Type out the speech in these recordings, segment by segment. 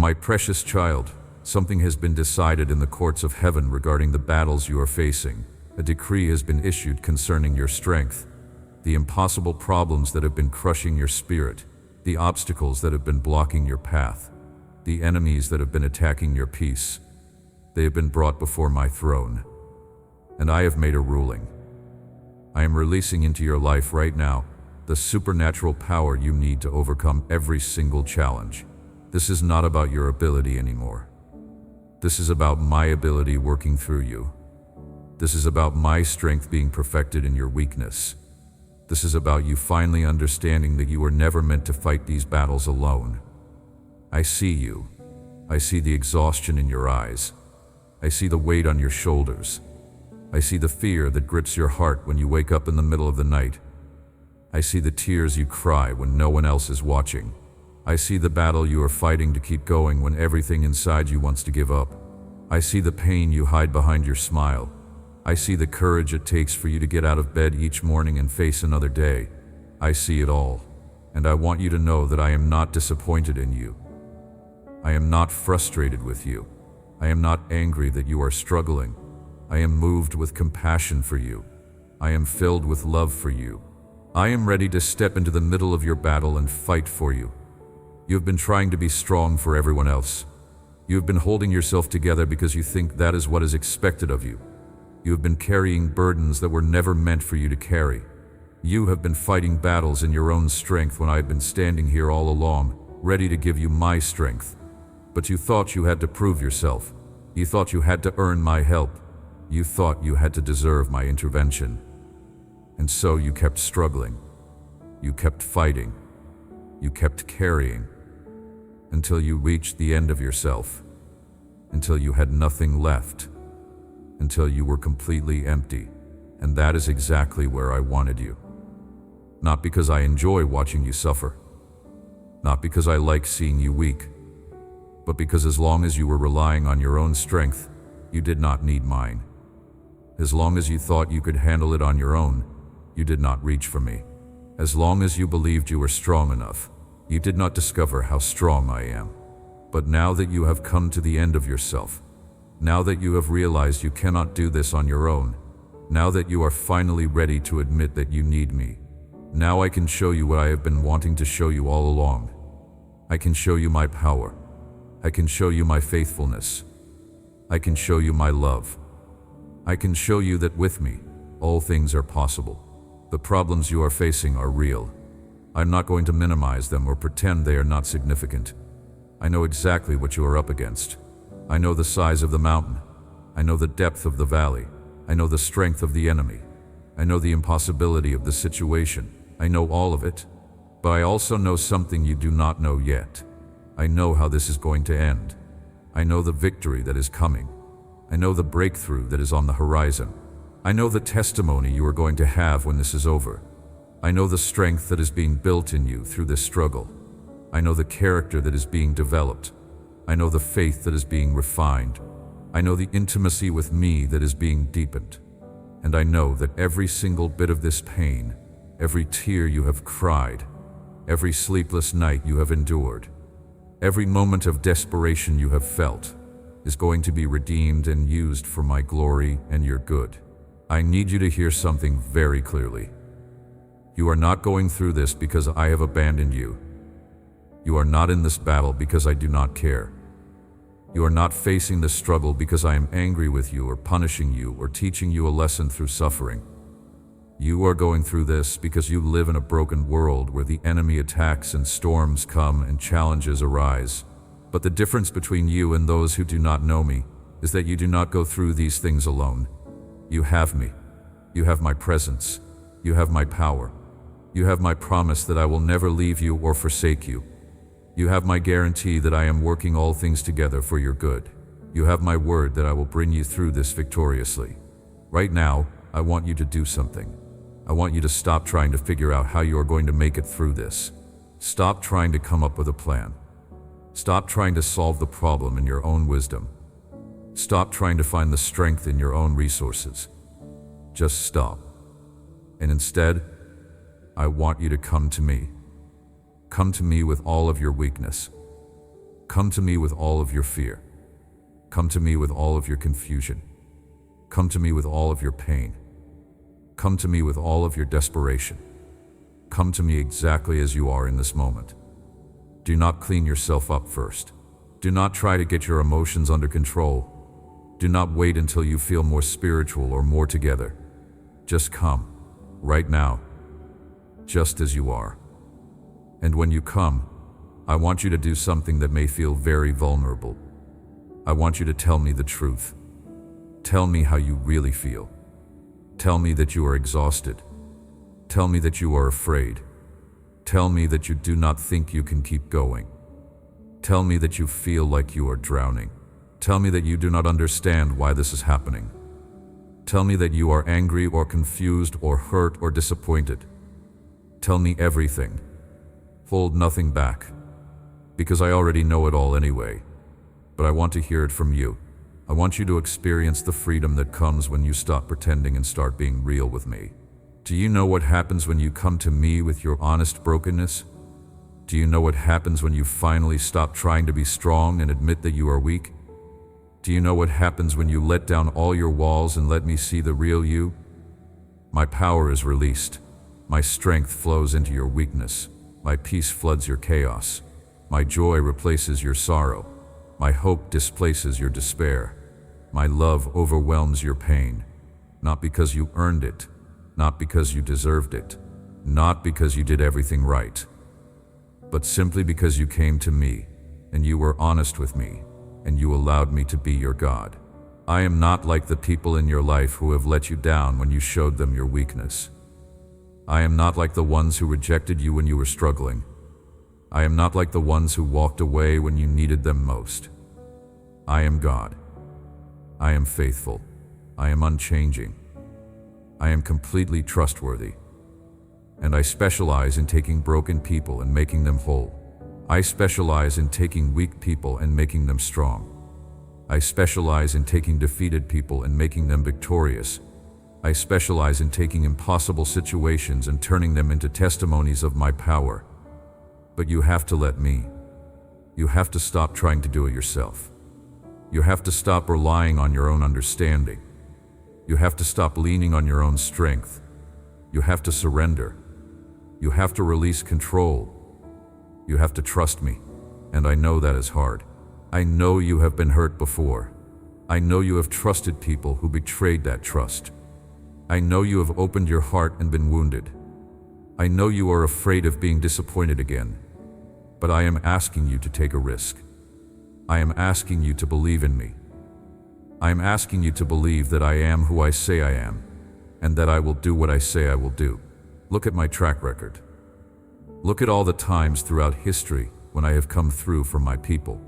My precious child, something has been decided in the courts of heaven regarding the battles you are facing. A decree has been issued concerning your strength, the impossible problems that have been crushing your spirit, the obstacles that have been blocking your path, the enemies that have been attacking your peace. They have been brought before my throne, and I have made a ruling. I am releasing into your life right now the supernatural power you need to overcome every single challenge. This is not about your ability anymore. This is about my ability working through you. This is about my strength being perfected in your weakness. This is about you finally understanding that you were never meant to fight these battles alone. I see you. I see the exhaustion in your eyes. I see the weight on your shoulders. I see the fear that grips your heart when you wake up in the middle of the night. I see the tears you cry when no one else is watching. I see the battle you are fighting to keep going when everything inside you wants to give up. I see the pain you hide behind your smile. I see the courage it takes for you to get out of bed each morning and face another day. I see it all, and I want you to know that I am not disappointed in you. I am not frustrated with you. I am not angry that you are struggling. I am moved with compassion for you. I am filled with love for you. I am ready to step into the middle of your battle and fight for you. You have been trying to be strong for everyone else. You have been holding yourself together because you think that is what is expected of you. You have been carrying burdens that were never meant for you to carry. You have been fighting battles in your own strength when I have been standing here all along, ready to give you my strength. But you thought you had to prove yourself. You thought you had to earn my help. You thought you had to deserve my intervention. And so you kept struggling. You kept fighting. You kept carrying. Until you reached the end of yourself. Until you had nothing left. Until you were completely empty. And that is exactly where I wanted you. Not because I enjoy watching you suffer. Not because I like seeing you weak. But because as long as you were relying on your own strength, you did not need mine. As long as you thought you could handle it on your own, you did not reach for me. As long as you believed you were strong enough, you did not discover how strong I am. But now that you have come to the end of yourself, now that you have realized you cannot do this on your own, now that you are finally ready to admit that you need me, now I can show you what I have been wanting to show you all along. I can show you my power. I can show you my faithfulness. I can show you my love. I can show you that with me, all things are possible. The problems you are facing are real. I'm not going to minimize them or pretend they are not significant. I know exactly what you are up against. I know the size of the mountain. I know the depth of the valley. I know the strength of the enemy. I know the impossibility of the situation. I know all of it. But I also know something you do not know yet. I know how this is going to end. I know the victory that is coming. I know the breakthrough that is on the horizon. I know the testimony you are going to have when this is over. I know the strength that is being built in you through this struggle. I know the character that is being developed. I know the faith that is being refined. I know the intimacy with me that is being deepened. And I know that every single bit of this pain, every tear you have cried, every sleepless night you have endured, every moment of desperation you have felt, is going to be redeemed and used for my glory and your good. I need you to hear something very clearly. You are not going through this because I have abandoned you. You are not in this battle because I do not care. You are not facing this struggle because I am angry with you or punishing you or teaching you a lesson through suffering. You are going through this because you live in a broken world where the enemy attacks and storms come and challenges arise. But the difference between you and those who do not know me is that you do not go through these things alone. You have me. You have my presence. You have my power. You have my promise that I will never leave you or forsake you. You have my guarantee that I am working all things together for your good. You have my word that I will bring you through this victoriously. Right now, I want you to do something. I want you to stop trying to figure out how you are going to make it through this. Stop trying to come up with a plan. Stop trying to solve the problem in your own wisdom. Stop trying to find the strength in your own resources. Just stop. And instead, I want you to come to me. Come to me with all of your weakness. Come to me with all of your fear. Come to me with all of your confusion. Come to me with all of your pain. Come to me with all of your desperation. Come to me exactly as you are in this moment. Do not clean yourself up first. Do not try to get your emotions under control. Do not wait until you feel more spiritual or more together. Just come, right now, just as you are. And when you come, I want you to do something that may feel very vulnerable. I want you to tell me the truth. Tell me how you really feel. Tell me that you are exhausted. Tell me that you are afraid. Tell me that you do not think you can keep going. Tell me that you feel like you are drowning. Tell me that you do not understand why this is happening. Tell me that you are angry or confused or hurt or disappointed. Tell me everything. Hold nothing back, because I already know it all anyway. But I want to hear it from you. I want you to experience the freedom that comes when you stop pretending and start being real with me. Do you know what happens when you come to me with your honest brokenness? Do you know what happens when you finally stop trying to be strong and admit that you are weak? Do you know what happens when you let down all your walls and let me see the real you? My power is released. My strength flows into your weakness. My peace floods your chaos. My joy replaces your sorrow. My hope displaces your despair. My love overwhelms your pain. Not because you earned it, not because you deserved it, not because you did everything right, but simply because you came to me and you were honest with me and you allowed me to be your God. I am not like the people in your life who have let you down when you showed them your weakness. I am not like the ones who rejected you when you were struggling. I am not like the ones who walked away when you needed them most. I am God. I am faithful. I am unchanging. I am completely trustworthy. And I specialize in taking broken people and making them whole. I specialize in taking weak people and making them strong. I specialize in taking defeated people and making them victorious. I specialize in taking impossible situations and turning them into testimonies of my power. But you have to let me. You have to stop trying to do it yourself. You have to stop relying on your own understanding. You have to stop leaning on your own strength. You have to surrender. You have to release control. You have to trust me, and I know that is hard. I know you have been hurt before. I know you have trusted people who betrayed that trust. I know you have opened your heart and been wounded. I know you are afraid of being disappointed again, but I am asking you to take a risk. I am asking you to believe in me. I am asking you to believe that I am who I say I am, and that I will do what I say I will do. Look at my track record. Look at all the times throughout history when I have come through for my people.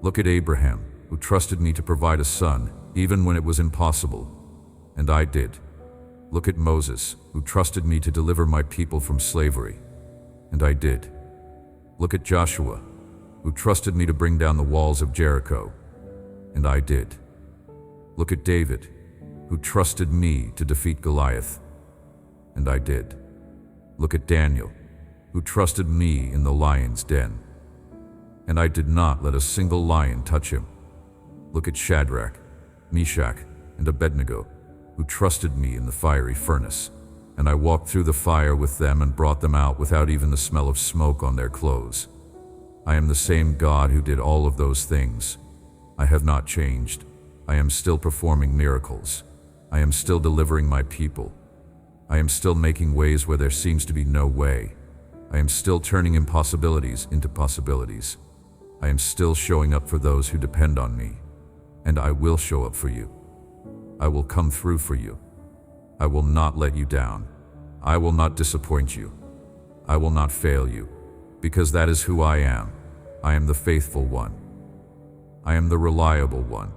Look at Abraham, who trusted me to provide a son, even when it was impossible, and I did. Look at Moses, who trusted me to deliver my people from slavery, and I did. Look at Joshua, who trusted me to bring down the walls of Jericho, and I did. Look at David, who trusted me to defeat Goliath, and I did. Look at Daniel, who trusted me in the lion's den, and I did not let a single lion touch him. Look at Shadrach, Meshach, and Abednego, who trusted me in the fiery furnace, and I walked through the fire with them and brought them out without even the smell of smoke on their clothes. I am the same God who did all of those things. I have not changed. I am still performing miracles. I am still delivering my people. I am still making ways where there seems to be no way. I am still turning impossibilities into possibilities. I am still showing up for those who depend on me, and I will show up for you. I will come through for you. I will not let you down. I will not disappoint you. I will not fail you, because that is who I am. I am the faithful one. I am the reliable one.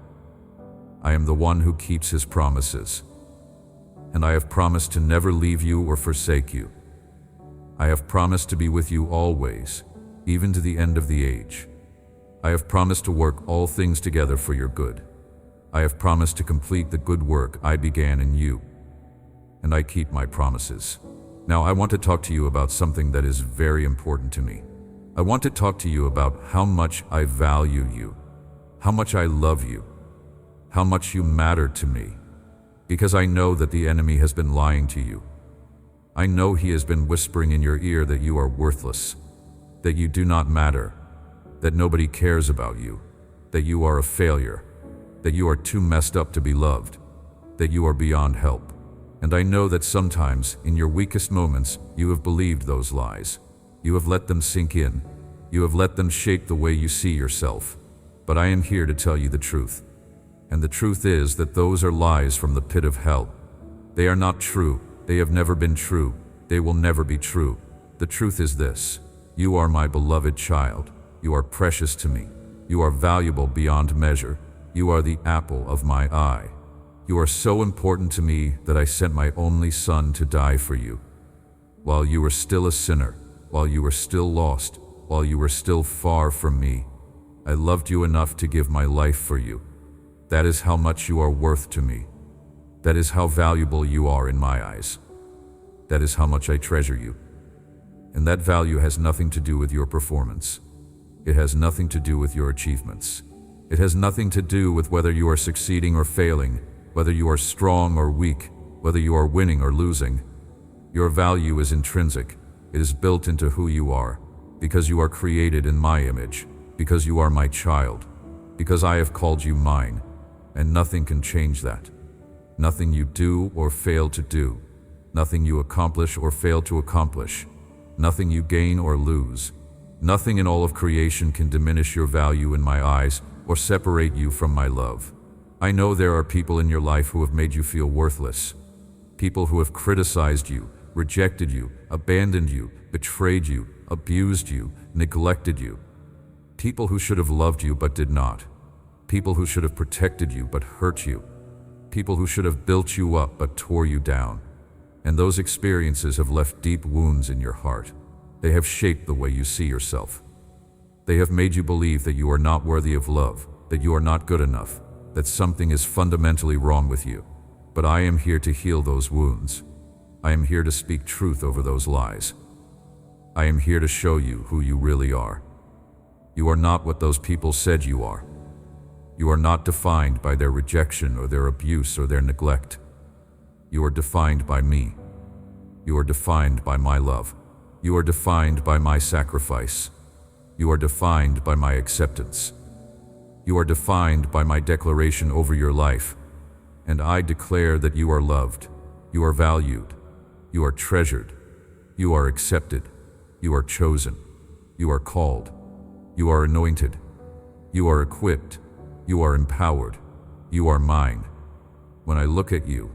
I am the one who keeps his promises. And I have promised to never leave you or forsake you. I have promised to be with you always, even to the end of the age. I have promised to work all things together for your good. I have promised to complete the good work I began in you. And I keep my promises. Now I want to talk to you about something that is very important to me. I want to talk to you about how much I value you, how much I love you, how much you matter to me, because I know that the enemy has been lying to you. I know he has been whispering in your ear that you are worthless, that you do not matter, that nobody cares about you, that you are a failure, that you are too messed up to be loved, that you are beyond help. And I know that sometimes, in your weakest moments, you have believed those lies. You have let them sink in. You have let them shape the way you see yourself. But I am here to tell you the truth. And the truth is that those are lies from the pit of hell. They are not true. They have never been true. They will never be true. The truth is this: you are my beloved child. You are precious to me. You are valuable beyond measure. You are the apple of my eye. You are so important to me that I sent my only son to die for you. While you were still a sinner, while you were still lost, while you were still far from me, I loved you enough to give my life for you. That is how much you are worth to me. That is how valuable you are in my eyes. That is how much I treasure you. And that value has nothing to do with your performance. It has nothing to do with your achievements. It has nothing to do with whether you are succeeding or failing, whether you are strong or weak, whether you are winning or losing. Your value is intrinsic. It is built into who you are, because you are created in my image, because you are my child, because I have called you mine, and nothing can change that. Nothing you do or fail to do, nothing you accomplish or fail to accomplish, nothing you gain or lose, nothing in all of creation can diminish your value in my eyes or separate you from my love. I know there are people in your life who have made you feel worthless, people who have criticized you, rejected you, abandoned you, betrayed you, abused you, neglected you. People who should have loved you but did not. People who should have protected you but hurt you. People who should have built you up but tore you down. And those experiences have left deep wounds in your heart. They have shaped the way you see yourself. They have made you believe that you are not worthy of love, that you are not good enough, that something is fundamentally wrong with you. But I am here to heal those wounds. I am here to speak truth over those lies. I am here to show you who you really are. You are not what those people said you are. You are not defined by their rejection or their abuse or their neglect. You are defined by me. You are defined by my love. You are defined by my sacrifice. You are defined by my acceptance. You are defined by my declaration over your life. And I declare that you are loved. You are valued. You are treasured. You are accepted. You are chosen. You are called. You are anointed. You are equipped. You are empowered. You are mine. When I look at you,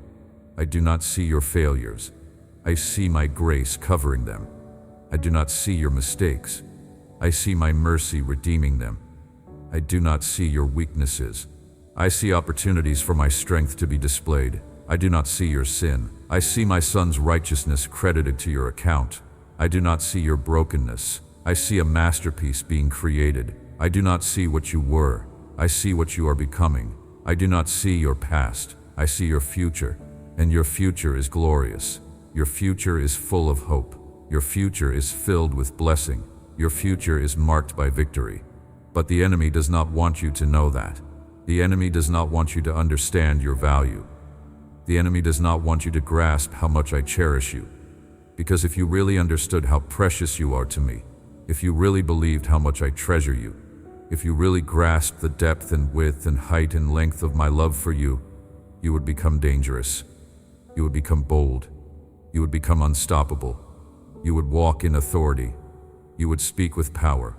I do not see your failures. I see my grace covering them. I do not see your mistakes. I see my mercy redeeming them. I do not see your weaknesses. I see opportunities for my strength to be displayed. I do not see your sin. I see my son's righteousness credited to your account. I do not see your brokenness. I see a masterpiece being created. I do not see what you were. I see what you are becoming. I do not see your past. I see your future. And your future is glorious. Your future is full of hope. Your future is filled with blessing. Your future is marked by victory. But the enemy does not want you to know that. The enemy does not want you to understand your value. The enemy does not want you to grasp how much I cherish you. Because if you really understood how precious you are to me, if you really believed how much I treasure you, if you really grasped the depth and width and height and length of my love for you, you would become dangerous. You would become bold. You would become unstoppable. You would walk in authority. You would speak with power.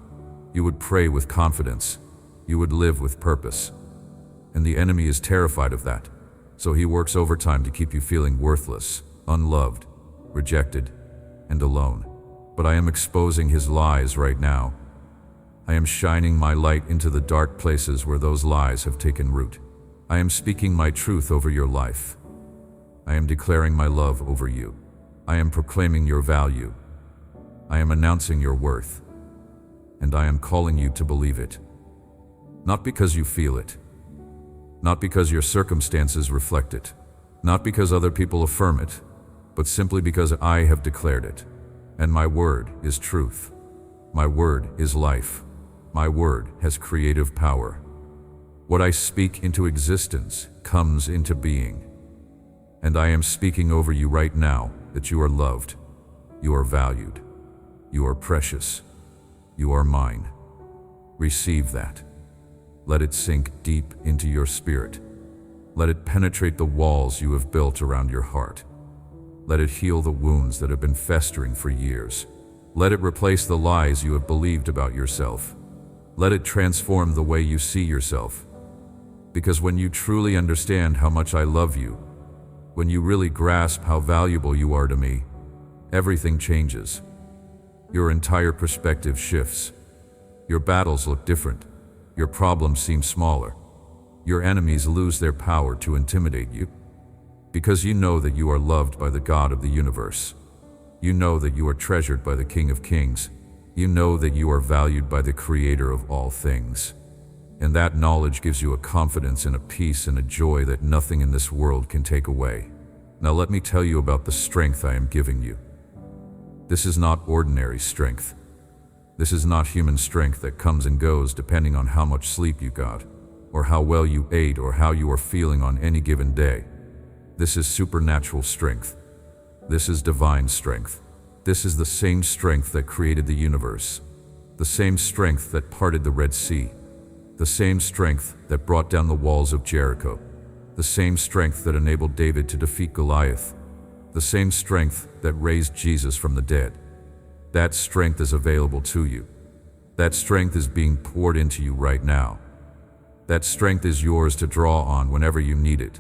You would pray with confidence. You would live with purpose. And the enemy is terrified of that. So he works overtime to keep you feeling worthless, unloved, rejected, and alone. But I am exposing his lies right now. I am shining my light into the dark places where those lies have taken root. I am speaking my truth over your life. I am declaring my love over you. I am proclaiming your value. I am announcing your worth. And I am calling you to believe it. Not because you feel it. Not because your circumstances reflect it. Not because other people affirm it. But simply because I have declared it. And my word is truth. My word is life. My word has creative power. What I speak into existence comes into being. And I am speaking over you right now that you are loved, you are valued, you are precious, you are mine. Receive that. Let it sink deep into your spirit. Let it penetrate the walls you have built around your heart. Let it heal the wounds that have been festering for years. Let it replace the lies you have believed about yourself. Let it transform the way you see yourself. Because when you truly understand how much I love you, when you really grasp how valuable you are to me, everything changes. Your entire perspective shifts. Your battles look different. Your problems seem smaller. Your enemies lose their power to intimidate you. Because you know that you are loved by the God of the universe. You know that you are treasured by the King of Kings. You know that you are valued by the Creator of all things. And that knowledge gives you a confidence and a peace and a joy that nothing in this world can take away. Now let me tell you about the strength I am giving you. This is not ordinary strength. This is not human strength that comes and goes depending on how much sleep you got, or how well you ate, or how you are feeling on any given day. This is supernatural strength. This is divine strength. This is the same strength that created the universe, the same strength that parted the Red Sea, the same strength that brought down the walls of Jericho, the same strength that enabled David to defeat Goliath, the same strength that raised Jesus from the dead. That strength is available to you. That strength is being poured into you right now. That strength is yours to draw on whenever you need it.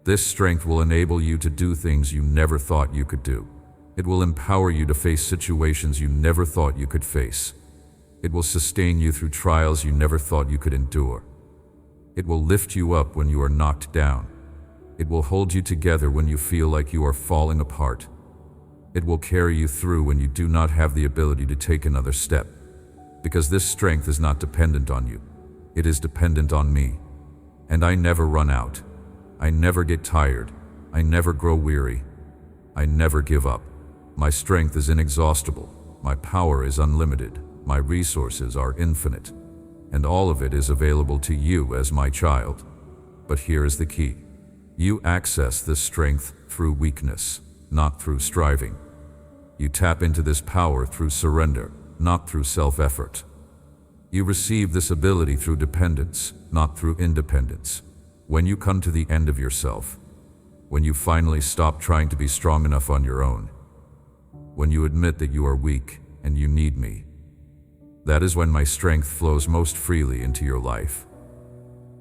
This strength will enable you to do things you never thought you could do. It will empower you to face situations you never thought you could face. It will sustain you through trials you never thought you could endure. It will lift you up when you are knocked down. It will hold you together when you feel like you are falling apart. It will carry you through when you do not have the ability to take another step. Because this strength is not dependent on you. It is dependent on me. And I never run out. I never get tired. I never grow weary. I never give up. My strength is inexhaustible. My power is unlimited. My resources are infinite. And all of it is available to you as my child. But here is the key. You access this strength through weakness, not through striving. You tap into this power through surrender, not through self-effort. You receive this ability through dependence, not through independence. When you come to the end of yourself, when you finally stop trying to be strong enough on your own, when you admit that you are weak and you need me, that is when my strength flows most freely into your life.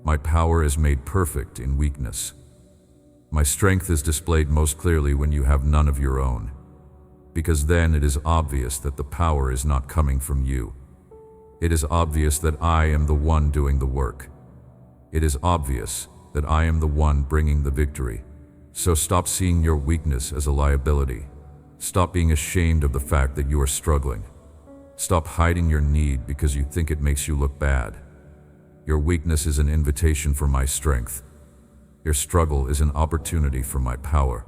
My power is made perfect in weakness. My strength is displayed most clearly when you have none of your own, because then it is obvious that the power is not coming from you. It is obvious that I am the one doing the work. It is obvious that I am the one bringing the victory. So stop seeing your weakness as a liability. Stop being ashamed of the fact that you are struggling. Stop hiding your need because you think it makes you look bad. Your weakness is an invitation for my strength. Your struggle is an opportunity for my power.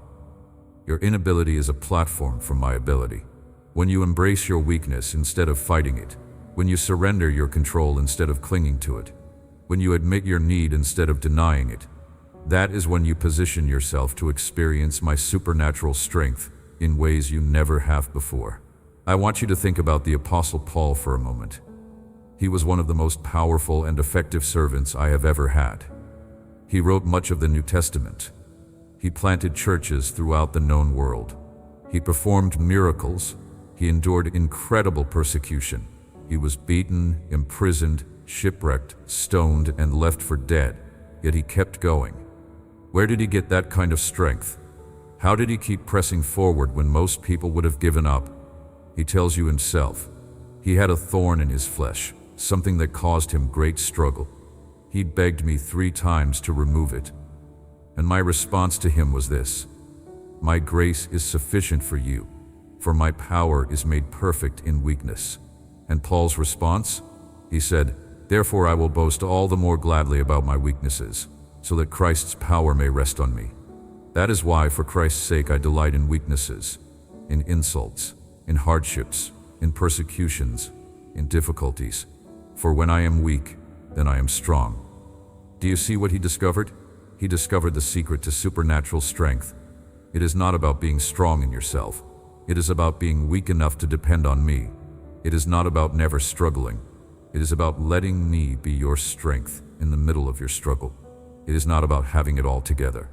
Your inability is a platform for my ability. When you embrace your weakness instead of fighting it, when you surrender your control instead of clinging to it, when you admit your need instead of denying it, that is when you position yourself to experience my supernatural strength in ways you never have before. I want you to think about the Apostle Paul for a moment. He was one of the most powerful and effective servants I have ever had. He wrote much of the New Testament. He planted churches throughout the known world. He performed miracles. He endured incredible persecution. He was beaten, imprisoned, shipwrecked, stoned, and left for dead. Yet he kept going. Where did he get that kind of strength? How did he keep pressing forward when most people would have given up? He tells you himself. He had a thorn in his flesh, something that caused him great struggle. He begged me 3 times to remove it. And my response to him was this: my grace is sufficient for you, for my power is made perfect in weakness. And Paul's response? He said, therefore I will boast all the more gladly about my weaknesses, so that Christ's power may rest on me. That is why, for Christ's sake, I delight in weaknesses, in insults, in hardships, in persecutions, in difficulties. For when I am weak, then I am strong. Do you see what he discovered? He discovered the secret to supernatural strength. It is not about being strong in yourself. It is about being weak enough to depend on me. It is not about never struggling. It is about letting me be your strength in the middle of your struggle. It is not about having it all together.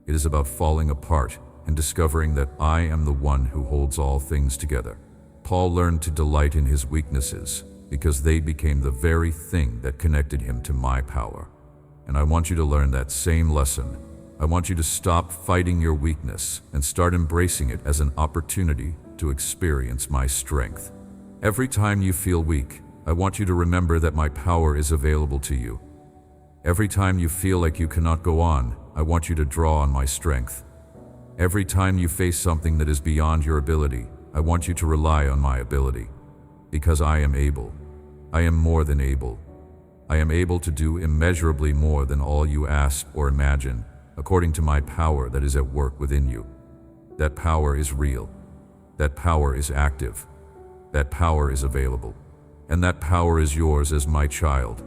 It is about falling apart and discovering that I am the one who holds all things together. Paul learned to delight in his weaknesses because they became the very thing that connected him to my power. And I want you to learn that same lesson. I want you to stop fighting your weakness and start embracing it as an opportunity to experience my strength. Every time you feel weak, I want you to remember that my power is available to you. Every time you feel like you cannot go on, I want you to draw on my strength. Every time you face something that is beyond your ability, I want you to rely on my ability. Because I am able. I am more than able. I am able to do immeasurably more than all you ask or imagine, according to my power that is at work within you. That power is real. That power is active. That power is available. And that power is yours as my child.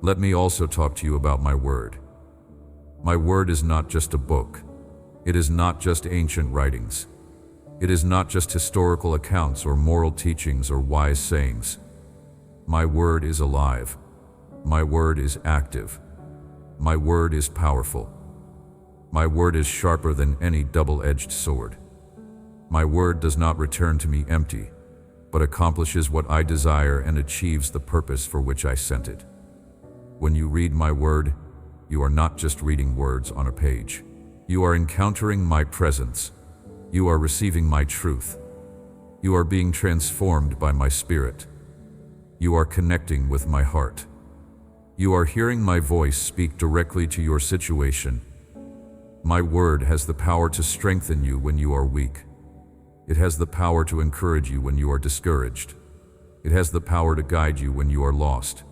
Let me also talk to you about my word. My word is not just a book. It is not just ancient writings. It is not just historical accounts or moral teachings or wise sayings. My word is alive. My word is active. My word is powerful. My word is sharper than any double-edged sword. My word does not return to me empty, but accomplishes what I desire and achieves the purpose for which I sent it. When you read my word, you are not just reading words on a page. You are encountering my presence. You are receiving my truth. You are being transformed by my spirit. You are connecting with my heart. You are hearing my voice speak directly to your situation. My word has the power to strengthen you when you are weak. It has the power to encourage you when you are discouraged. It has the power to guide you when you are lost.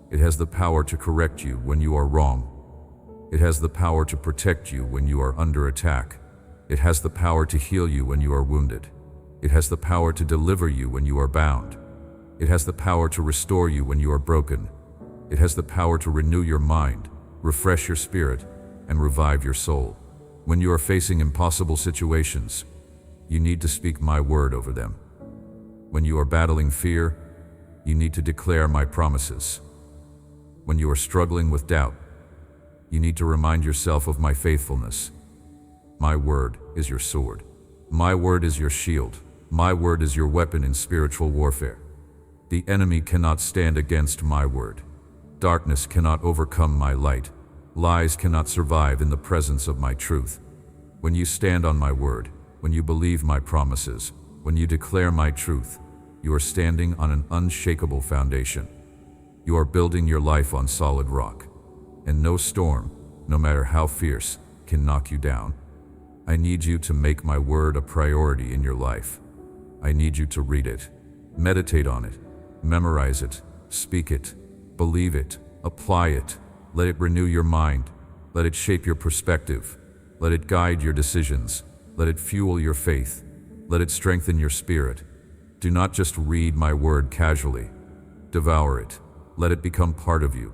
It has the power to correct you when you are wrong. It has the power to protect you when you are under attack. It has the power to heal you when you are wounded. It has the power to deliver you when you are bound. It has the power to restore you when you are broken. It has the power to renew your mind, refresh your spirit, and revive your soul. When you are facing impossible situations, you need to speak my word over them. When you are battling fear, you need to declare my promises. When you are struggling with doubt, you need to remind yourself of my faithfulness. My word is your sword. My word is your shield. My word is your weapon in spiritual warfare. The enemy cannot stand against my word. Darkness cannot overcome my light. Lies cannot survive in the presence of my truth. When you stand on my word, when you believe my promises, when you declare my truth, you are standing on an unshakable foundation. You are building your life on solid rock, and no storm, no matter how fierce, can knock you down. I need you to make my word a priority in your life. I need you to read it, meditate on it, memorize it, speak it, believe it, apply it. Let it renew your mind. Let it shape your perspective. Let it guide your decisions. Let it fuel your faith. Let it strengthen your spirit. Do not just read my word casually. Devour it. Let it become part of you.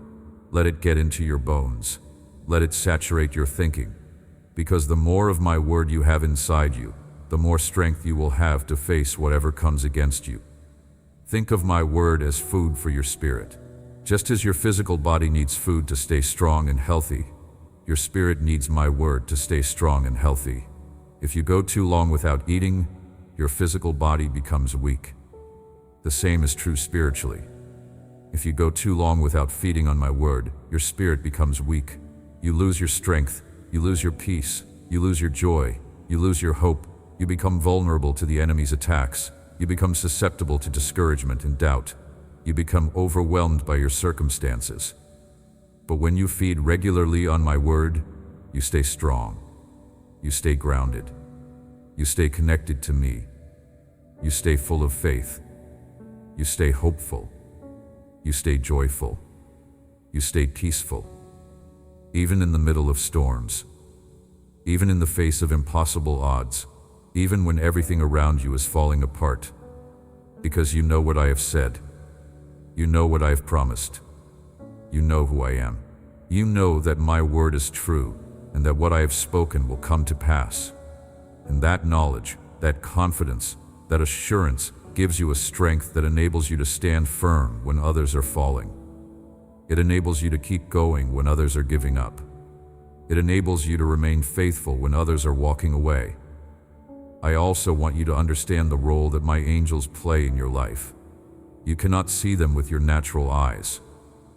Let it get into your bones. Let it saturate your thinking. Because the more of my word you have inside you, the more strength you will have to face whatever comes against you. Think of my word as food for your spirit. Just as your physical body needs food to stay strong and healthy, your spirit needs my word to stay strong and healthy. If you go too long without eating, your physical body becomes weak. The same is true spiritually. If you go too long without feeding on my word, your spirit becomes weak. You lose your strength, you lose your peace, you lose your joy, you lose your hope, you become vulnerable to the enemy's attacks, you become susceptible to discouragement and doubt. You become overwhelmed by your circumstances. But when you feed regularly on my word, you stay strong. You stay grounded. You stay connected to me. You stay full of faith. You stay hopeful. You stay joyful. You stay peaceful. Even in the middle of storms. Even in the face of impossible odds. Even when everything around you is falling apart. Because you know what I have said. You know what I have promised. You know who I am. You know that my word is true, and that what I have spoken will come to pass. And that knowledge, that confidence, that assurance gives you a strength that enables you to stand firm when others are falling. It enables you to keep going when others are giving up. It enables you to remain faithful when others are walking away. I also want you to understand the role that my angels play in your life. You cannot see them with your natural eyes,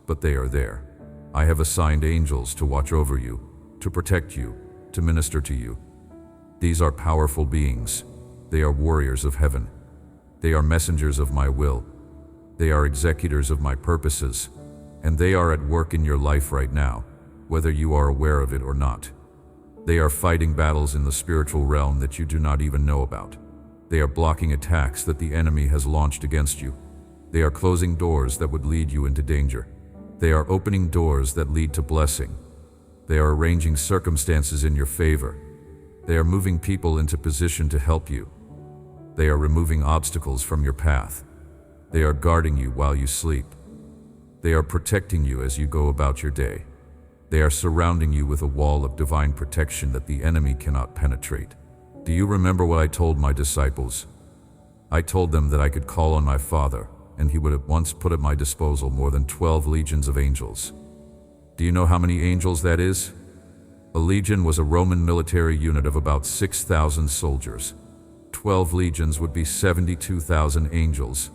but they are there. I have assigned angels to watch over you, to protect you, to minister to you. These are powerful beings. They are warriors of heaven. They are messengers of my will. They are executors of my purposes, and they are at work in your life right now, whether you are aware of it or not. They are fighting battles in the spiritual realm that you do not even know about. They are blocking attacks that the enemy has launched against you. They are closing doors that would lead you into danger. They are opening doors that lead to blessing. They are arranging circumstances in your favor. They are moving people into position to help you. They are removing obstacles from your path. They are guarding you while you sleep. They are protecting you as you go about your day. They are surrounding you with a wall of divine protection that the enemy cannot penetrate. Do you remember what I told my disciples? I told them that I could call on my Father, and He would at once put at my disposal more than 12 legions of angels. Do you know how many angels that is? A legion was a Roman military unit of about 6,000 soldiers. 12 legions would be 72,000 angels.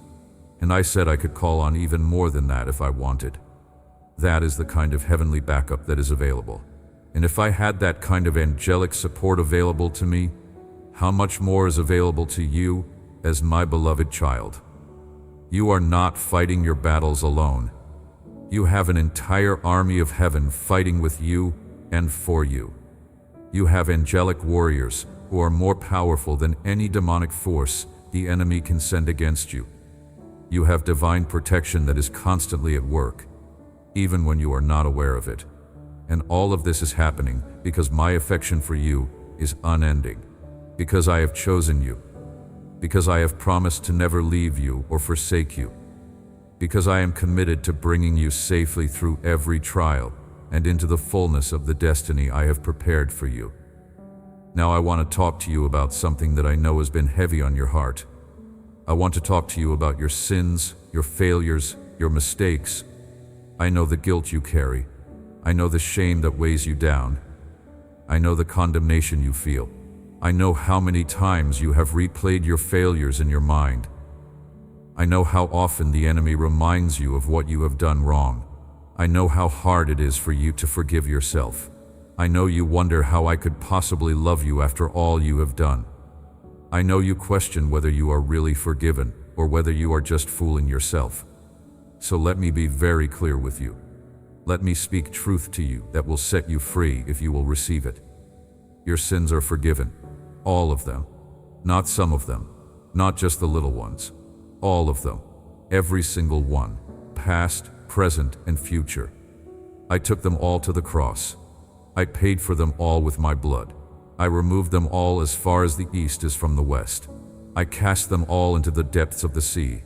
And I said I could call on even more than that if I wanted. That is the kind of heavenly backup that is available. And if I had that kind of angelic support available to me, how much more is available to you as my beloved child? You are not fighting your battles alone. You have an entire army of heaven fighting with you and for you. You have angelic warriors who are more powerful than any demonic force the enemy can send against you. You have divine protection that is constantly at work, even when you are not aware of it. And all of this is happening because my affection for you is unending, because I have chosen you, because I have promised to never leave you or forsake you, because I am committed to bringing you safely through every trial and into the fullness of the destiny I have prepared for you. Now I want to talk to you about something that I know has been heavy on your heart. I want to talk to you about your sins, your failures, your mistakes. I know the guilt you carry. I know the shame that weighs you down. I know the condemnation you feel. I know how many times you have replayed your failures in your mind. I know how often the enemy reminds you of what you have done wrong. I know how hard it is for you to forgive yourself. I know you wonder how I could possibly love you after all you have done. I know you question whether you are really forgiven or whether you are just fooling yourself. So let me be very clear with you. Let me speak truth to you that will set you free if you will receive it. Your sins are forgiven. All of them. Not some of them. Not just the little ones. All of them. Every single one. Past, present, and future. I took them all to the cross. I paid for them all with my blood. I removed them all as far as the east is from the west. I cast them all into the depths of the sea.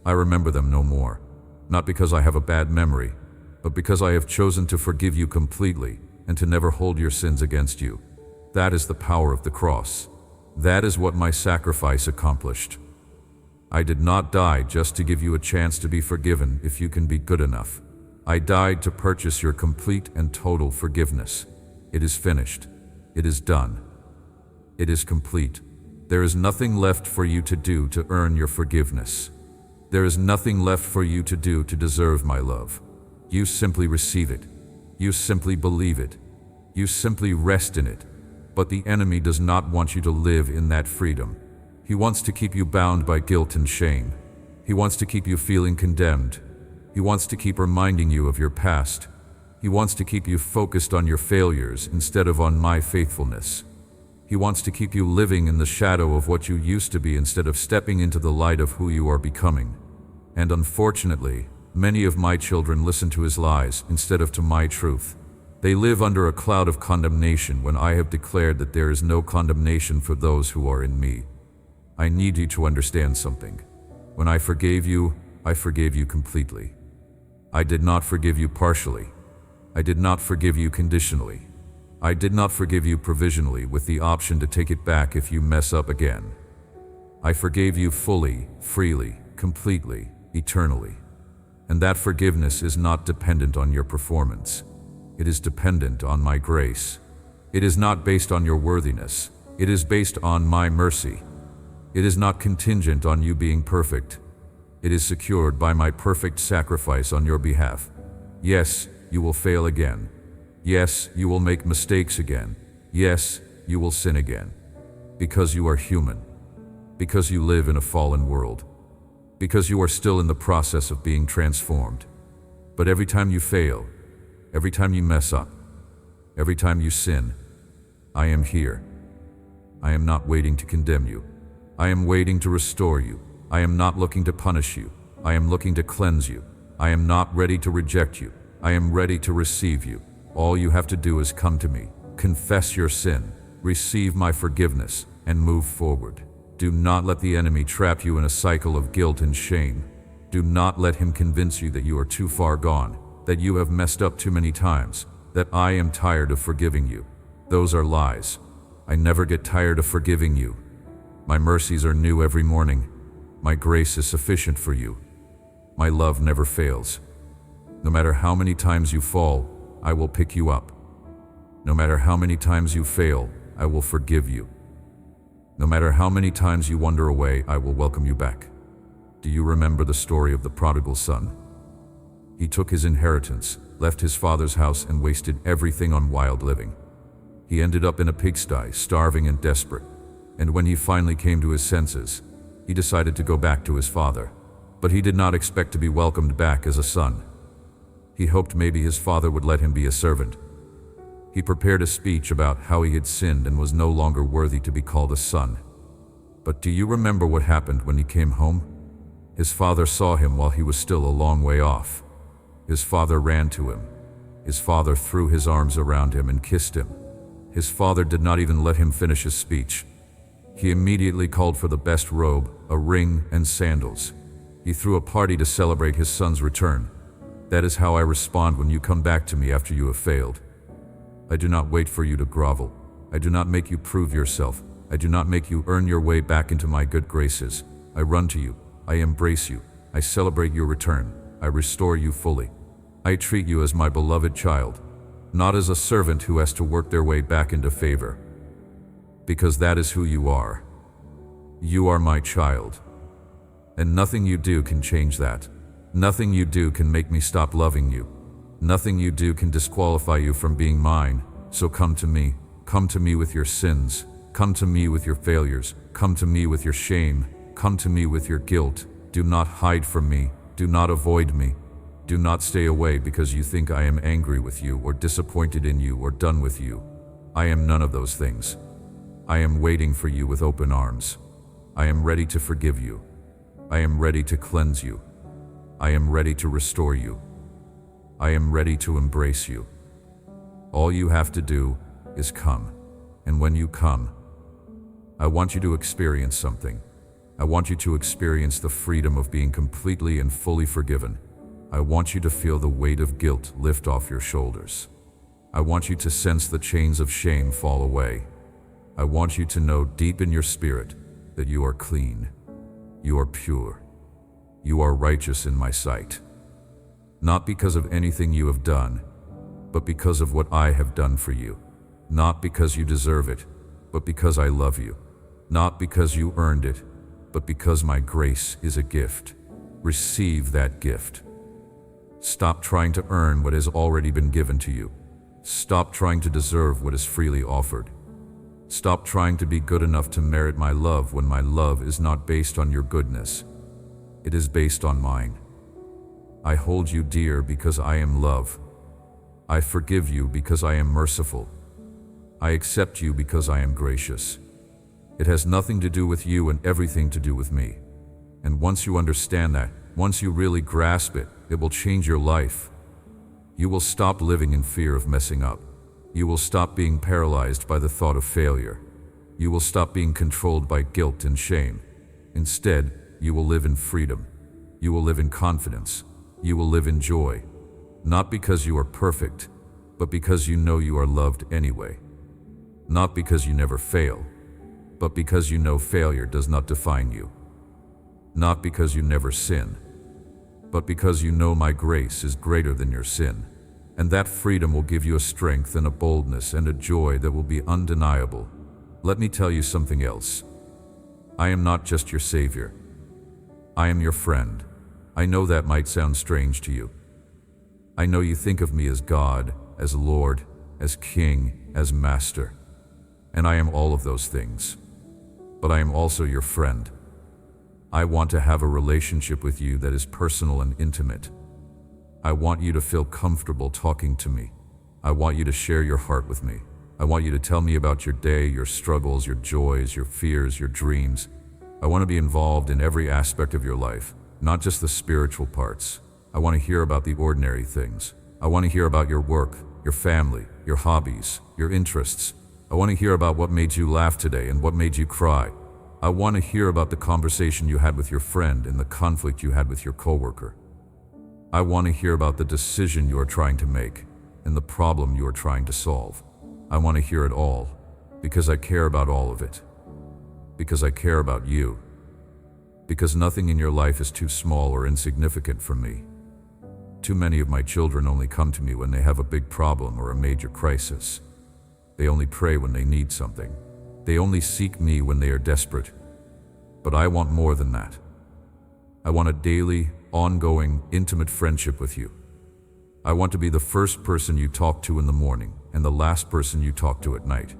I remember them no more. Not because I have a bad memory, but because I have chosen to forgive you completely and to never hold your sins against you. That is the power of the cross. That is what my sacrifice accomplished. I did not die just to give you a chance to be forgiven if you can be good enough. I died to purchase your complete and total forgiveness. It is finished. It is done. It is complete. There is nothing left for you to do to earn your forgiveness. There is nothing left for you to do to deserve my love. You simply receive it. You simply believe it. You simply rest in it. But the enemy does not want you to live in that freedom. He wants to keep you bound by guilt and shame. He wants to keep you feeling condemned. He wants to keep reminding you of your past. He wants to keep you focused on your failures instead of on my faithfulness. He wants to keep you living in the shadow of what you used to be instead of stepping into the light of who you are becoming. And unfortunately, many of my children listen to his lies instead of to my truth. They live under a cloud of condemnation when I have declared that there is no condemnation for those who are in me. I need you to understand something. When I forgave you completely. I did not forgive you partially. I did not forgive you conditionally. I did not forgive you provisionally with the option to take it back if you mess up again. I forgave you fully, freely, completely, eternally. And that forgiveness is not dependent on your performance. It is dependent on my grace. It is not based on your worthiness. It is based on my mercy. It is not contingent on you being perfect. It is secured by my perfect sacrifice on your behalf. Yes, you will fail again. Yes, you will make mistakes again. Yes, you will sin again. Because you are human. Because you live in a fallen world. Because you are still in the process of being transformed. But every time you fail, every time you mess up, every time you sin, I am here. I am not waiting to condemn you. I am waiting to restore you. I am not looking to punish you. I am looking to cleanse you. I am not ready to reject you. I am ready to receive you. All you have to do is come to me, confess your sin, receive my forgiveness, and move forward. Do not let the enemy trap you in a cycle of guilt and shame. Do not let him convince you that you are too far gone, that you have messed up too many times, that I am tired of forgiving you. Those are lies. I never get tired of forgiving you. My mercies are new every morning. My grace is sufficient for you. My love never fails. No matter how many times you fall, I will pick you up. No matter how many times you fail, I will forgive you. No matter how many times you wander away, I will welcome you back. Do you remember the story of the prodigal son? He took his inheritance, left his father's house, and wasted everything on wild living. He ended up in a pigsty, starving and desperate. And when he finally came to his senses, he decided to go back to his father. But he did not expect to be welcomed back as a son. He hoped maybe his father would let him be a servant. He prepared a speech about how he had sinned and was no longer worthy to be called a son. But do you remember what happened when he came home? His father saw him while he was still a long way off. His father ran to him. His father threw his arms around him and kissed him. His father did not even let him finish his speech. He immediately called for the best robe, a ring, and sandals. He threw a party to celebrate his son's return. That is how I respond when you come back to me after you have failed. I do not wait for you to grovel. I do not make you prove yourself. I do not make you earn your way back into my good graces. I run to you. I embrace you. I celebrate your return. I restore you fully. I treat you as my beloved child, not as a servant who has to work their way back into favor. Because that is who you are. You are my child. And nothing you do can change that. Nothing you do can make me stop loving you. Nothing you do can disqualify you from being mine. So come to me. Come to me with your sins. Come to me with your failures. Come to me with your shame. Come to me with your guilt. Do not hide from me. Do not avoid me. Do not stay away because you think I am angry with you or disappointed in you or done with you. I am none of those things. I am waiting for you with open arms. I am ready to forgive you. I am ready to cleanse you. I am ready to restore you. I am ready to embrace you. All you have to do is come. And when you come, I want you to experience something. I want you to experience the freedom of being completely and fully forgiven. I want you to feel the weight of guilt lift off your shoulders. I want you to sense the chains of shame fall away. I want you to know deep in your spirit that you are clean. You are pure. You are righteous in my sight. Not because of anything you have done, but because of what I have done for you. Not because you deserve it, but because I love you. Not because you earned it, but because my grace is a gift. Receive that gift. Stop trying to earn what has already been given to you. Stop trying to deserve what is freely offered. Stop trying to be good enough to merit my love when my love is not based on your goodness. It is based on mine. I hold you dear because I am love. I forgive you because I am merciful. I accept you because I am gracious. It has nothing to do with you and everything to do with me. And once you understand that, once you really grasp it, it will change your life. You will stop living in fear of messing up. You will stop being paralyzed by the thought of failure. You will stop being controlled by guilt and shame. Instead, you will live in freedom. You will live in confidence. You will live in joy. Not because you are perfect, but because you know you are loved anyway. Not because you never fail, but because you know failure does not define you. Not because you never sin, but because you know my grace is greater than your sin. And that freedom will give you a strength and a boldness and a joy that will be undeniable. Let me tell you something else. I am not just your savior. I am your friend. I know that might sound strange to you. I know you think of me as God, as Lord, as King, as Master. And I am all of those things. But I am also your friend. I want to have a relationship with you that is personal and intimate. I want you to feel comfortable talking to me. I want you to share your heart with me. I want you to tell me about your day, your struggles, your joys, your fears, your dreams. I want to be involved in every aspect of your life, not just the spiritual parts. I want to hear about the ordinary things. I want to hear about your work, your family, your hobbies, your interests. I want to hear about what made you laugh today and what made you cry. I want to hear about the conversation you had with your friend and the conflict you had with your coworker. I want to hear about the decision you are trying to make and the problem you are trying to solve. I want to hear it all because I care about all of it. Because I care about you. Because nothing in your life is too small or insignificant for me. Too many of my children only come to me when they have a big problem or a major crisis. They only pray when they need something. They only seek me when they are desperate. But I want more than that. I want a daily, ongoing, intimate friendship with you. I want to be the first person you talk to in the morning and the last person you talk to at night.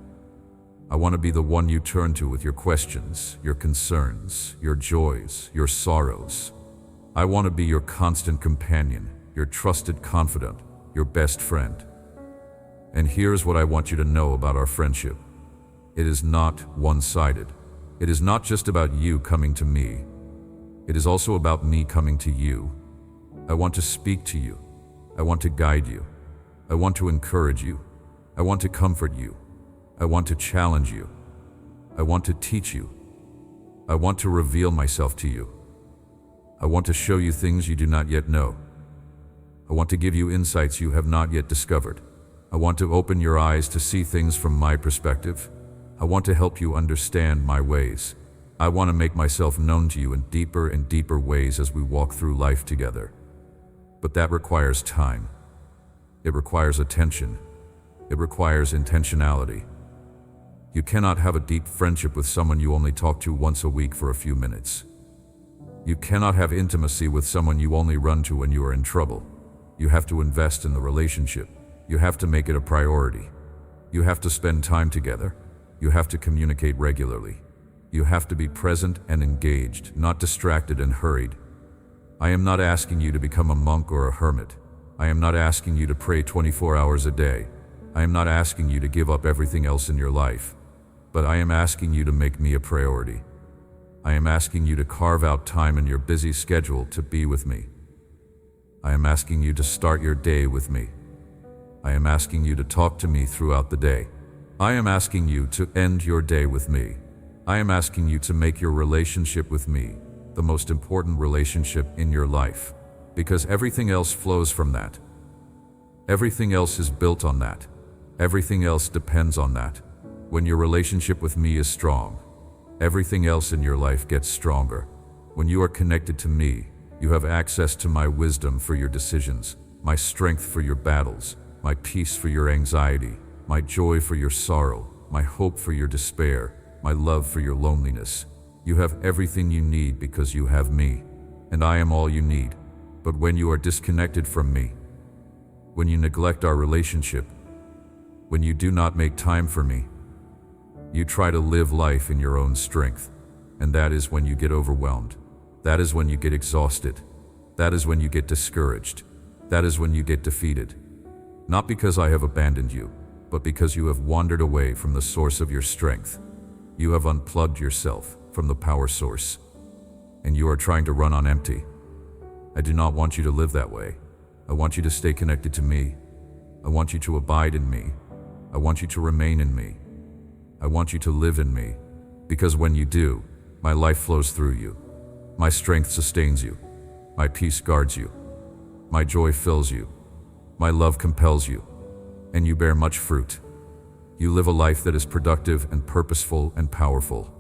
I want to be the one you turn to with your questions, your concerns, your joys, your sorrows. I want to be your constant companion, your trusted confidant, your best friend. And here's what I want you to know about our friendship. It is not one-sided. It is not just about you coming to me. It is also about me coming to you. I want to speak to you. I want to guide you. I want to encourage you. I want to comfort you. I want to challenge you. I want to teach you. I want to reveal myself to you. I want to show you things you do not yet know. I want to give you insights you have not yet discovered. I want to open your eyes to see things from my perspective. I want to help you understand my ways. I want to make myself known to you in deeper and deeper ways as we walk through life together. But that requires time. It requires attention. It requires intentionality. You cannot have a deep friendship with someone you only talk to once a week for a few minutes. You cannot have intimacy with someone you only run to when you are in trouble. You have to invest in the relationship. You have to make it a priority. You have to spend time together. You have to communicate regularly. You have to be present and engaged, not distracted and hurried. I am not asking you to become a monk or a hermit. I am not asking you to pray 24 hours a day. I am not asking you to give up everything else in your life. But I am asking you to make me a priority. I am asking you to carve out time in your busy schedule to be with me. I am asking you to start your day with me. I am asking you to talk to me throughout the day. I am asking you to end your day with me. I am asking you to make your relationship with me the most important relationship in your life, because everything else flows from that. Everything else is built on that. Everything else depends on that. When your relationship with me is strong, everything else in your life gets stronger. When you are connected to me, you have access to my wisdom for your decisions, my strength for your battles, my peace for your anxiety, my joy for your sorrow, my hope for your despair, my love for your loneliness. You have everything you need because you have me, and I am all you need. But when you are disconnected from me, when you neglect our relationship, when you do not make time for me, you try to live life in your own strength, and that is when you get overwhelmed. That is when you get exhausted. That is when you get discouraged. That is when you get defeated. Not because I have abandoned you, but because you have wandered away from the source of your strength. You have unplugged yourself from the power source, and you are trying to run on empty. I do not want you to live that way. I want you to stay connected to me. I want you to abide in me. I want you to remain in me. I want you to live in me, because when you do, my life flows through you. My strength sustains you. My peace guards you. My joy fills you. My love compels you. And you bear much fruit. You live a life that is productive and purposeful and powerful.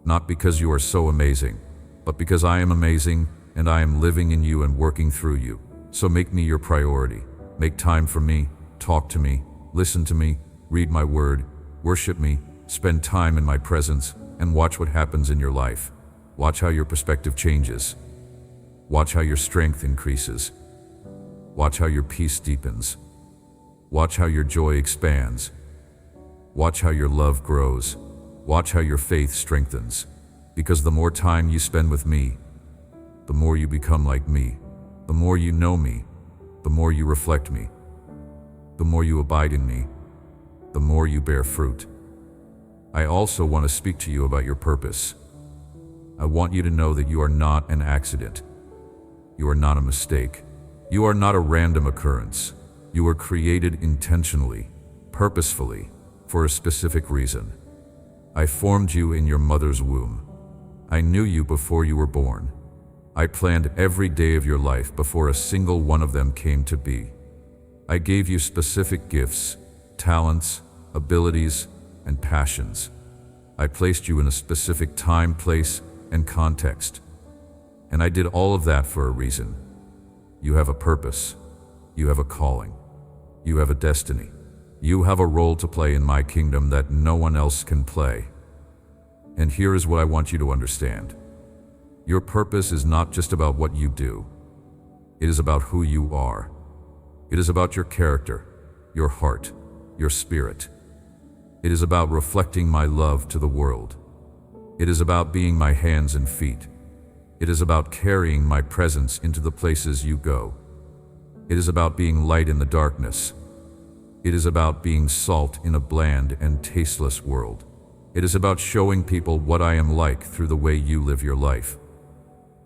Not because you are so amazing, but because I am amazing and I am living in you and working through you. So make me your priority. Make time for me, talk to me, listen to me, read my word, worship me, spend time in my presence, and watch what happens in your life. Watch how your perspective changes. Watch how your strength increases. Watch how your peace deepens. Watch how your joy expands. Watch how your love grows. Watch how your faith strengthens. Because the more time you spend with me, the more you become like me. The more you know me, the more you reflect me. The more you abide in me, the more you bear fruit. I also want to speak to you about your purpose. I want you to know that you are not an accident. You are not a mistake. You are not a random occurrence. You were created intentionally, purposefully, for a specific reason. I formed you in your mother's womb. I knew you before you were born. I planned every day of your life before a single one of them came to be. I gave you specific gifts, talents, abilities, and passions. I placed you in a specific time, place, and context. And I did all of that for a reason. You have a purpose. You have a calling. You have a destiny. You have a role to play in my kingdom that no one else can play. And here is what I want you to understand. Your purpose is not just about what you do. It is about who you are. It is about your character, your heart, your spirit. It is about reflecting my love to the world. It is about being my hands and feet. It is about carrying my presence into the places you go. It is about being light in the darkness. It is about being salt in a bland and tasteless world. It is about showing people what I am like through the way you live your life.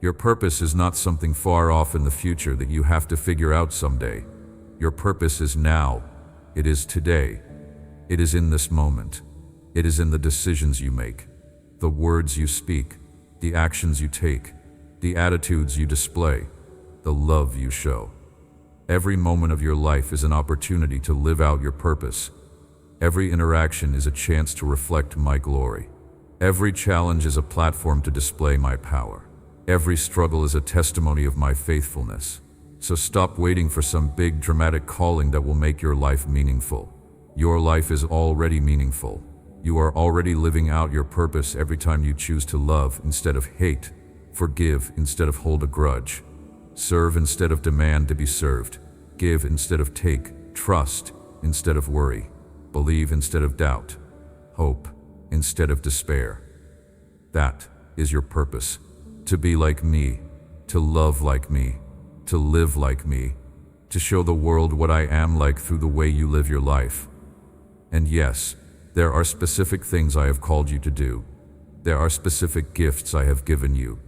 Your purpose is not something far off in the future that you have to figure out someday. Your purpose is now. It is today. It is in this moment. It is in the decisions you make, the words you speak, the actions you take, the attitudes you display, the love you show. Every moment of your life is an opportunity to live out your purpose. Every interaction is a chance to reflect my glory. Every challenge is a platform to display my power. Every struggle is a testimony of my faithfulness. So stop waiting for some big dramatic calling that will make your life meaningful. Your life is already meaningful. You are already living out your purpose every time you choose to love instead of hate, forgive instead of hold a grudge, serve instead of demand to be served, give instead of take, trust instead of worry, believe instead of doubt, hope instead of despair. That is your purpose. To be like me, to love like me, to live like me, to show the world what I am like through the way you live your life. And yes, there are specific things I have called you to do. There are specific gifts I have given you.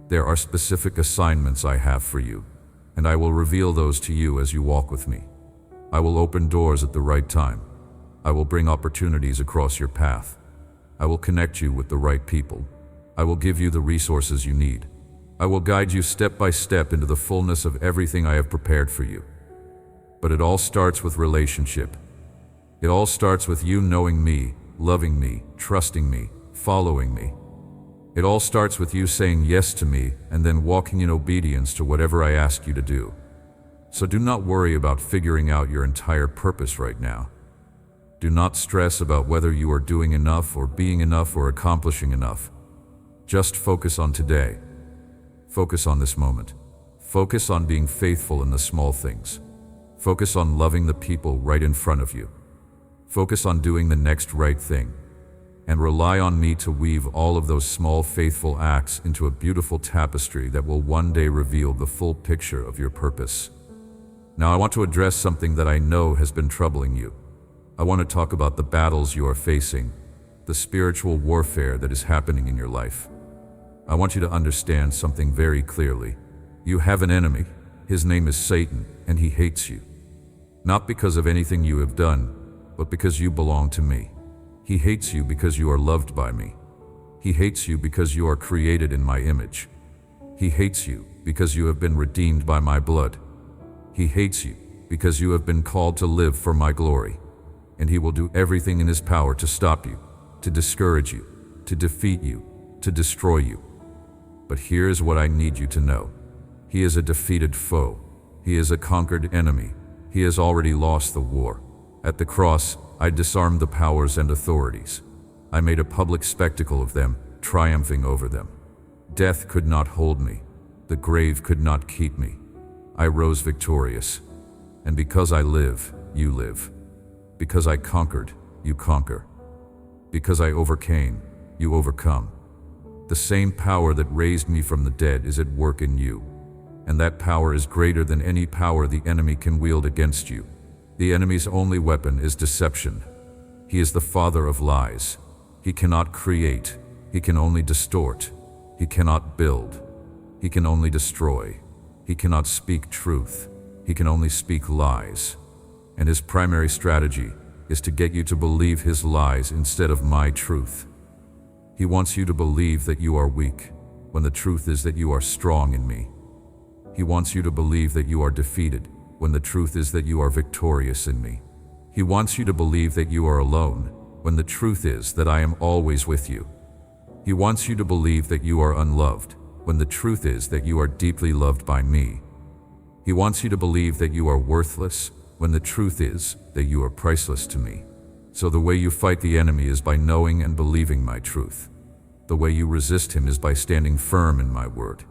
There are specific assignments I have for you, and I will reveal those to you as you walk with me. I will open doors at the right time. I will bring opportunities across your path. I will connect you with the right people. I will give you the resources you need. I will guide you step by step into the fullness of everything I have prepared for you. But it all starts with relationship. It all starts with you knowing me, loving me, trusting me, following me. It all starts with you saying yes to me and then walking in obedience to whatever I ask you to do. So do not worry about figuring out your entire purpose right now. Do not stress about whether you are doing enough or being enough or accomplishing enough. Just focus on today. Focus on this moment. Focus on being faithful in the small things. Focus on loving the people right in front of you. Focus on doing the next right thing. And rely on me to weave all of those small faithful acts into a beautiful tapestry that will one day reveal the full picture of your purpose. Now I want to address something that I know has been troubling you. I want to talk about the battles you are facing, the spiritual warfare that is happening in your life. I want you to understand something very clearly. You have an enemy. His name is Satan, and he hates you. Not because of anything you have done, but because you belong to me. He hates you because you are loved by me. He hates you because you are created in my image. He hates you because you have been redeemed by my blood. He hates you because you have been called to live for my glory. And he will do everything in his power to stop you, to discourage you, to defeat you, to destroy you. But here is what I need you to know. He is a defeated foe. He is a conquered enemy. He has already lost the war. At the cross, I disarmed the powers and authorities. I made a public spectacle of them, triumphing over them. Death could not hold me. The grave could not keep me. I rose victorious. And because I live, you live. Because I conquered, you conquer. Because I overcame, you overcome. The same power that raised me from the dead is at work in you. And that power is greater than any power the enemy can wield against you. The enemy's only weapon is deception. He is the father of lies. He cannot create. He can only distort. He cannot build. He can only destroy. He cannot speak truth. He can only speak lies. And his primary strategy is to get you to believe his lies instead of my truth. He wants you to believe that you are weak, when the truth is that you are strong in me. He wants you to believe that you are defeated, when the truth is that you are victorious in me. He wants you to believe that you are alone, when the truth is that I am always with you. He wants you to believe that you are unloved, when the truth is that you are deeply loved by me. He wants you to believe that you are worthless, when the truth is that you are priceless to me. So the way you fight the enemy is by knowing and believing my truth. The way you resist him is by standing firm in my word.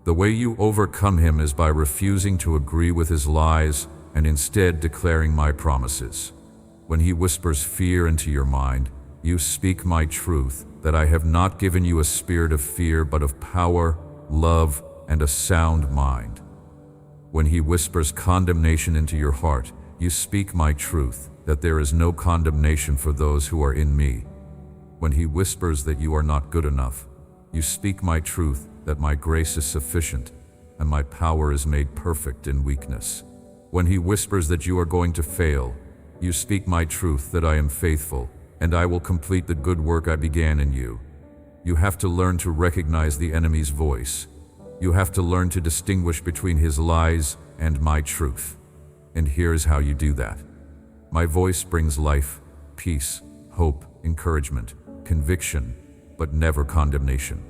The way you overcome him is by refusing to agree with his lies and instead declaring my promises. When he whispers fear into your mind, you speak my truth, that I have not given you a spirit of fear but of power, love, and a sound mind. When he whispers condemnation into your heart, you speak my truth, that there is no condemnation for those who are in me. When he whispers that you are not good enough, you speak my truth, that my grace is sufficient, and my power is made perfect in weakness. When he whispers that you are going to fail, you speak my truth, that I am faithful, and I will complete the good work I began in you. You have to learn to recognize the enemy's voice. You have to learn to distinguish between his lies and my truth. And here is how you do that. My voice brings life, peace, hope, encouragement, conviction, but never condemnation.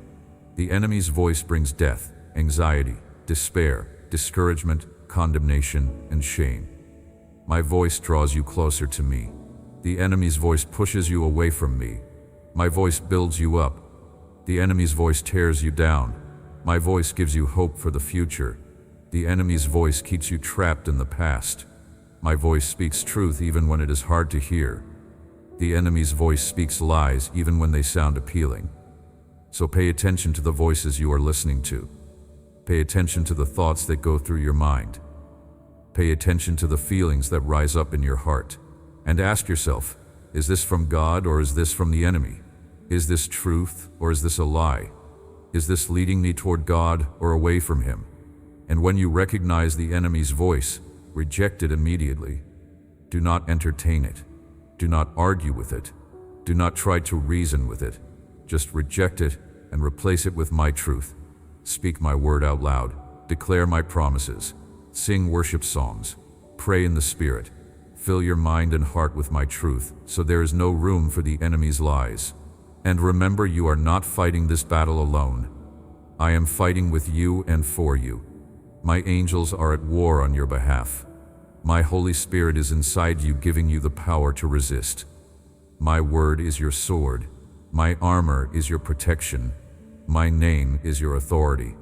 The enemy's voice brings death, anxiety, despair, discouragement, condemnation, and shame. My voice draws you closer to me. The enemy's voice pushes you away from me. My voice builds you up. The enemy's voice tears you down. My voice gives you hope for the future. The enemy's voice keeps you trapped in the past. My voice speaks truth even when it is hard to hear. The enemy's voice speaks lies even when they sound appealing. So pay attention to the voices you are listening to. Pay attention to the thoughts that go through your mind. Pay attention to the feelings that rise up in your heart. And ask yourself, is this from God or is this from the enemy? Is this truth or is this a lie? Is this leading me toward God or away from him? And when you recognize the enemy's voice, reject it immediately. Do not entertain it. Do not argue with it. Do not try to reason with it. Just reject it and replace it with my truth. Speak my word out loud. Declare my promises. Sing worship songs. Pray in the Spirit. Fill your mind and heart with my truth, so there is no room for the enemy's lies. And remember, you are not fighting this battle alone. I am fighting with you and for you. My angels are at war on your behalf. My Holy Spirit is inside you, giving you the power to resist. My word is your sword. My armor is your protection. My name is your authority.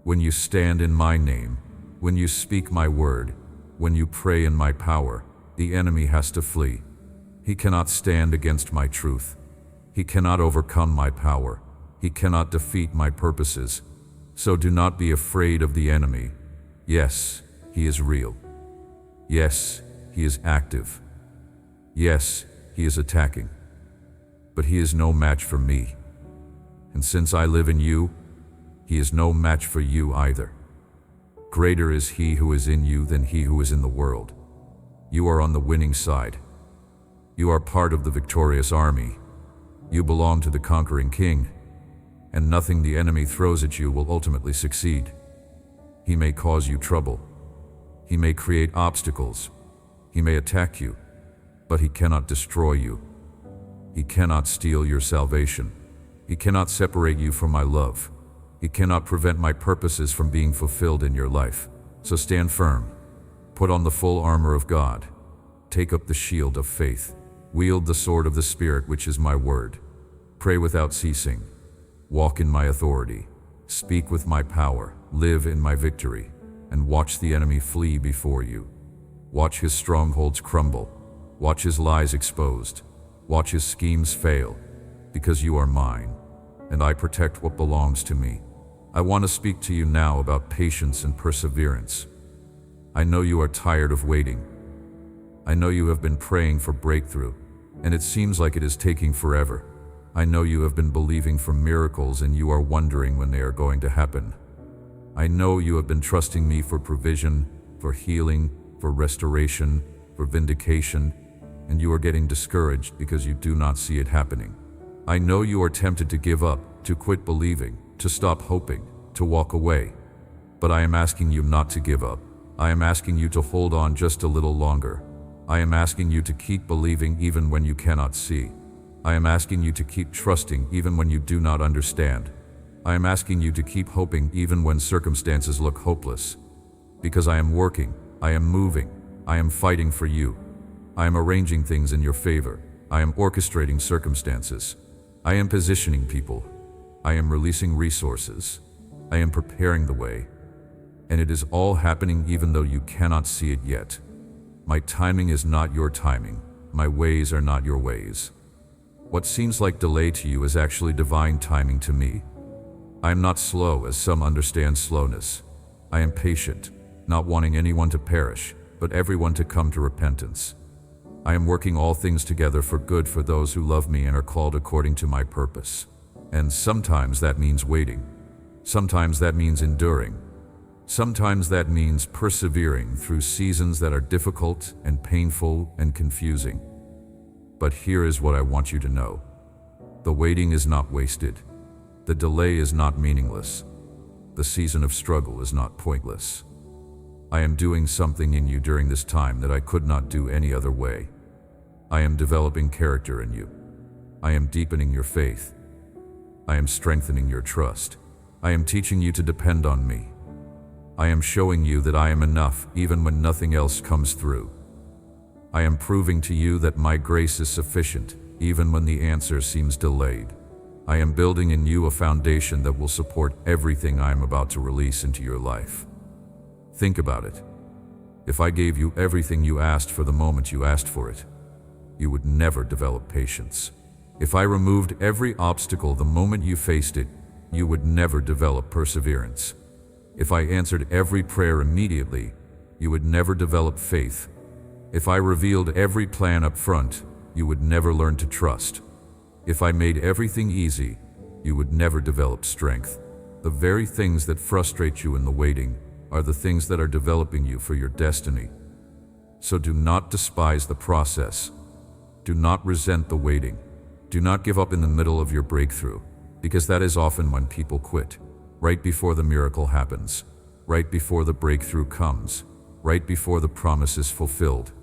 When you stand in my name, when you speak my word, when you pray in my power, the enemy has to flee. He cannot stand against my truth. He cannot overcome my power. He cannot defeat my purposes. So do not be afraid of the enemy. Yes, he is real. Yes, he is active. Yes, he is attacking. But he is no match for me. And since I live in you, he is no match for you either. Greater is he who is in you than he who is in the world. You are on the winning side. You are part of the victorious army. You belong to the conquering king. and nothing the enemy throws at you will ultimately succeed. He may cause you trouble. He may create obstacles. He may attack you, but he cannot destroy you. He cannot steal your salvation. He cannot separate you from my love. He cannot prevent my purposes from being fulfilled in your life. So stand firm. Put on the full armor of God. Take up the shield of faith. Wield the sword of the Spirit, which is my word. Pray without ceasing. Walk in my authority. Speak with my power. Live in my victory. And watch the enemy flee before you. Watch his strongholds crumble. Watch his lies exposed. Watch his schemes fail. Because you are mine, and I protect what belongs to me. I want to speak to you now about patience and perseverance. I know you are tired of waiting. I know you have been praying for breakthrough, and it seems like it is taking forever. I know you have been believing for miracles and you are wondering when they are going to happen. I know you have been trusting me for provision, for healing, for restoration, for vindication, and you are getting discouraged because you do not see it happening. I know you are tempted to give up, to quit believing, to stop hoping, to walk away. But I am asking you not to give up. I am asking you to hold on just a little longer. I am asking you to keep believing even when you cannot see. I am asking you to keep trusting even when you do not understand. I am asking you to keep hoping even when circumstances look hopeless. Because I am working, I am moving, I am fighting for you. I am arranging things in your favor. I am orchestrating circumstances. I am positioning people. I am releasing resources. I am preparing the way. And it is all happening even though you cannot see it yet. My timing is not your timing. My ways are not your ways. What seems like delay to you is actually divine timing to me. I am not slow as some understand slowness. I am patient, not wanting anyone to perish, but everyone to come to repentance. I am working all things together for good for those who love me and are called according to my purpose. And sometimes that means waiting. Sometimes that means enduring. Sometimes that means persevering through seasons that are difficult and painful and confusing. But here is what I want you to know. The waiting is not wasted. The delay is not meaningless. The season of struggle is not pointless. I am doing something in you during this time that I could not do any other way. I am developing character in you. I am deepening your faith. I am strengthening your trust. I am teaching you to depend on me. I am showing you that I am enough even when nothing else comes through. I am proving to you that my grace is sufficient even when the answer seems delayed. I am building in you a foundation that will support everything I am about to release into your life. Think about it. If I gave you everything you asked for the moment you asked for it, you would never develop patience. If I removed every obstacle the moment you faced it, you would never develop perseverance. If I answered every prayer immediately, you would never develop faith. If I revealed every plan up front, you would never learn to trust. If I made everything easy, you would never develop strength. The very things that frustrate you in the waiting are the things that are developing you for your destiny. So do not despise the process. Do not resent the waiting. Do not give up in the middle of your breakthrough, because that is often when people quit. Right before the miracle happens, right before the breakthrough comes, right before the promise is fulfilled.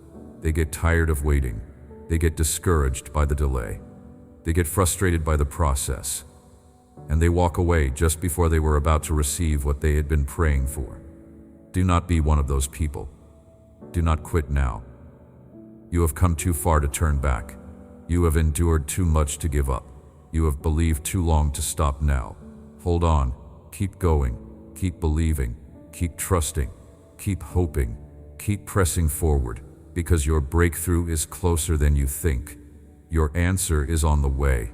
They get tired of waiting. They get discouraged by the delay. They get frustrated by the process. And they walk away just before they were about to receive what they had been praying for. Do not be one of those people. Do not quit now. You have come too far to turn back. You have endured too much to give up. You have believed too long to stop now. Hold on. Keep going. Keep believing. Keep trusting. Keep hoping. Keep pressing forward, because your breakthrough is closer than you think. Your answer is on the way.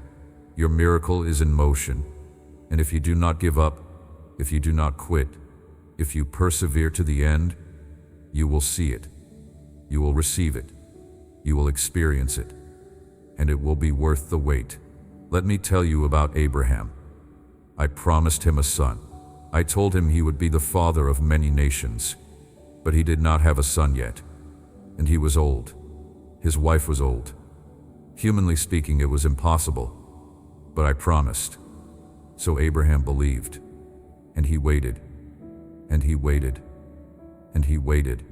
Your miracle is in motion. And if you do not give up, if you do not quit, if you persevere to the end, you will see it. You will receive it. You will experience it. And it will be worth the wait. Let me tell you about Abraham. I promised him a son. I told him he would be the father of many nations. But he did not have a son yet. And he was old. His wife was old. Humanly speaking, it was impossible. But I promised. So Abraham believed, and he waited, and he waited, and he waited.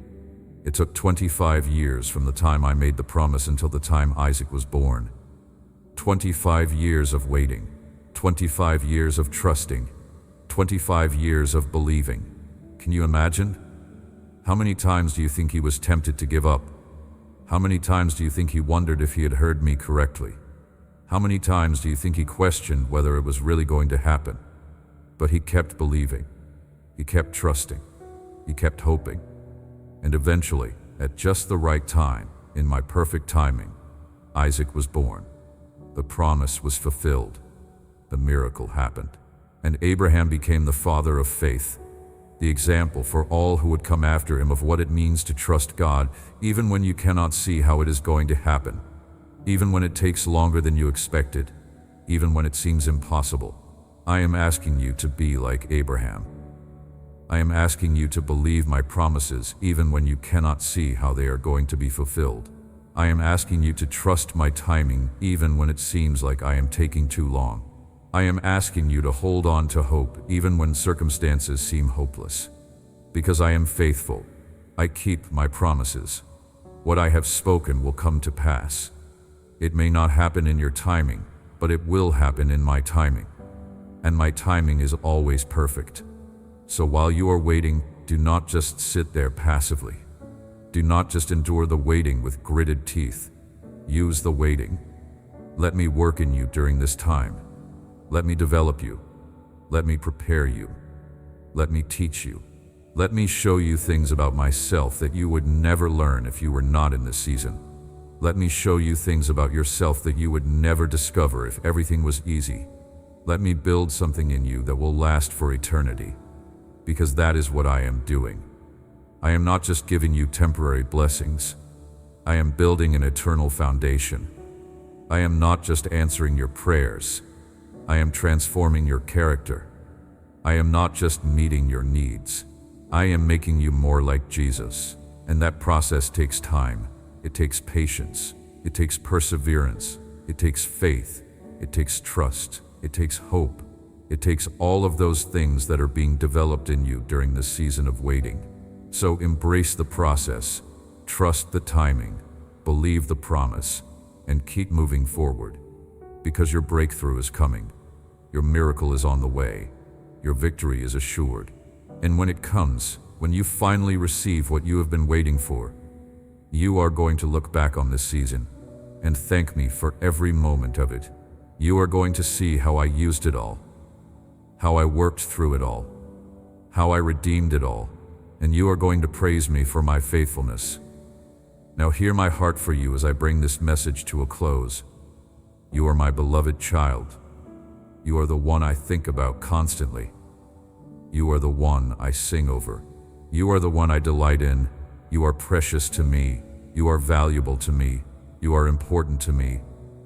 It took 25 years from the time I made the promise until the time Isaac was born. 25 years of waiting, 25 years of trusting, 25 years of believing. Can you imagine? How many times do you think he was tempted to give up? How many times do you think he wondered if he had heard me correctly? How many times do you think he questioned whether it was really going to happen? But he kept believing. He kept trusting. He kept hoping. And eventually, at just the right time, in my perfect timing, Isaac was born. The promise was fulfilled. The miracle happened. And Abraham became the father of faith, the example for all who would come after him of what it means to trust God, even when you cannot see how it is going to happen, even when it takes longer than you expected, even when it seems impossible. I am asking you to be like Abraham. I am asking you to believe my promises even when you cannot see how they are going to be fulfilled. I am asking you to trust my timing even when it seems like I am taking too long. I am asking you to hold on to hope even when circumstances seem hopeless. Because I am faithful, I keep my promises. What I have spoken will come to pass. It may not happen in your timing, but it will happen in my timing. And my timing is always perfect. So while you are waiting, do not just sit there passively. Do not just endure the waiting with gritted teeth. Use the waiting. Let me work in you during this time. Let me develop you. Let me prepare you. Let me teach you. Let me show you things about myself that you would never learn if you were not in this season. Let me show you things about yourself that you would never discover if everything was easy. Let me build something in you that will last for eternity. Because that is what I am doing. I am not just giving you temporary blessings. I am building an eternal foundation. I am not just answering your prayers. I am transforming your character. I am not just meeting your needs. I am making you more like Jesus. And that process takes time. It takes patience. It takes perseverance. It takes faith. It takes trust. It takes hope. It takes all of those things that are being developed in you during this season of waiting. So embrace the process, trust the timing, believe the promise, and keep moving forward. Because your breakthrough is coming. Your miracle is on the way. Your victory is assured. And when it comes, when you finally receive what you have been waiting for, you are going to look back on this season and thank me for every moment of it. You are going to see how I used it all, how I worked through it all, how I redeemed it all, and you are going to praise me for my faithfulness. Now hear my heart for you as I bring this message to a close. You are my beloved child. You are the one I think about constantly. You are the one I sing over. You are the one I delight in. You are precious to me. You are valuable to me. You are important to me.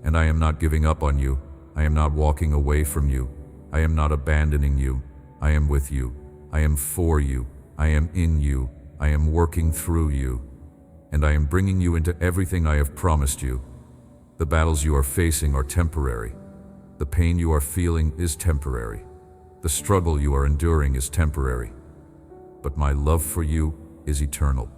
And I am not giving up on you. I am not walking away from you. I am not abandoning you. I am with you. I am for you. I am in you. I am working through you. And I am bringing you into everything I have promised you. The battles you are facing are temporary. The pain you are feeling is temporary. The struggle you are enduring is temporary. But my love for you is eternal.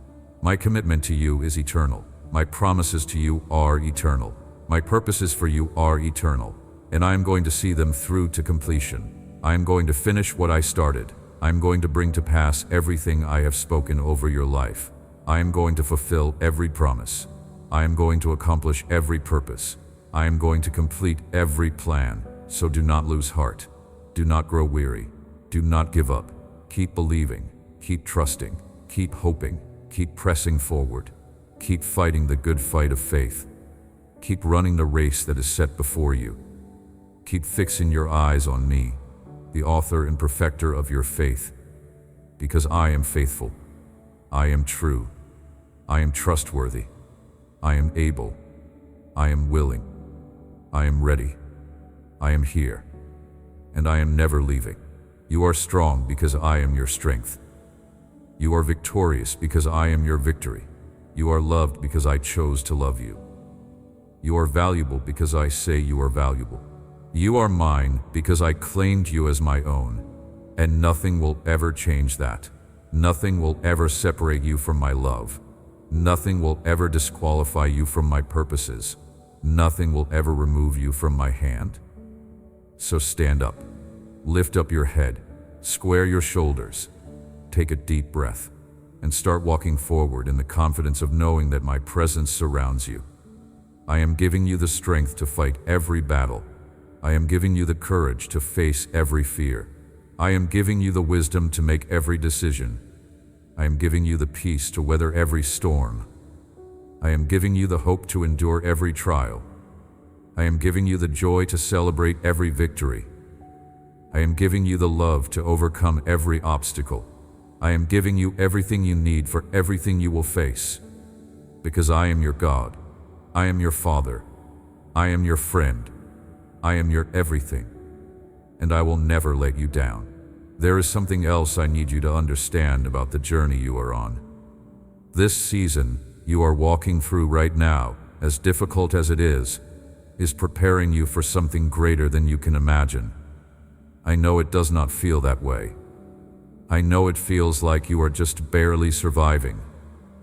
My commitment to you is eternal. My promises to you are eternal. My purposes for you are eternal. And I am going to see them through to completion. I am going to finish what I started. I am going to bring to pass everything I have spoken over your life. I am going to fulfill every promise. I am going to accomplish every purpose. I am going to complete every plan. So do not lose heart. Do not grow weary. Do not give up. Keep believing. Keep trusting. Keep hoping. Keep pressing forward. Keep fighting the good fight of faith. Keep running the race that is set before you. Keep fixing your eyes on me, the author and perfecter of your faith. Because I am faithful. I am true. I am trustworthy. I am able. I am willing. I am ready. I am here. And I am never leaving. You are strong because I am your strength. You are victorious because I am your victory. You are loved because I chose to love you. You are valuable because I say you are valuable. You are mine because I claimed you as my own, and nothing will ever change that. Nothing will ever separate you from my love. Nothing will ever disqualify you from my purposes. Nothing will ever remove you from my hand. So stand up, lift up your head, square your shoulders, take a deep breath, and start walking forward in the confidence of knowing that my presence surrounds you. I am giving you the strength to fight every battle. I am giving you the courage to face every fear. I am giving you the wisdom to make every decision. I am giving you the peace to weather every storm. I am giving you the hope to endure every trial. I am giving you the joy to celebrate every victory. I am giving you the love to overcome every obstacle. I am giving you everything you need for everything you will face. Because I am your God. I am your Father. I am your friend. I am your everything. And I will never let you down. There is something else I need you to understand about the journey you are on. This season you are walking through right now, as difficult as it is preparing you for something greater than you can imagine. I know it does not feel that way. I know it feels like you are just barely surviving,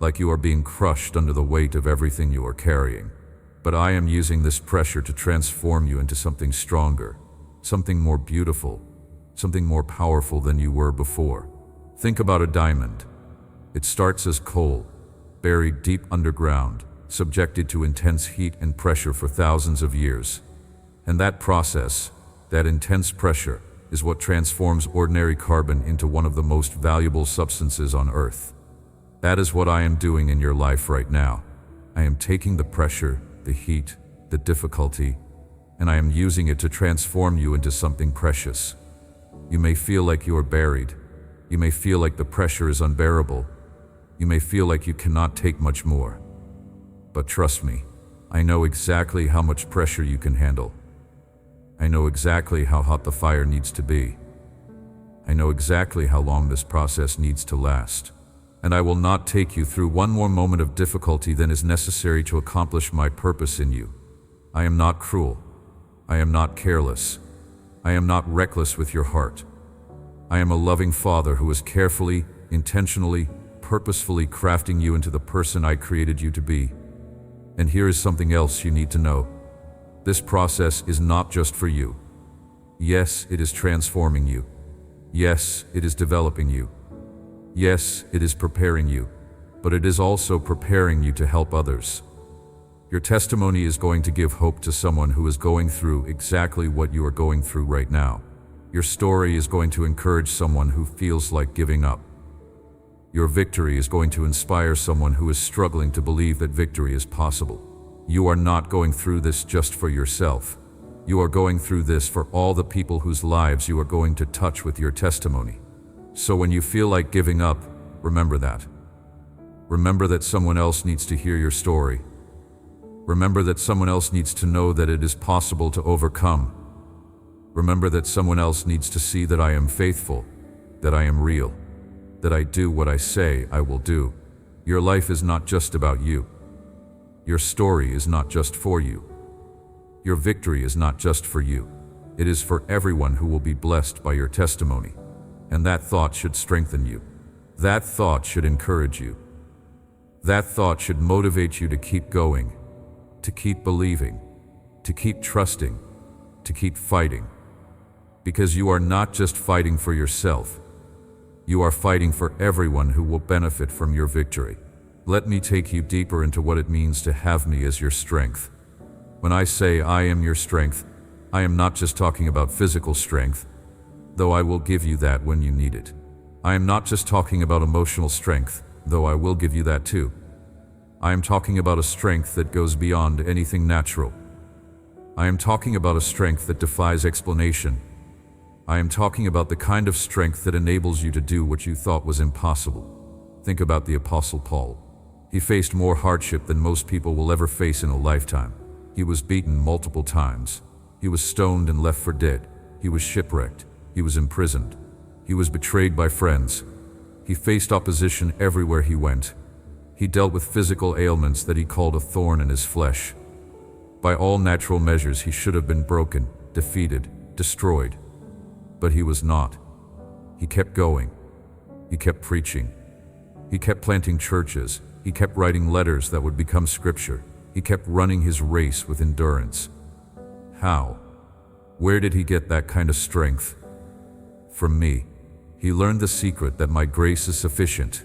like you are being crushed under the weight of everything you are carrying. But I am using this pressure to transform you into something stronger, something more beautiful, something more powerful than you were before. Think about a diamond. It starts as coal, buried deep underground, subjected to intense heat and pressure for thousands of years. And that process, that intense pressure, is what transforms ordinary carbon into one of the most valuable substances on Earth. That is what I am doing in your life right now. I am taking the pressure, the heat, the difficulty, and I am using it to transform you into something precious. You may feel like you are buried. You may feel like the pressure is unbearable. You may feel like you cannot take much more. But trust me, I know exactly how much pressure you can handle. I know exactly how hot the fire needs to be. I know exactly how long this process needs to last. And I will not take you through one more moment of difficulty than is necessary to accomplish my purpose in you. I am not cruel. I am not careless. I am not reckless with your heart. I am a loving Father who is carefully, intentionally, purposefully crafting you into the person I created you to be. And here is something else you need to know. This process is not just for you. Yes, it is transforming you. Yes, it is developing you. Yes, it is preparing you. But it is also preparing you to help others. Your testimony is going to give hope to someone who is going through exactly what you are going through right now. Your story is going to encourage someone who feels like giving up. Your victory is going to inspire someone who is struggling to believe that victory is possible. You are not going through this just for yourself. You are going through this for all the people whose lives you are going to touch with your testimony. So when you feel like giving up, remember that. Remember that someone else needs to hear your story. Remember that someone else needs to know that it is possible to overcome. Remember that someone else needs to see that I am faithful, that I am real, that I do what I say I will do. Your life is not just about you. Your story is not just for you. Your victory is not just for you. It is for everyone who will be blessed by your testimony. And that thought should strengthen you. That thought should encourage you. That thought should motivate you to keep going, to keep believing, to keep trusting, to keep fighting. Because you are not just fighting for yourself. You are fighting for everyone who will benefit from your victory. Let me take you deeper into what it means to have me as your strength. When I say I am your strength, I am not just talking about physical strength, though I will give you that when you need it. I am not just talking about emotional strength, though I will give you that too. I am talking about a strength that goes beyond anything natural. I am talking about a strength that defies explanation. I am talking about the kind of strength that enables you to do what you thought was impossible. Think about the Apostle Paul. He faced more hardship than most people will ever face in a lifetime. He was beaten multiple times. He was stoned and left for dead. He was shipwrecked. He was imprisoned. He was betrayed by friends. He faced opposition everywhere he went. He dealt with physical ailments that he called a thorn in his flesh. By all natural measures, he should have been broken, defeated, destroyed. But he was not. He kept going. He kept preaching. He kept planting churches. He kept writing letters that would become scripture. He kept running his race with endurance. How? Where did he get that kind of strength? From me. He learned the secret that my grace is sufficient,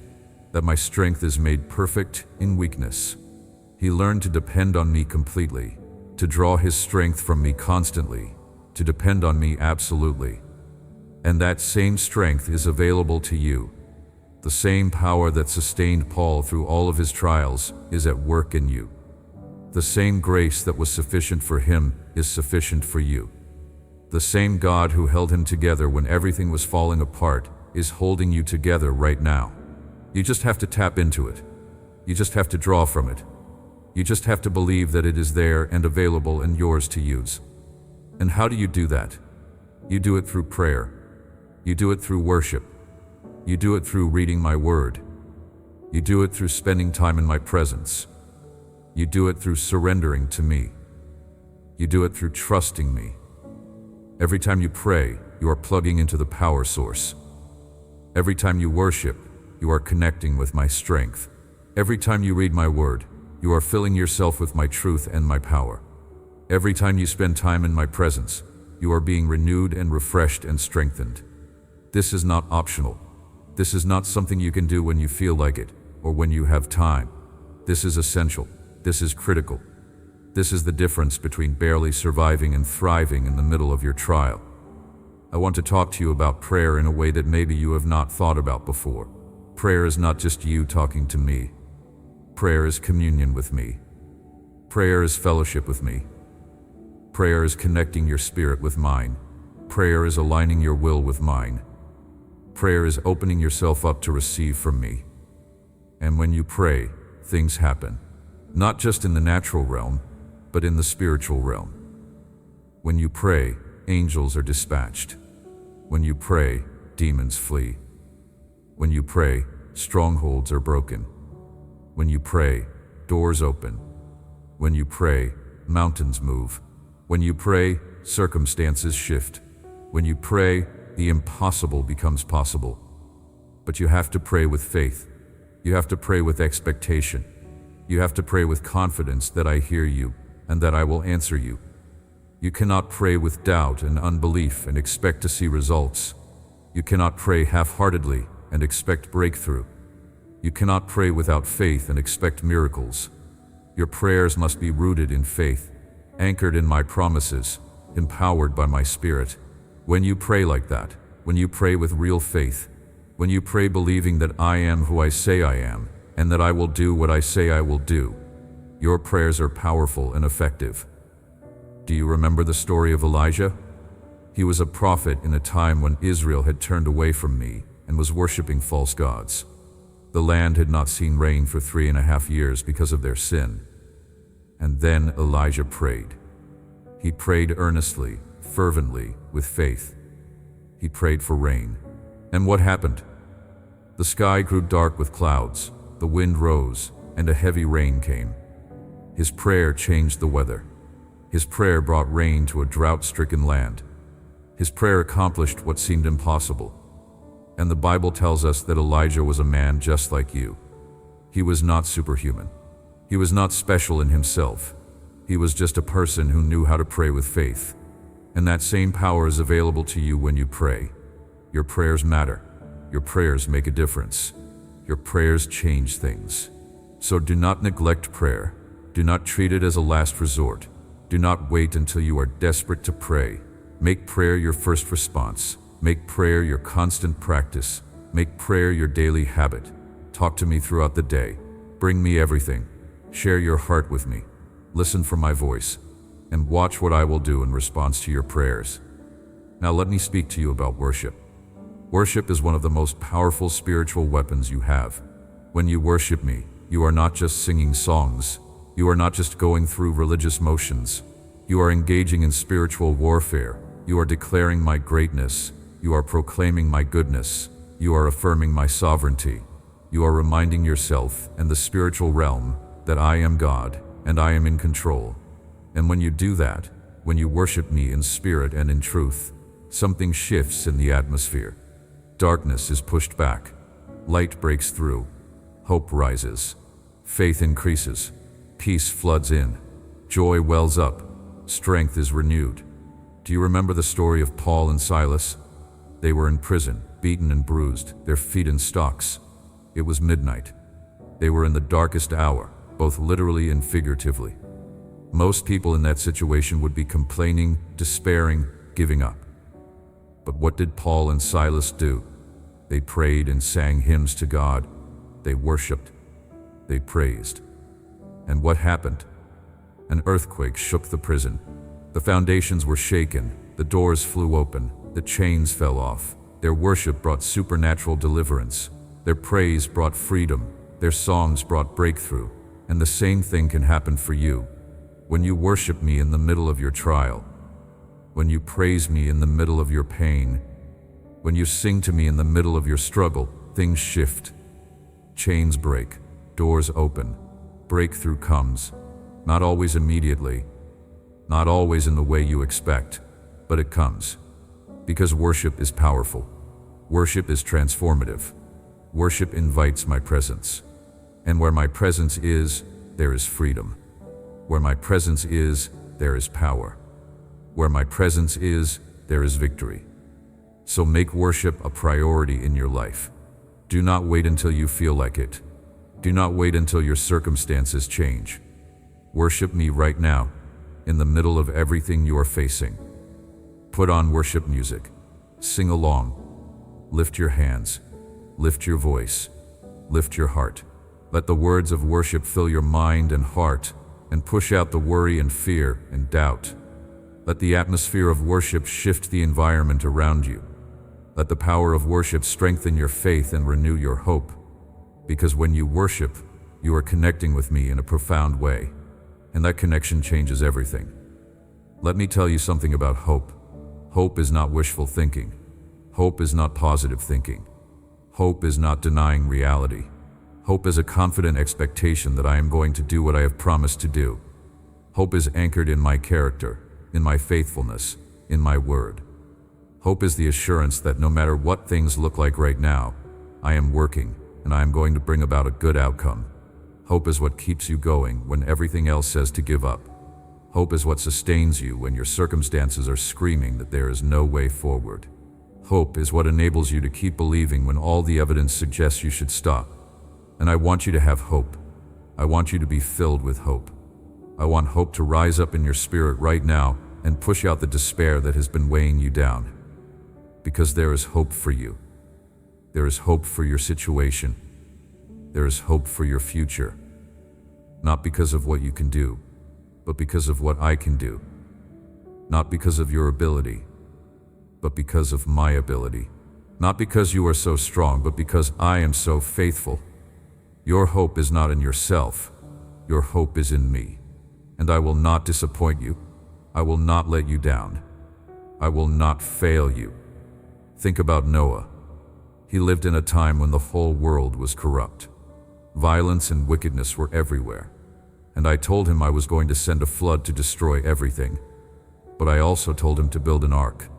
that my strength is made perfect in weakness. He learned to depend on me completely, to draw his strength from me constantly, to depend on me absolutely. And that same strength is available to you. The same power that sustained Paul through all of his trials is at work in you. The same grace that was sufficient for him is sufficient for you. The same God who held him together when everything was falling apart is holding you together right now. You just have to tap into it. You just have to draw from it. You just have to believe that it is there and available and yours to use. And how do you do that? You do it through prayer. You do it through worship. You do it through reading my word. You do it through spending time in my presence. You do it through surrendering to me. You do it through trusting me. Every time you pray, you are plugging into the power source. Every time you worship, you are connecting with my strength. Every time you read my word, you are filling yourself with my truth and my power. Every time you spend time in my presence, you are being renewed and refreshed and strengthened. This is not optional. This is not something you can do when you feel like it or when you have time. This is essential. This is critical. This is the difference between barely surviving and thriving in the middle of your trial. I want to talk to you about prayer in a way that maybe you have not thought about before. Prayer is not just you talking to me. Prayer is communion with me. Prayer is fellowship with me. Prayer is connecting your spirit with mine. Prayer is aligning your will with mine. Prayer is opening yourself up to receive from me. And when you pray, things happen. Not just in the natural realm, but in the spiritual realm. When you pray, angels are dispatched. When you pray, demons flee. When you pray, strongholds are broken. When you pray, doors open. When you pray, mountains move. When you pray, circumstances shift. When you pray, the impossible becomes possible. But you have to pray with faith. You have to pray with expectation. You have to pray with confidence that I hear you and that I will answer you. You cannot pray with doubt and unbelief and expect to see results. You cannot pray half-heartedly and expect breakthrough. You cannot pray without faith and expect miracles. Your prayers must be rooted in faith, anchored in my promises, empowered by my Spirit. When you pray like that, when you pray with real faith, when you pray believing that I am who I say I am, and that I will do what I say I will do, your prayers are powerful and effective. Do you remember the story of Elijah? He was a prophet in a time when Israel had turned away from me and was worshiping false gods. The land had not seen rain for 3.5 years because of their sin. And then Elijah prayed. He prayed earnestly, fervently, with faith. He prayed for rain. And what happened? The sky grew dark with clouds, the wind rose, and a heavy rain came. His prayer changed the weather. His prayer brought rain to a drought-stricken land. His prayer accomplished what seemed impossible. And the Bible tells us that Elijah was a man just like you. He was not superhuman. He was not special in himself. He was just a person who knew how to pray with faith. And that same power is available to you when you pray. Your prayers matter. Your prayers make a difference. Your prayers change things. So do not neglect prayer. Do not treat it as a last resort. Do not wait until you are desperate to pray. Make prayer your first response. Make prayer your constant practice. Make prayer your daily habit. Talk to me throughout the day. Bring me everything. Share your heart with me. Listen for my voice. And watch what I will do in response to your prayers. Now let me speak to you about worship. Worship is one of the most powerful spiritual weapons you have. When you worship me, you are not just singing songs. You are not just going through religious motions. You are engaging in spiritual warfare. You are declaring my greatness. You are proclaiming my goodness. You are affirming my sovereignty. You are reminding yourself and the spiritual realm that I am God and I am in control. And when you do that, when you worship me in spirit and in truth, something shifts in the atmosphere. Darkness is pushed back. Light breaks through. Hope rises. Faith increases. Peace floods in. Joy wells up. Strength is renewed. Do you remember the story of Paul and Silas? They were in prison, beaten and bruised, their feet in stocks. It was midnight. They were in the darkest hour, both literally and figuratively. Most people in that situation would be complaining, despairing, giving up. But what did Paul and Silas do? They prayed and sang hymns to God. They worshiped. They praised. And what happened? An earthquake shook the prison. The foundations were shaken. The doors flew open. The chains fell off. Their worship brought supernatural deliverance. Their praise brought freedom. Their songs brought breakthrough. And the same thing can happen for you. When you worship me in the middle of your trial, when you praise me in the middle of your pain, when you sing to me in the middle of your struggle, things shift. Chains break, doors open, breakthrough comes. Not always immediately, not always in the way you expect, but it comes. Because worship is powerful. Worship is transformative. Worship invites my presence. And where my presence is, there is freedom. Where my presence is, there is power. Where my presence is, there is victory. So make worship a priority in your life. Do not wait until you feel like it. Do not wait until your circumstances change. Worship me right now, in the middle of everything you are facing. Put on worship music. Sing along. Lift your hands. Lift your voice. Lift your heart. Let the words of worship fill your mind and heart, and push out the worry and fear and doubt. Let the atmosphere of worship shift the environment around you. Let the power of worship strengthen your faith and renew your hope. Because when you worship, you are connecting with me in a profound way, and that connection changes everything. Let me tell you something about hope. Hope is not wishful thinking. Hope is not positive thinking. Hope is not denying reality. Hope is a confident expectation that I am going to do what I have promised to do. Hope is anchored in my character, in my faithfulness, in my word. Hope is the assurance that no matter what things look like right now, I am working and I am going to bring about a good outcome. Hope is what keeps you going when everything else says to give up. Hope is what sustains you when your circumstances are screaming that there is no way forward. Hope is what enables you to keep believing when all the evidence suggests you should stop. And I want you to have hope. I want you to be filled with hope. I want hope to rise up in your spirit right now and push out the despair that has been weighing you down. Because there is hope for you. There is hope for your situation. There is hope for your future. Not because of what you can do, but because of what I can do. Not because of your ability, but because of my ability. Not because you are so strong, but because I am so faithful. Your hope is not in yourself. Your hope is in me. And I will not disappoint you. I will not let you down. I will not fail you. Think about Noah. He lived in a time when the whole world was corrupt. Violence and wickedness were everywhere. And I told him I was going to send a flood to destroy everything. But I also told him to build an ark,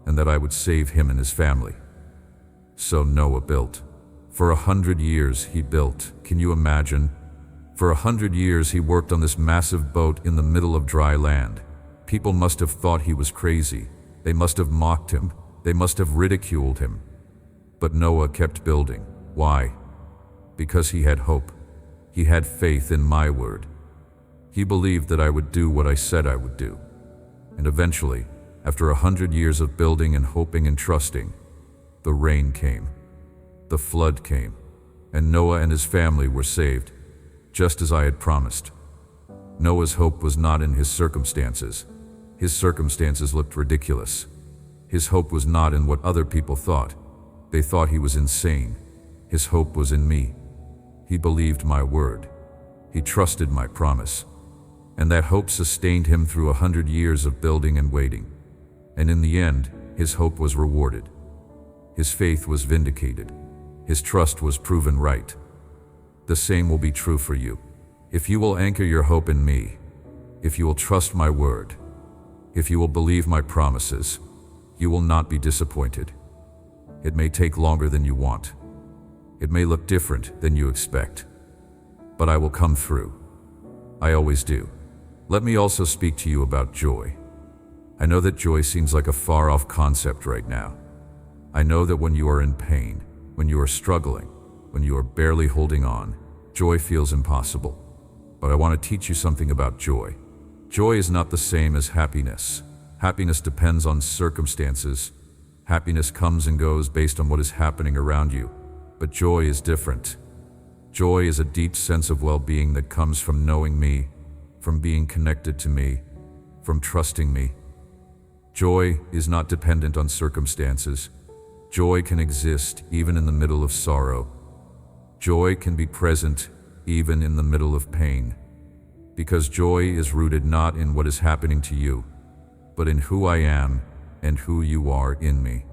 and that I would save him and his family. So Noah built. For 100 years he built. Can you imagine? For 100 years he worked on this massive boat in the middle of dry land. People must have thought he was crazy. They must have mocked him. They must have ridiculed him. But Noah kept building. Why? Because he had hope. He had faith in my word. He believed that I would do what I said I would do. And eventually, after 100 years of building and hoping and trusting, the rain came. The flood came, and Noah and his family were saved, just as I had promised. Noah's hope was not in his circumstances. His circumstances looked ridiculous. His hope was not in what other people thought. They thought he was insane. His hope was in me. He believed my word. He trusted my promise. And that hope sustained him through 100 years of building and waiting. And in the end, his hope was rewarded. His faith was vindicated. His trust was proven right. The same will be true for you. If you will anchor your hope in me, if you will trust my word, If you will believe my promises, you will not be disappointed. It may take longer than you want. It may look different than you expect. But I will come through. I always do. Let me also speak to you about joy. I know that joy seems like a far-off concept right now. I know that when you are in pain, when you are struggling, when you are barely holding on, joy feels impossible. But I want to teach you something about joy. Joy is not the same as happiness. Happiness depends on circumstances. Happiness comes and goes based on what is happening around you. But joy is different. Joy is a deep sense of well-being that comes from knowing me, from being connected to me, from trusting me. Joy is not dependent on circumstances. Joy can exist even in the middle of sorrow. Joy can be present even in the middle of pain. Because joy is rooted not in what is happening to you, but in who I am and who you are in me.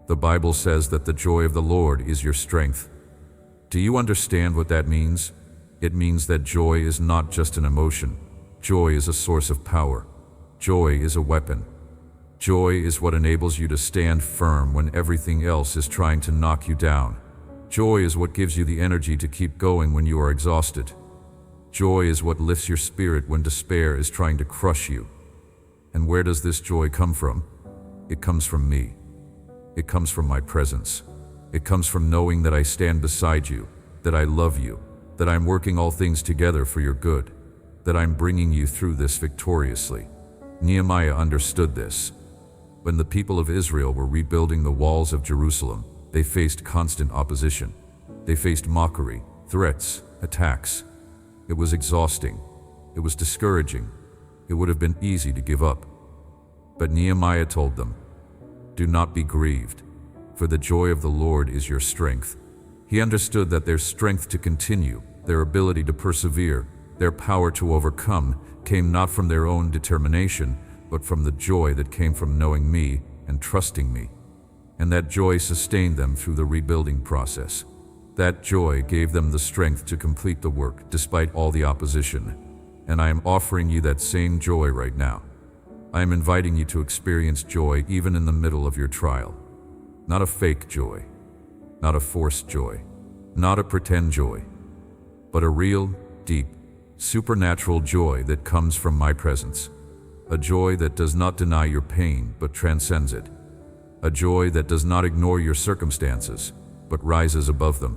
The Bible says that the joy of the Lord is your strength. Do you understand what that means? It means that joy is not just an emotion. Joy is a source of power. Joy is a weapon. Joy is what enables you to stand firm when everything else is trying to knock you down. Joy is what gives you the energy to keep going when you are exhausted. Joy is what lifts your spirit when despair is trying to crush you. And where does this joy come from? It comes from me. It comes from my presence. It comes from knowing that I stand beside you, that I love you, that I'm working all things together for your good, that I'm bringing you through this victoriously. Nehemiah understood this. When the people of Israel were rebuilding the walls of Jerusalem, they faced constant opposition. They faced mockery, threats, attacks. It was exhausting. It was discouraging. It would have been easy to give up. But Nehemiah told them, "Do not be grieved, for the joy of the Lord is your strength." He understood that their strength to continue, their ability to persevere, their power to overcome, came not from their own determination, but from the joy that came from knowing me and trusting me. And that joy sustained them through the rebuilding process. That joy gave them the strength to complete the work despite all the opposition. And I am offering you that same joy right now. I am inviting you to experience joy even in the middle of your trial. Not a fake joy, not a forced joy, not a pretend joy, but a real, deep, supernatural joy that comes from my presence. A joy that does not deny your pain but transcends it. A joy that does not ignore your circumstances but rises above them.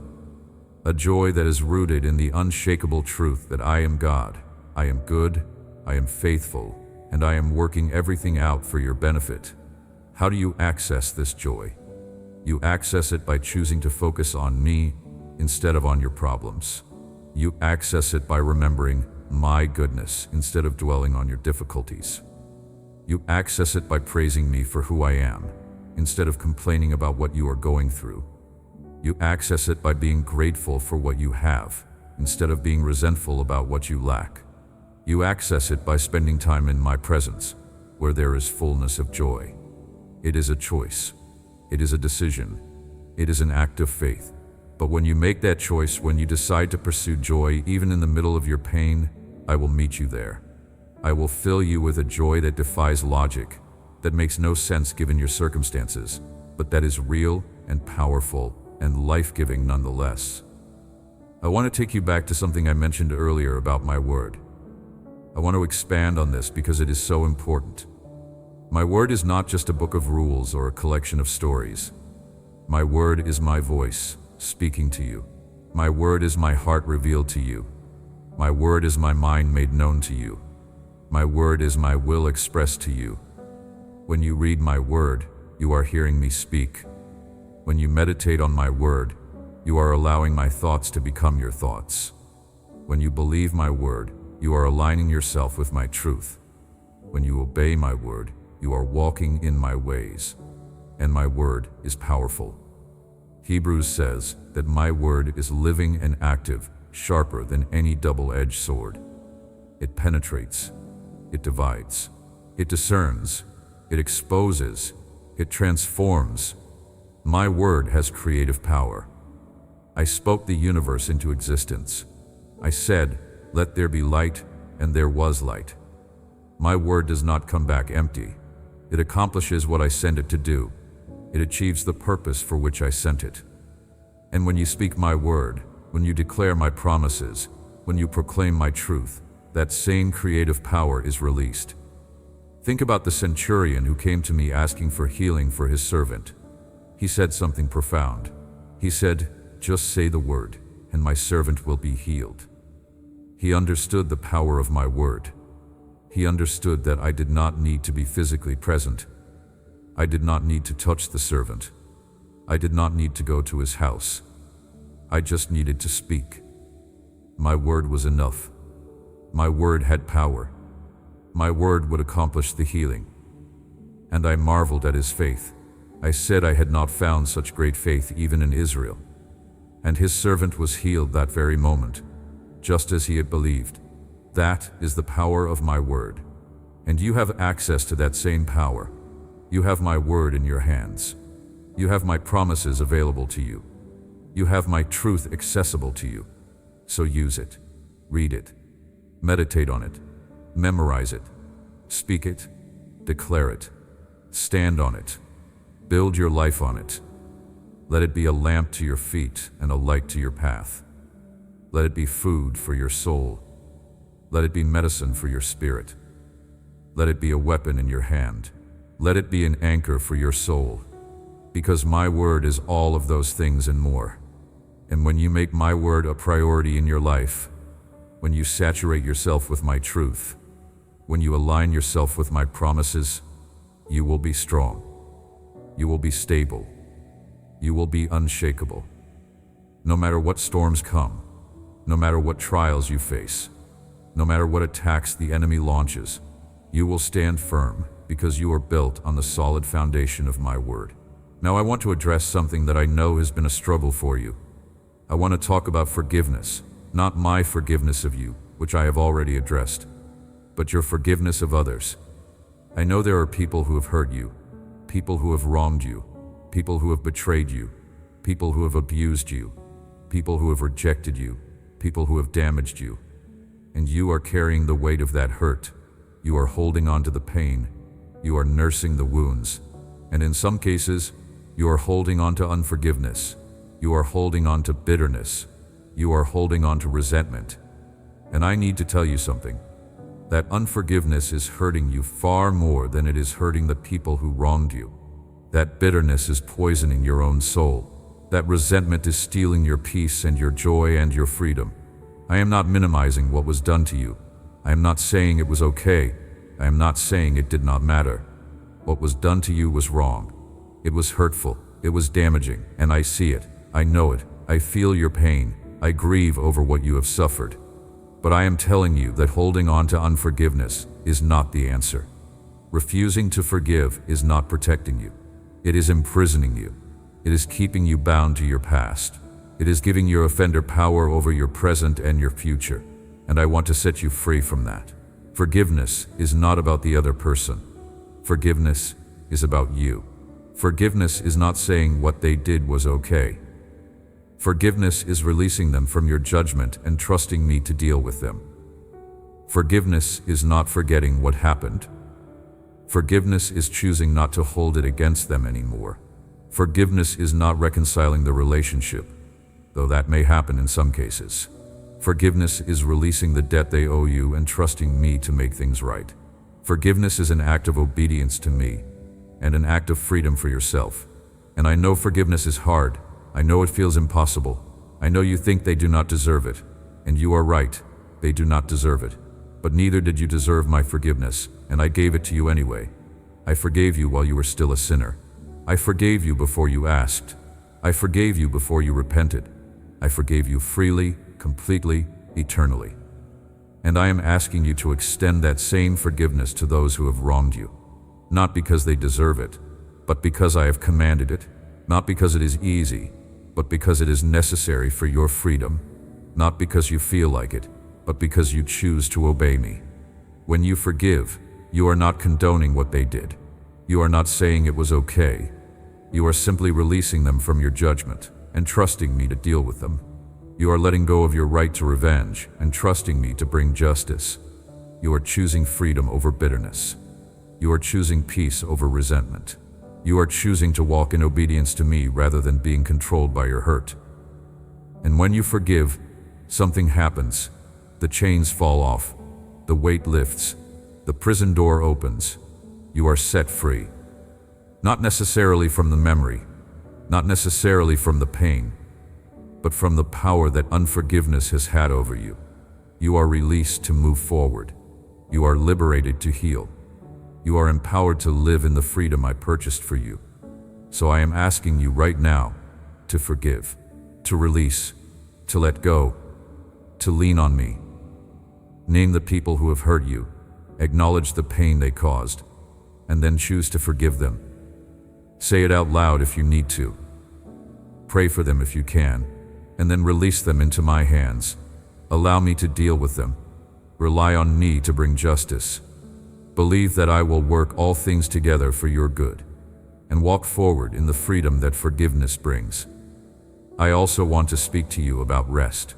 A joy that is rooted in the unshakable truth that I am God, I am good, I am faithful, and I am working everything out for your benefit. How do you access this joy? You access it by choosing to focus on me instead of on your problems. You access it by remembering my goodness instead of dwelling on your difficulties. You access it by praising me for who I am instead of complaining about what you are going through. You access it by being grateful for what you have instead of being resentful about what you lack. You access it by spending time in my presence, where there is fullness of joy. It is a choice. It is a decision. It is an act of faith. But when you make that choice, when you decide to pursue joy even in the middle of your pain, I will meet you there. I will fill you with a joy that defies logic, that makes no sense given your circumstances, but that is real and powerful and life-giving nonetheless. I want to take you back to something I mentioned earlier about my word. I want to expand on this because it is so important. My word is not just a book of rules or a collection of stories. My word is my voice speaking to you. My word is my heart revealed to you. My word is my mind made known to you. My word is my will expressed to you. When you read my word, you are hearing me speak. When you meditate on my word, you are allowing my thoughts to become your thoughts. When you believe my word, you are aligning yourself with my truth. When you obey my word, you are walking in my ways. And my word is powerful. Hebrews says that my word is living and active, sharper than any double-edged sword. It penetrates, it divides, it discerns, it exposes, it transforms. My word has creative power. I spoke the universe into existence. I said, "Let there be light," and there was light. My word does not come back empty. It accomplishes what I send it to do. It achieves the purpose for which I sent it. And when you speak my word, when you declare my promises, when you proclaim my truth, that same creative power is released. Think about the centurion who came to me asking for healing for his servant. He said something profound. He said, "Just say the word, and my servant will be healed." He understood the power of my word. He understood that I did not need to be physically present. I did not need to touch the servant. I did not need to go to his house. I just needed to speak. My word was enough. My word had power. My word would accomplish the healing. And I marveled at his faith. I said I had not found such great faith even in Israel. And his servant was healed that very moment, just as he had believed. That is the power of my word. And you have access to that same power. You have my word in your hands. You have my promises available to you. You have my truth accessible to you. So use it. Read it. Meditate on it. Memorize it. Speak it. Declare it. Stand on it. Build your life on it. Let it be a lamp to your feet and a light to your path. Let it be food for your soul. Let it be medicine for your spirit. Let it be a weapon in your hand. Let it be an anchor for your soul. Because my word is all of those things and more. And when you make my word a priority in your life, when you saturate yourself with my truth, when you align yourself with my promises, you will be strong. You will be stable. You will be unshakable. No matter what storms come, no matter what trials you face, no matter what attacks the enemy launches, you will stand firm because you are built on the solid foundation of my word. Now I want to address something that I know has been a struggle for you. I want to talk about forgiveness, not my forgiveness of you, which I have already addressed, but your forgiveness of others. I know there are people who have hurt you, people who have wronged you, people who have betrayed you, people who have abused you, people who have rejected you, people who have damaged you. And you are carrying the weight of that hurt. You are holding on to the pain. You are nursing the wounds. And in some cases, you are holding on to unforgiveness. You are holding on to bitterness. You are holding on to resentment. And I need to tell you something. That unforgiveness is hurting you far more than it is hurting the people who wronged you. That bitterness is poisoning your own soul. That resentment is stealing your peace and your joy and your freedom. I am not minimizing what was done to you. I am not saying it was okay. I am not saying it did not matter. What was done to you was wrong. It was hurtful. It was damaging. And I see it. I know it. I feel your pain. I grieve over what you have suffered. But I am telling you that holding on to unforgiveness is not the answer. Refusing to forgive is not protecting you. It is imprisoning you. It is keeping you bound to your past. It is giving your offender power over your present and your future. And I want to set you free from that. Forgiveness is not about the other person. Forgiveness is about you. Forgiveness is not saying what they did was okay. Forgiveness is releasing them from your judgment and trusting me to deal with them. Forgiveness is not forgetting what happened. Forgiveness is choosing not to hold it against them anymore. Forgiveness is not reconciling the relationship, though that may happen in some cases. Forgiveness is releasing the debt they owe you and trusting me to make things right. Forgiveness is an act of obedience to me and an act of freedom for yourself. And I know forgiveness is hard. I know it feels impossible. I know you think they do not deserve it. And you are right, they do not deserve it. But neither did you deserve my forgiveness, and I gave it to you anyway. I forgave you while you were still a sinner. I forgave you before you asked. I forgave you before you repented. I forgave you freely, completely, eternally. And I am asking you to extend that same forgiveness to those who have wronged you. Not because they deserve it, but because I have commanded it. Not because it is easy, but because it is necessary for your freedom. Not because you feel like it, but because you choose to obey me. When you forgive, you are not condoning what they did. You are not saying it was okay. You are simply releasing them from your judgment and trusting me to deal with them. You are letting go of your right to revenge and trusting me to bring justice. You are choosing freedom over bitterness. You are choosing peace over resentment. You are choosing to walk in obedience to me rather than being controlled by your hurt. And when you forgive, something happens. The chains fall off. The weight lifts. The prison door opens. You are set free. Not necessarily from the memory, not necessarily from the pain, but from the power that unforgiveness has had over you. You are released to move forward. You are liberated to heal. You are empowered to live in the freedom I purchased for you. So I am asking you right now to forgive, to release, to let go, to lean on me. Name the people who have hurt you, acknowledge the pain they caused, and then choose to forgive them. Say it out loud if you need to. Pray for them if you can, and then release them into my hands. Allow me to deal with them. Rely on me to bring justice. Believe that I will work all things together for your good, and walk forward in the freedom that forgiveness brings. I also want to speak to you about rest.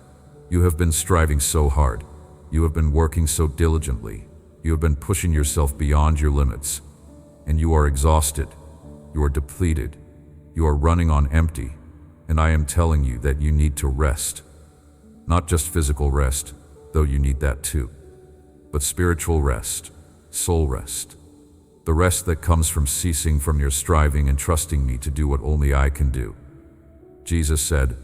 You have been striving so hard. You have been working so diligently. You have been pushing yourself beyond your limits, and you are exhausted. You are depleted. You are running on empty, and I am telling you that you need to rest. Not just physical rest, though you need that too, but spiritual rest, soul rest. The rest that comes from ceasing from your striving and trusting me to do what only I can do. Jesus said,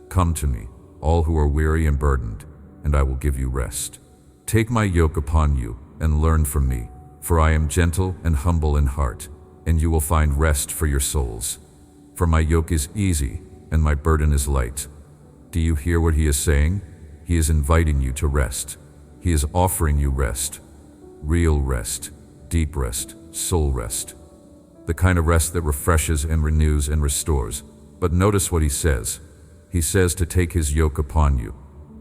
"Come to me, all who are weary and burdened, and I will give you rest. Take my yoke upon you and learn from me, for I am gentle and humble in heart, and you will find rest for your souls. For my yoke is easy and my burden is light." Do you hear what he is saying? He is inviting you to rest. He is offering you rest. Real rest, deep rest, soul rest. The kind of rest that refreshes and renews and restores. But notice what he says. He says to take his yoke upon you.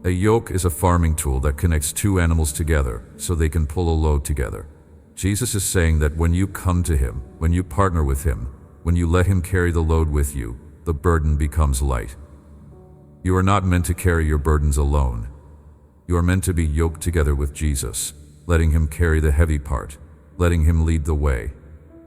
A yoke is a farming tool that connects two animals together so they can pull a load together. Jesus is saying that when you come to him, when you partner with him, when you let him carry the load with you, the burden becomes light. You are not meant to carry your burdens alone. You are meant to be yoked together with Jesus, letting him carry the heavy part, letting him lead the way,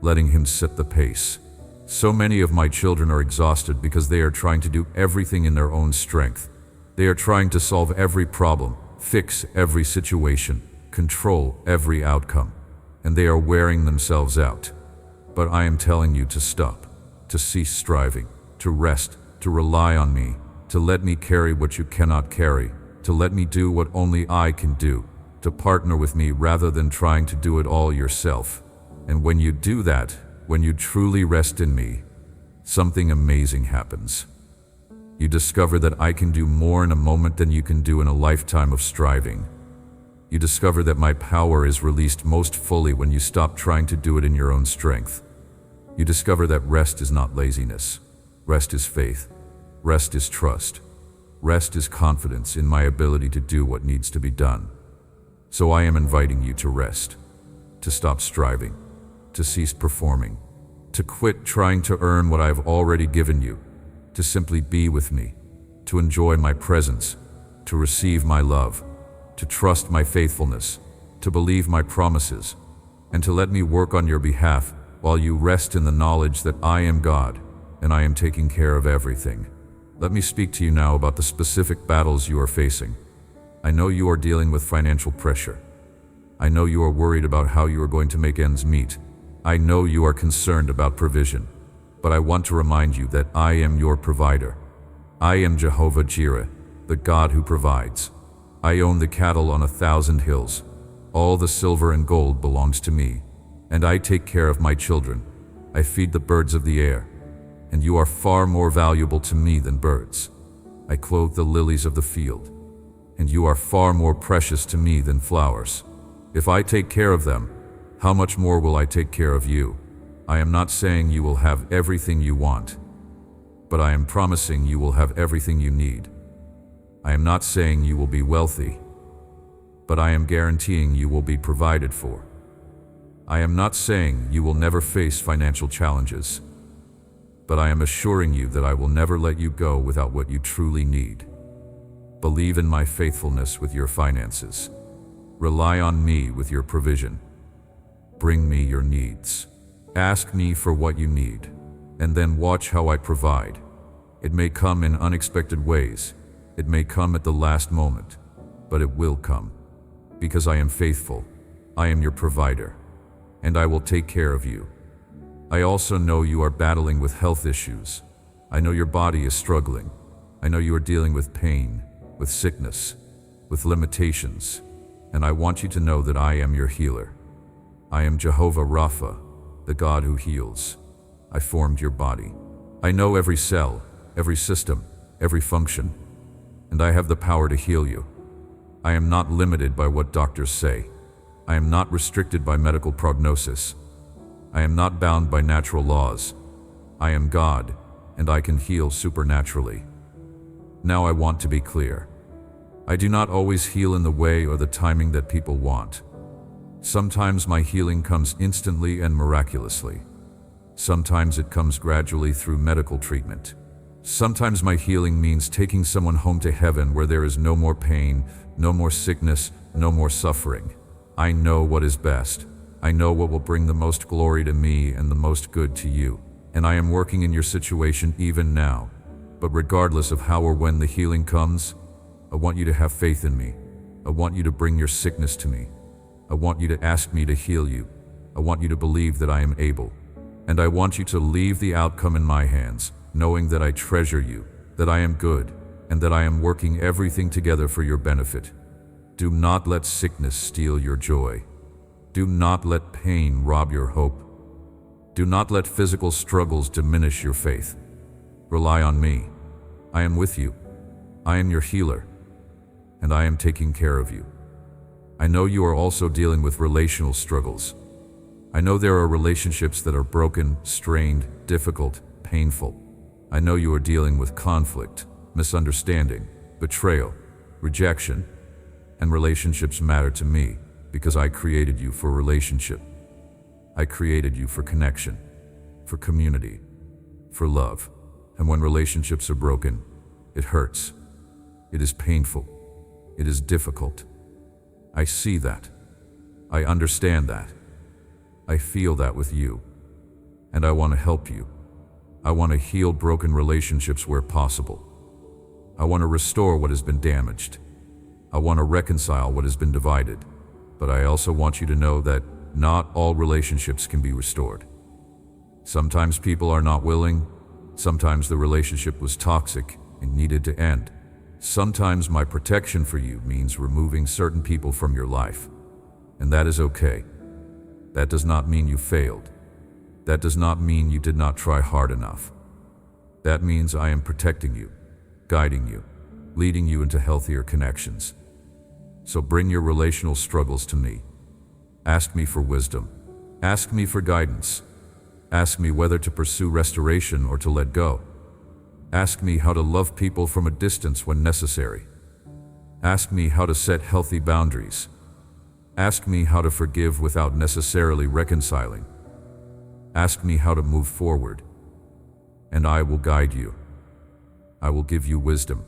letting him set the pace. So many of my children are exhausted because they are trying to do everything in their own strength. They are trying to solve every problem, fix every situation, control every outcome, and they are wearing themselves out. But I am telling you to stop, to cease striving, to rest, to rely on me, to let me carry what you cannot carry, to let me do what only I can do, to partner with me rather than trying to do it all yourself. And when you do that, when you truly rest in me, something amazing happens. You discover that I can do more in a moment than you can do in a lifetime of striving. You discover that my power is released most fully when you stop trying to do it in your own strength. You discover that rest is not laziness. Rest is faith. Rest is trust. Rest is confidence in my ability to do what needs to be done. So I am inviting you to rest, to stop striving, to cease performing, to quit trying to earn what I have already given you, to simply be with me, to enjoy my presence, to receive my love, to trust my faithfulness, to believe my promises, and to let me work on your behalf while you rest in the knowledge that I am God and I am taking care of everything. Let me speak to you now about the specific battles you are facing. I know you are dealing with financial pressure. I know you are worried about how you are going to make ends meet. I know you are concerned about provision. But I want to remind you that I am your provider. I am Jehovah Jireh, the God who provides. I own the cattle on 1,000 hills. All the silver and gold belongs to me, and I take care of my children. I feed the birds of the air, and you are far more valuable to me than birds. I clothe the lilies of the field, and you are far more precious to me than flowers. If I take care of them, how much more will I take care of you? I am not saying you will have everything you want, but I am promising you will have everything you need. I am not saying you will be wealthy, but I am guaranteeing you will be provided for. I am not saying you will never face financial challenges, but I am assuring you that I will never let you go without what you truly need. Believe in my faithfulness with your finances. Rely on me with your provision. Bring me your needs. Ask me for what you need, and then watch how I provide. It may come in unexpected ways. It may come at the last moment, but it will come. Because I am faithful, I am your provider, and I will take care of you. I also know you are battling with health issues. I know your body is struggling. I know you are dealing with pain, with sickness, with limitations, and I want you to know that I am your healer. I am Jehovah Rapha, the God who heals. I formed your body. I know every cell, every system, every function, and I have the power to heal you. I am not limited by what doctors say. I am not restricted by medical prognosis. I am not bound by natural laws. I am God, and I can heal supernaturally. Now I want to be clear. I do not always heal in the way or the timing that people want. Sometimes my healing comes instantly and miraculously. Sometimes it comes gradually through medical treatment. Sometimes my healing means taking someone home to heaven where there is no more pain, no more sickness, no more suffering. I know what is best. I know what will bring the most glory to me and the most good to you. And I am working in your situation even now. But regardless of how or when the healing comes, I want you to have faith in me. I want you to bring your sickness to me. I want you to ask me to heal you. I want you to believe that I am able. And I want you to leave the outcome in my hands, knowing that I treasure you, that I am good, and that I am working everything together for your benefit. Do not let sickness steal your joy. Do not let pain rob your hope. Do not let physical struggles diminish your faith. Rely on me. I am with you. I am your healer, and I am taking care of you. I know you are also dealing with relational struggles. I know there are relationships that are broken, strained, difficult, painful. I know you are dealing with conflict, misunderstanding, betrayal, rejection, and relationships matter to me because I created you for relationship. I created you for connection, for community, for love. And when relationships are broken, it hurts. It is painful. It is difficult. I see that. I understand that. I feel that with you. And I want to help you. I want to heal broken relationships where possible. I want to restore what has been damaged. I want to reconcile what has been divided. But I also want you to know that not all relationships can be restored. Sometimes people are not willing. Sometimes the relationship was toxic and needed to end. Sometimes my protection for you means removing certain people from your life. And that is okay. That does not mean you failed. That does not mean you did not try hard enough. That means I am protecting you, guiding you, leading you into healthier connections. So bring your relational struggles to me. Ask me for wisdom. Ask me for guidance. Ask me whether to pursue restoration or to let go. Ask me how to love people from a distance when necessary. Ask me how to set healthy boundaries. Ask me how to forgive without necessarily reconciling. Ask me how to move forward, and I will guide you. I will give you wisdom.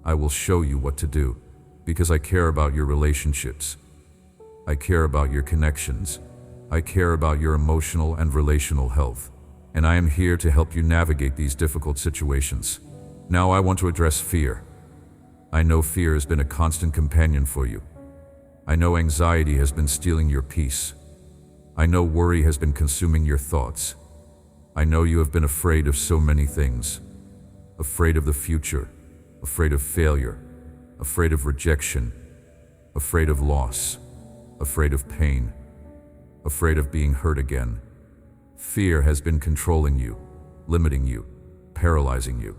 I will show you what to do, because I care about your relationships. I care about your connections. I care about your emotional and relational health. And I am here to help you navigate these difficult situations. Now I want to address fear. I know fear has been a constant companion for you. I know anxiety has been stealing your peace. I know worry has been consuming your thoughts. I know you have been afraid of so many things. Afraid of the future, afraid of failure, afraid of rejection, afraid of loss, afraid of pain, afraid of being hurt again. Fear has been controlling you, limiting you, paralyzing you.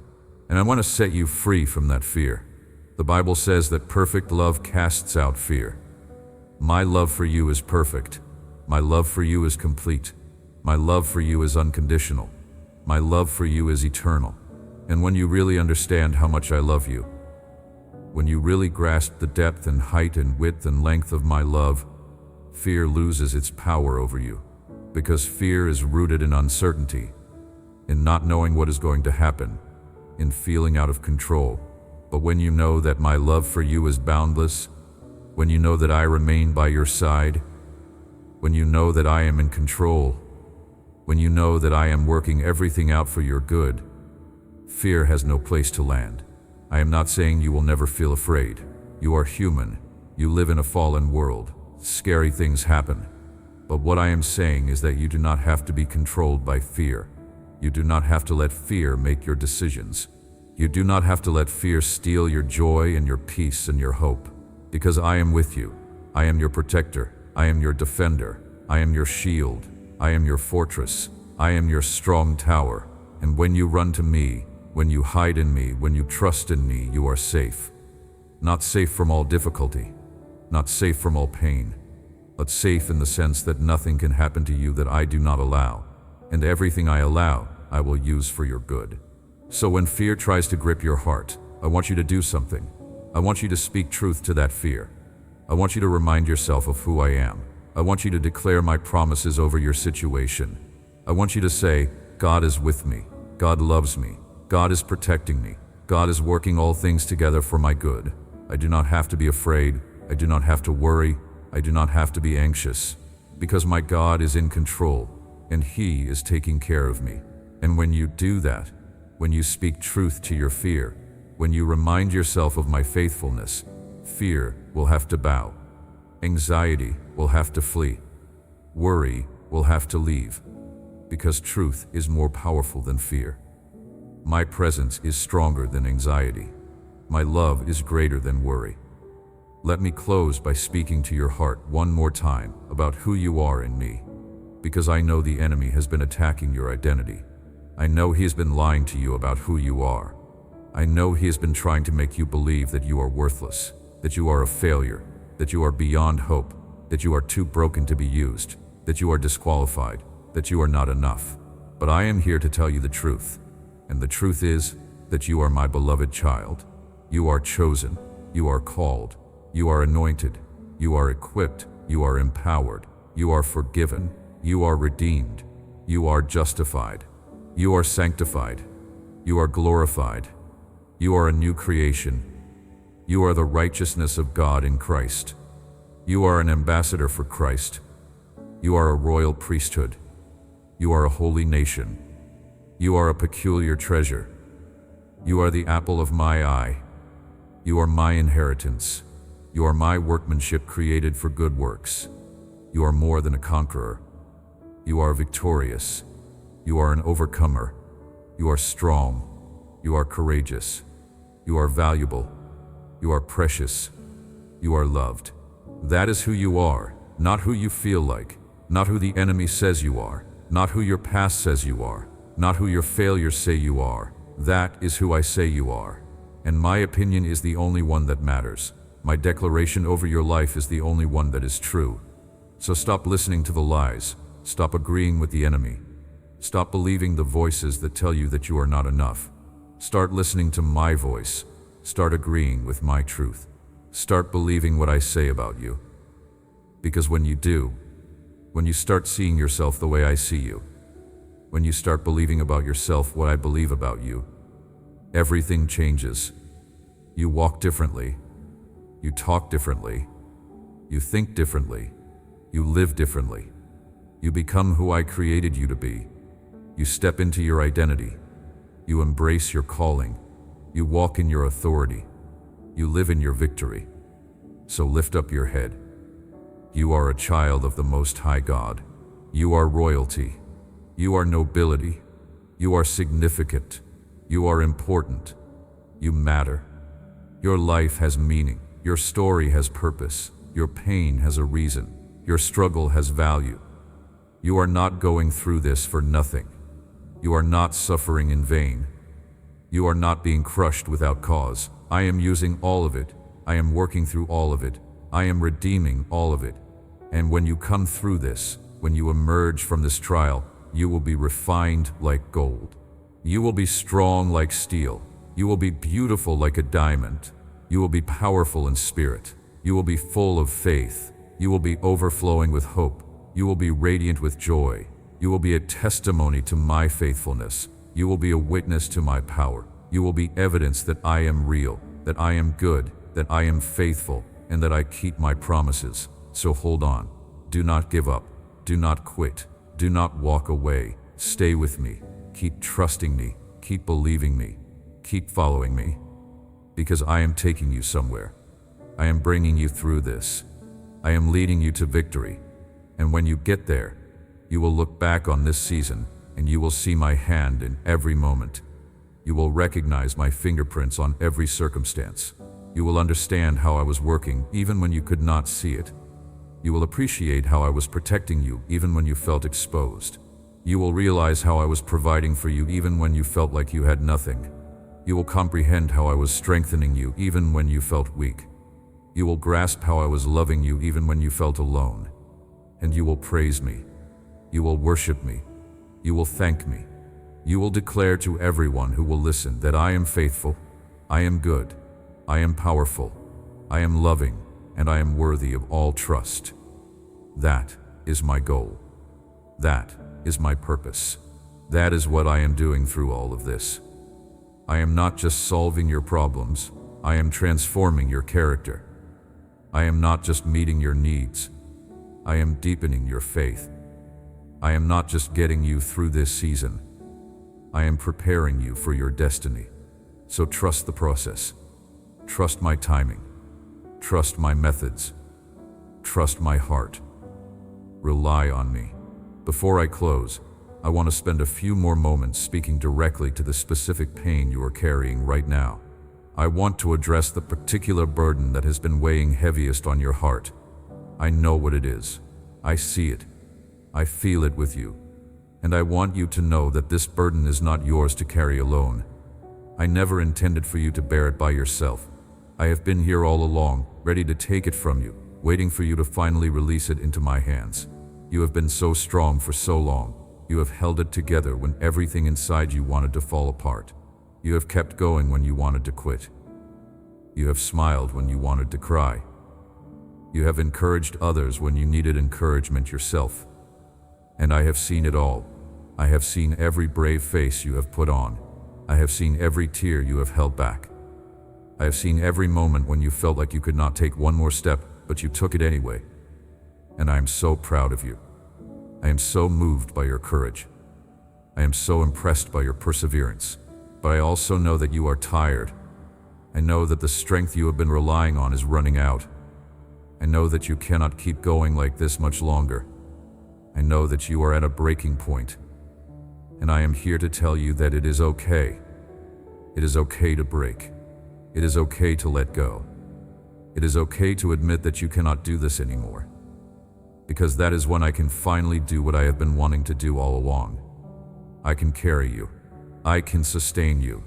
And I want to set you free from that fear. The Bible says that perfect love casts out fear. My love for you is perfect. My love for you is complete. My love for you is unconditional. My love for you is eternal. And when you really understand how much I love you, when you really grasp the depth and height and width and length of my love, fear loses its power over you. Because fear is rooted in uncertainty, in not knowing what is going to happen, in feeling out of control. But when you know that my love for you is boundless, when you know that I remain by your side, when you know that I am in control, when you know that I am working everything out for your good, fear has no place to land. I am not saying you will never feel afraid. You are human. You live in a fallen world. Scary things happen. But what I am saying is that you do not have to be controlled by fear. You do not have to let fear make your decisions. You do not have to let fear steal your joy and your peace and your hope. Because I am with you. I am your protector. I am your defender. I am your shield. I am your fortress. I am your strong tower. And when you run to me, when you hide in me, when you trust in me, you are safe. Not safe from all difficulty. Not safe from all pain. But safe in the sense that nothing can happen to you that I do not allow. And everything I allow, I will use for your good. So when fear tries to grip your heart, I want you to do something. I want you to speak truth to that fear. I want you to remind yourself of who I am. I want you to declare my promises over your situation. I want you to say, God is with me. God loves me. God is protecting me. God is working all things together for my good. I do not have to be afraid. I do not have to worry. I do not have to be anxious. Because my God is in control, and He is taking care of me. And when you do that, when you speak truth to your fear, when you remind yourself of my faithfulness, fear will have to bow. Anxiety will have to flee. Worry will have to leave. Because truth is more powerful than fear. My presence is stronger than anxiety. My love is greater than worry. Let me close by speaking to your heart one more time about who you are in me. Because I know the enemy has been attacking your identity. I know he has been lying to you about who you are. I know he has been trying to make you believe that you are worthless, that you are a failure, that you are beyond hope, that you are too broken to be used, that you are disqualified, that you are not enough. But I am here to tell you the truth. And the truth is that you are my beloved child. You are chosen. You are called. You are anointed. You are equipped. You are empowered. You are forgiven. You are redeemed. You are justified. You are sanctified. You are glorified. You are a new creation. You are the righteousness of God in Christ. You are an ambassador for Christ. You are a royal priesthood. You are a holy nation. You are a peculiar treasure. You are the apple of my eye. You are my inheritance. You are my workmanship created for good works. You are more than a conqueror. You are victorious. You are an overcomer. You are strong. You are courageous. You are valuable. You are precious. You are loved. That is who you are, not who you feel like, not who the enemy says you are, not who your past says you are, not who your failures say you are. That is who I say you are. And my opinion is the only one that matters. My declaration over your life is the only one that is true. So stop listening to the lies. Stop agreeing with the enemy. Stop believing the voices that tell you that you are not enough. Start listening to my voice. Start agreeing with my truth. Start believing what I say about you. Because when you do, when you start seeing yourself the way I see you, when you start believing about yourself what I believe about you, everything changes. You walk differently. You talk differently. You think differently. You live differently. You become who I created you to be. You step into your identity. You embrace your calling. You walk in your authority. You live in your victory. So lift up your head. You are a child of the Most High God. You are royalty. You are nobility. You are significant. You are important. You matter. Your life has meaning. Your story has purpose. Your pain has a reason. Your struggle has value. You are not going through this for nothing. You are not suffering in vain. You are not being crushed without cause. I am using all of it. I am working through all of it. I am redeeming all of it. And when you come through this, when you emerge from this trial, you will be refined like gold. You will be strong like steel. You will be beautiful like a diamond. You will be powerful in spirit. You will be full of faith. You will be overflowing with hope. You will be radiant with joy. You will be a testimony to my faithfulness. You will be a witness to my power. You will be evidence that I am real, that I am good, that I am faithful, and that I keep my promises. So hold on. Do not give up. Do not quit. Do not walk away. Stay with me. Keep trusting me. Keep believing me. Keep following me. Because I am taking you somewhere. I am bringing you through this. I am leading you to victory. And when you get there, you will look back on this season and you will see my hand in every moment. You will recognize my fingerprints on every circumstance. You will understand how I was working even when you could not see it. You will appreciate how I was protecting you even when you felt exposed. You will realize how I was providing for you even when you felt like you had nothing. You will comprehend how I was strengthening you even when you felt weak. You will grasp how I was loving you even when you felt alone. And you will praise me. You will worship me. You will thank me. You will declare to everyone who will listen that I am faithful, I am good, I am powerful, I am loving, and I am worthy of all trust. That is my goal. That is my purpose. That is what I am doing through all of this. I am not just solving your problems, I am transforming your character. I am not just meeting your needs, I am deepening your faith. I am not just getting you through this season, I am preparing you for your destiny. So trust the process. Trust my timing. Trust my methods. Trust my heart. Rely on me. Before I close, I want to spend a few more moments speaking directly to the specific pain you are carrying right now. I want to address the particular burden that has been weighing heaviest on your heart. I know what it is. I see it. I feel it with you. And I want you to know that this burden is not yours to carry alone. I never intended for you to bear it by yourself. I have been here all along, ready to take it from you, waiting for you to finally release it into my hands. You have been so strong for so long. You have held it together when everything inside you wanted to fall apart. You have kept going when you wanted to quit. You have smiled when you wanted to cry. You have encouraged others when you needed encouragement yourself. And I have seen it all. I have seen every brave face you have put on. I have seen every tear you have held back. I have seen every moment when you felt like you could not take one more step, but you took it anyway. And I am so proud of you. I am so moved by your courage. I am so impressed by your perseverance. But I also know that you are tired. I know that the strength you have been relying on is running out. I know that you cannot keep going like this much longer. I know that you are at a breaking point. And I am here to tell you that it is okay. It is okay to break. It is okay to let go. It is okay to admit that you cannot do this anymore. Because that is when I can finally do what I have been wanting to do all along. I can carry you. I can sustain you.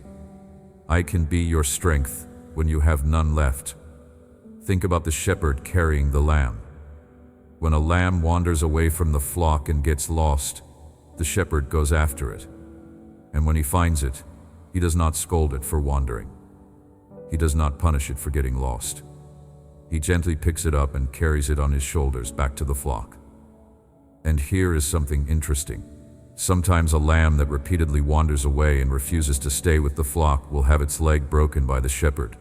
I can be your strength when you have none left. Think about the shepherd carrying the lamb. When a lamb wanders away from the flock and gets lost, the shepherd goes after it. And when he finds it, he does not scold it for wandering. He does not punish it for getting lost. He gently picks it up and carries it on his shoulders back to the flock. And here is something interesting. Sometimes a lamb that repeatedly wanders away and refuses to stay with the flock will have its leg broken by the shepherd.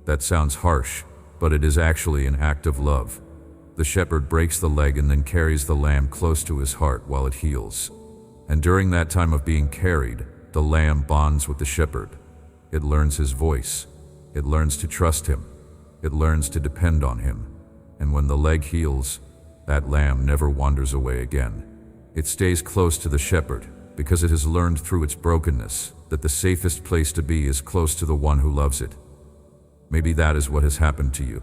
That sounds harsh, but it is actually an act of love. The shepherd breaks the leg and then carries the lamb close to his heart while it heals. And during that time of being carried, the lamb bonds with the shepherd. It learns his voice. It learns to trust him. It learns to depend on him. And when the leg heals, that lamb never wanders away again. It stays close to the shepherd because it has learned through its brokenness that the safest place to be is close to the one who loves it. Maybe that is what has happened to you.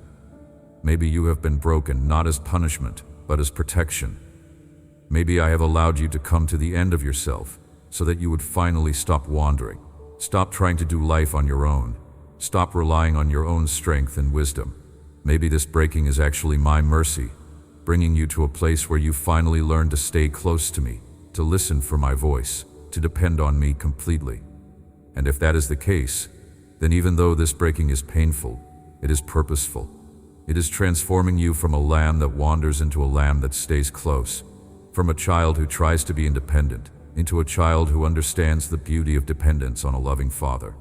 Maybe you have been broken not as punishment, but as protection. Maybe I have allowed you to come to the end of yourself so that you would finally stop wandering. Stop trying to do life on your own. Stop relying on your own strength and wisdom. Maybe this breaking is actually my mercy, bringing you to a place where you finally learn to stay close to me, to listen for my voice, to depend on me completely. And if that is the case, then even though this breaking is painful, it is purposeful. It is transforming you from a lamb that wanders into a lamb that stays close, from a child who tries to be independent into a child who understands the beauty of dependence on a loving father.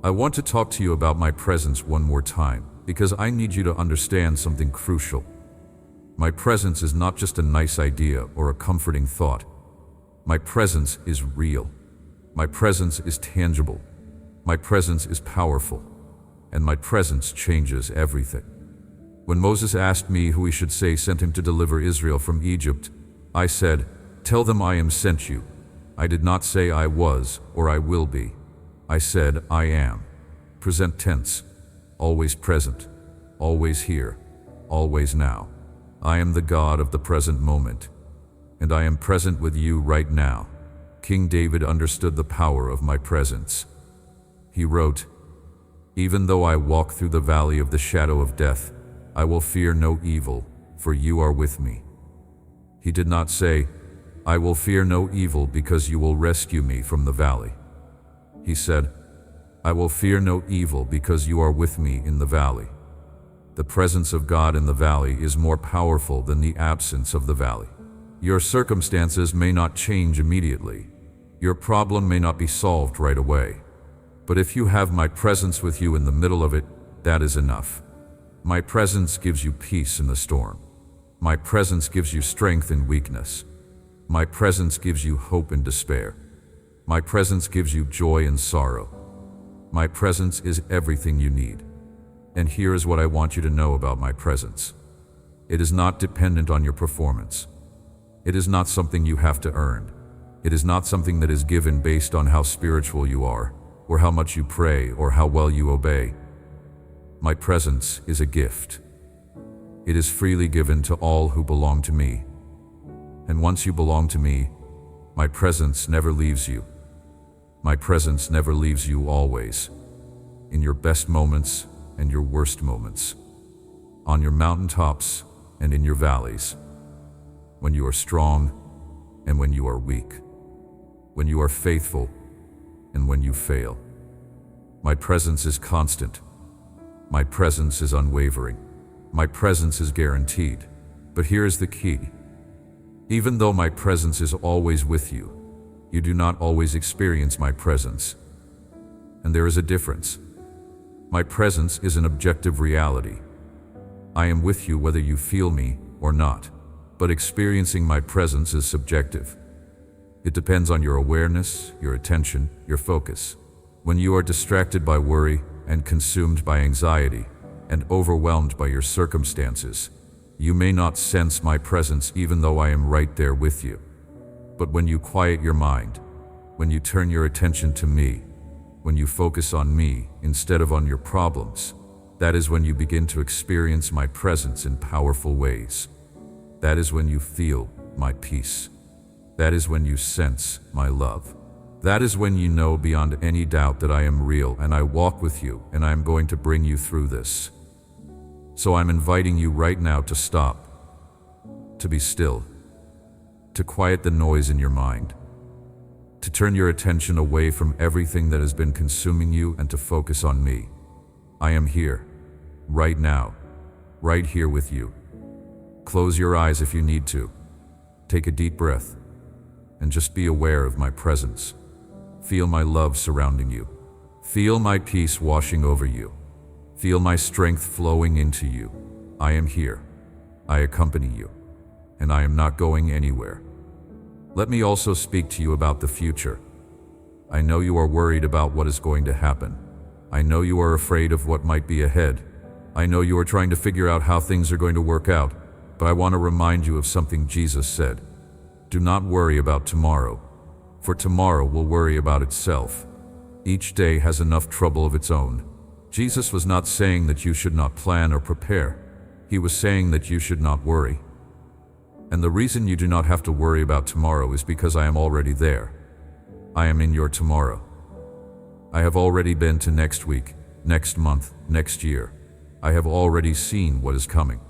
I want to talk to you about my presence one more time, because I need you to understand something crucial. My presence is not just a nice idea or a comforting thought. My presence is real. My presence is tangible. My presence is powerful. And my presence changes everything. When Moses asked me who he should say sent him to deliver Israel from Egypt, I said, "Tell them I am sent you." I did not say I was or I will be. I said I am. Present tense. Always present. Always here. Always now. I am the God of the present moment. And I am present with you right now. King David understood the power of my presence. He wrote, "Even though I walk through the valley of the shadow of death, I will fear no evil, for you are with me." He did not say, "I will fear no evil because you will rescue me from the valley." He said, "I will fear no evil because you are with me in the valley." The presence of God in the valley is more powerful than the absence of the valley. Your circumstances may not change immediately. Your problem may not be solved right away. But if you have my presence with you in the middle of it, that is enough. My presence gives you peace in the storm. My presence gives you strength in weakness. My presence gives you hope in despair. My presence gives you joy in sorrow. My presence is everything you need. And here is what I want you to know about my presence. It is not dependent on your performance. It is not something you have to earn. It is not something that is given based on how spiritual you are, or how much you pray, or how well you obey. My presence is a gift. It is freely given to all who belong to me. And once you belong to me, my presence never leaves you. My presence never leaves you always. In your best moments and your worst moments. On your mountaintops and in your valleys. When you are strong and when you are weak. When you are faithful and when you fail. My presence is constant. My presence is unwavering. My presence is guaranteed. But here is the key. Even though my presence is always with you, you do not always experience my presence. And there is a difference. My presence is an objective reality. I am with you whether you feel me or not. But experiencing my presence is subjective. It depends on your awareness, your attention, your focus. When you are distracted by worry and consumed by anxiety and overwhelmed by your circumstances, you may not sense my presence even though I am right there with you. But when you quiet your mind, when you turn your attention to me, when you focus on me instead of on your problems, that is when you begin to experience my presence in powerful ways. That is when you feel my peace. That is when you sense my love. That is when you know beyond any doubt that I am real and I walk with you and I am going to bring you through this. So I'm inviting you right now to stop, to be still, to quiet the noise in your mind, to turn your attention away from everything that has been consuming you and to focus on me. I am here, right now, right here with you. Close your eyes if you need to. Take a deep breath and just be aware of my presence. Feel my love surrounding you. Feel my peace washing over you. Feel my strength flowing into you. I am here. I accompany you. And I am not going anywhere. Let me also speak to you about the future. I know you are worried about what is going to happen. I know you are afraid of what might be ahead. I know you are trying to figure out how things are going to work out, but I want to remind you of something Jesus said. Do not worry about tomorrow, for tomorrow will worry about itself. Each day has enough trouble of its own. Jesus was not saying that you should not plan or prepare. He was saying that you should not worry. And the reason you do not have to worry about tomorrow is because I am already there. I am in your tomorrow. I have already been to next week, next month, next year. I have already seen what is coming.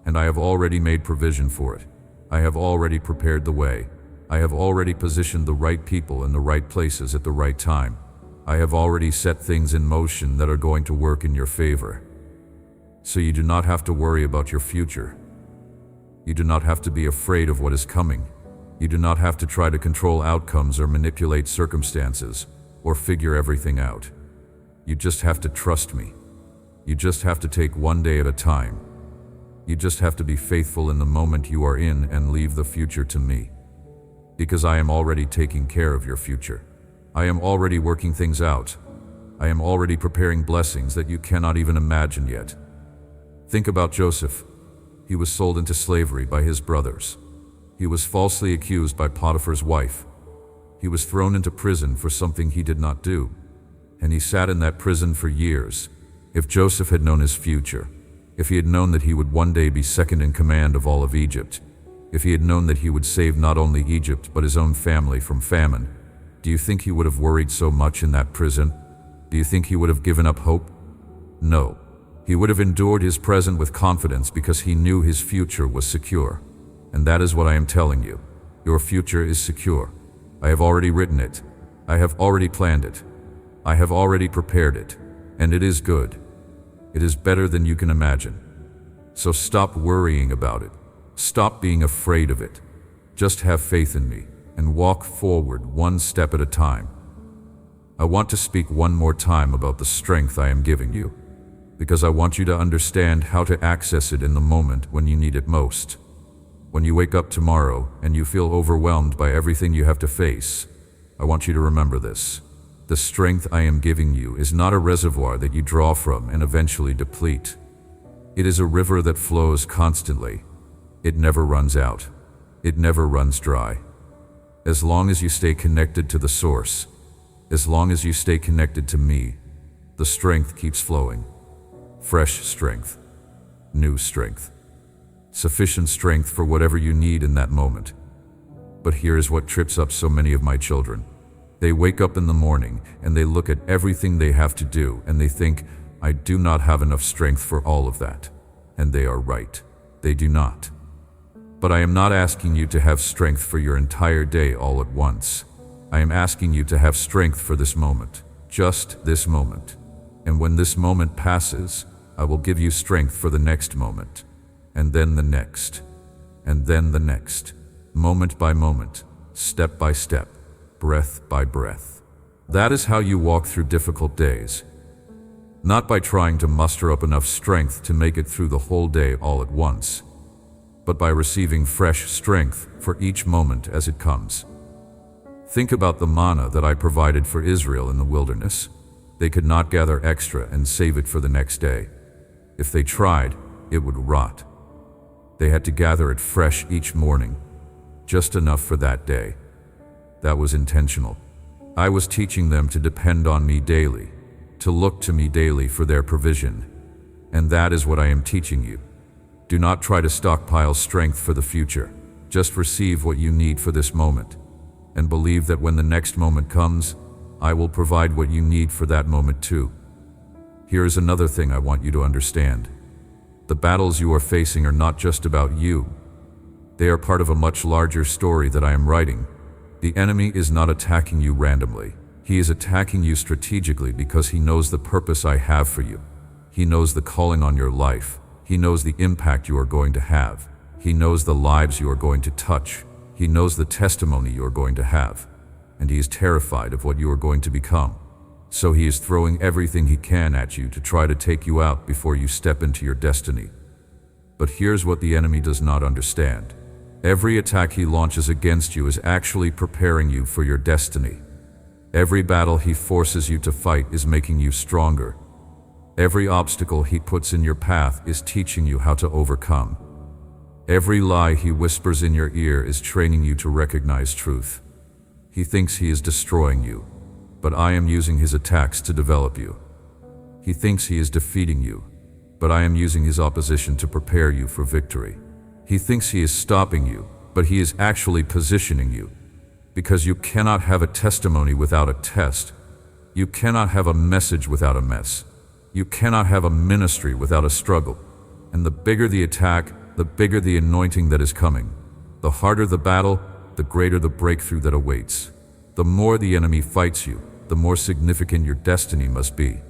And I have already made provision for it. I have already prepared the way. I have already positioned the right people in the right places at the right time. I have already set things in motion that are going to work in your favor. So you do not have to worry about your future. You do not have to be afraid of what is coming. You do not have to try to control outcomes or manipulate circumstances or figure everything out. You just have to trust me. You just have to take one day at a time. You just have to be faithful in the moment you are in and leave the future to me. Because I am already taking care of your future. I am already working things out. I am already preparing blessings that you cannot even imagine yet. Think about Joseph. He was sold into slavery by his brothers. He was falsely accused by Potiphar's wife. He was thrown into prison for something he did not do. And he sat in that prison for years. If Joseph had known his future, if he had known that he would one day be second in command of all of Egypt, if he had known that he would save not only Egypt but his own family from famine, do you think he would have worried so much in that prison? Do you think he would have given up hope? No. He would have endured his present with confidence because he knew his future was secure. And that is what I am telling you. Your future is secure. I have already written it. I have already planned it. I have already prepared it. And it is good. It is better than you can imagine. So stop worrying about it. Stop being afraid of it. Just have faith in me and walk forward one step at a time. I want to speak one more time about the strength I am giving you, because I want you to understand how to access it in the moment when you need it most. When you wake up tomorrow and you feel overwhelmed by everything you have to face, I want you to remember this. The strength I am giving you is not a reservoir that you draw from and eventually deplete. It is a river that flows constantly. It never runs out. It never runs dry. As long as you stay connected to the source, as long as you stay connected to me, the strength keeps flowing. Fresh strength, new strength, sufficient strength for whatever you need in that moment. But here is what trips up so many of my children. They wake up in the morning and they look at everything they have to do and they think, I do not have enough strength for all of that. And they are right. They do not. But I am not asking you to have strength for your entire day all at once. I am asking you to have strength for this moment, just this moment. And when this moment passes, I will give you strength for the next moment, and then the next, and then the next, moment by moment, step by step, breath by breath. That is how you walk through difficult days. Not by trying to muster up enough strength to make it through the whole day all at once, but by receiving fresh strength for each moment as it comes. Think about the manna that I provided for Israel in the wilderness. They could not gather extra and save it for the next day. If they tried, it would rot. They had to gather it fresh each morning, just enough for that day. That was intentional. I was teaching them to depend on me daily, to look to me daily for their provision. And that is what I am teaching you. Do not try to stockpile strength for the future. Just receive what you need for this moment, and believe that when the next moment comes, I will provide what you need for that moment too. Here is another thing I want you to understand. The battles you are facing are not just about you. They are part of a much larger story that I am writing. The enemy is not attacking you randomly. He is attacking you strategically because he knows the purpose I have for you. He knows the calling on your life. He knows the impact you are going to have. He knows the lives you are going to touch. He knows the testimony you are going to have. And he is terrified of what you are going to become. So he is throwing everything he can at you to try to take you out before you step into your destiny. But here's what the enemy does not understand. Every attack he launches against you is actually preparing you for your destiny. Every battle he forces you to fight is making you stronger. Every obstacle he puts in your path is teaching you how to overcome. Every lie he whispers in your ear is training you to recognize truth. He thinks he is destroying you, but I am using his attacks to develop you. He thinks he is defeating you, but I am using his opposition to prepare you for victory. He thinks he is stopping you, but he is actually positioning you. Because you cannot have a testimony without a test. You cannot have a message without a mess. You cannot have a ministry without a struggle. And the bigger the attack, the bigger the anointing that is coming. The harder the battle, the greater the breakthrough that awaits. The more the enemy fights you, the more significant your destiny must be.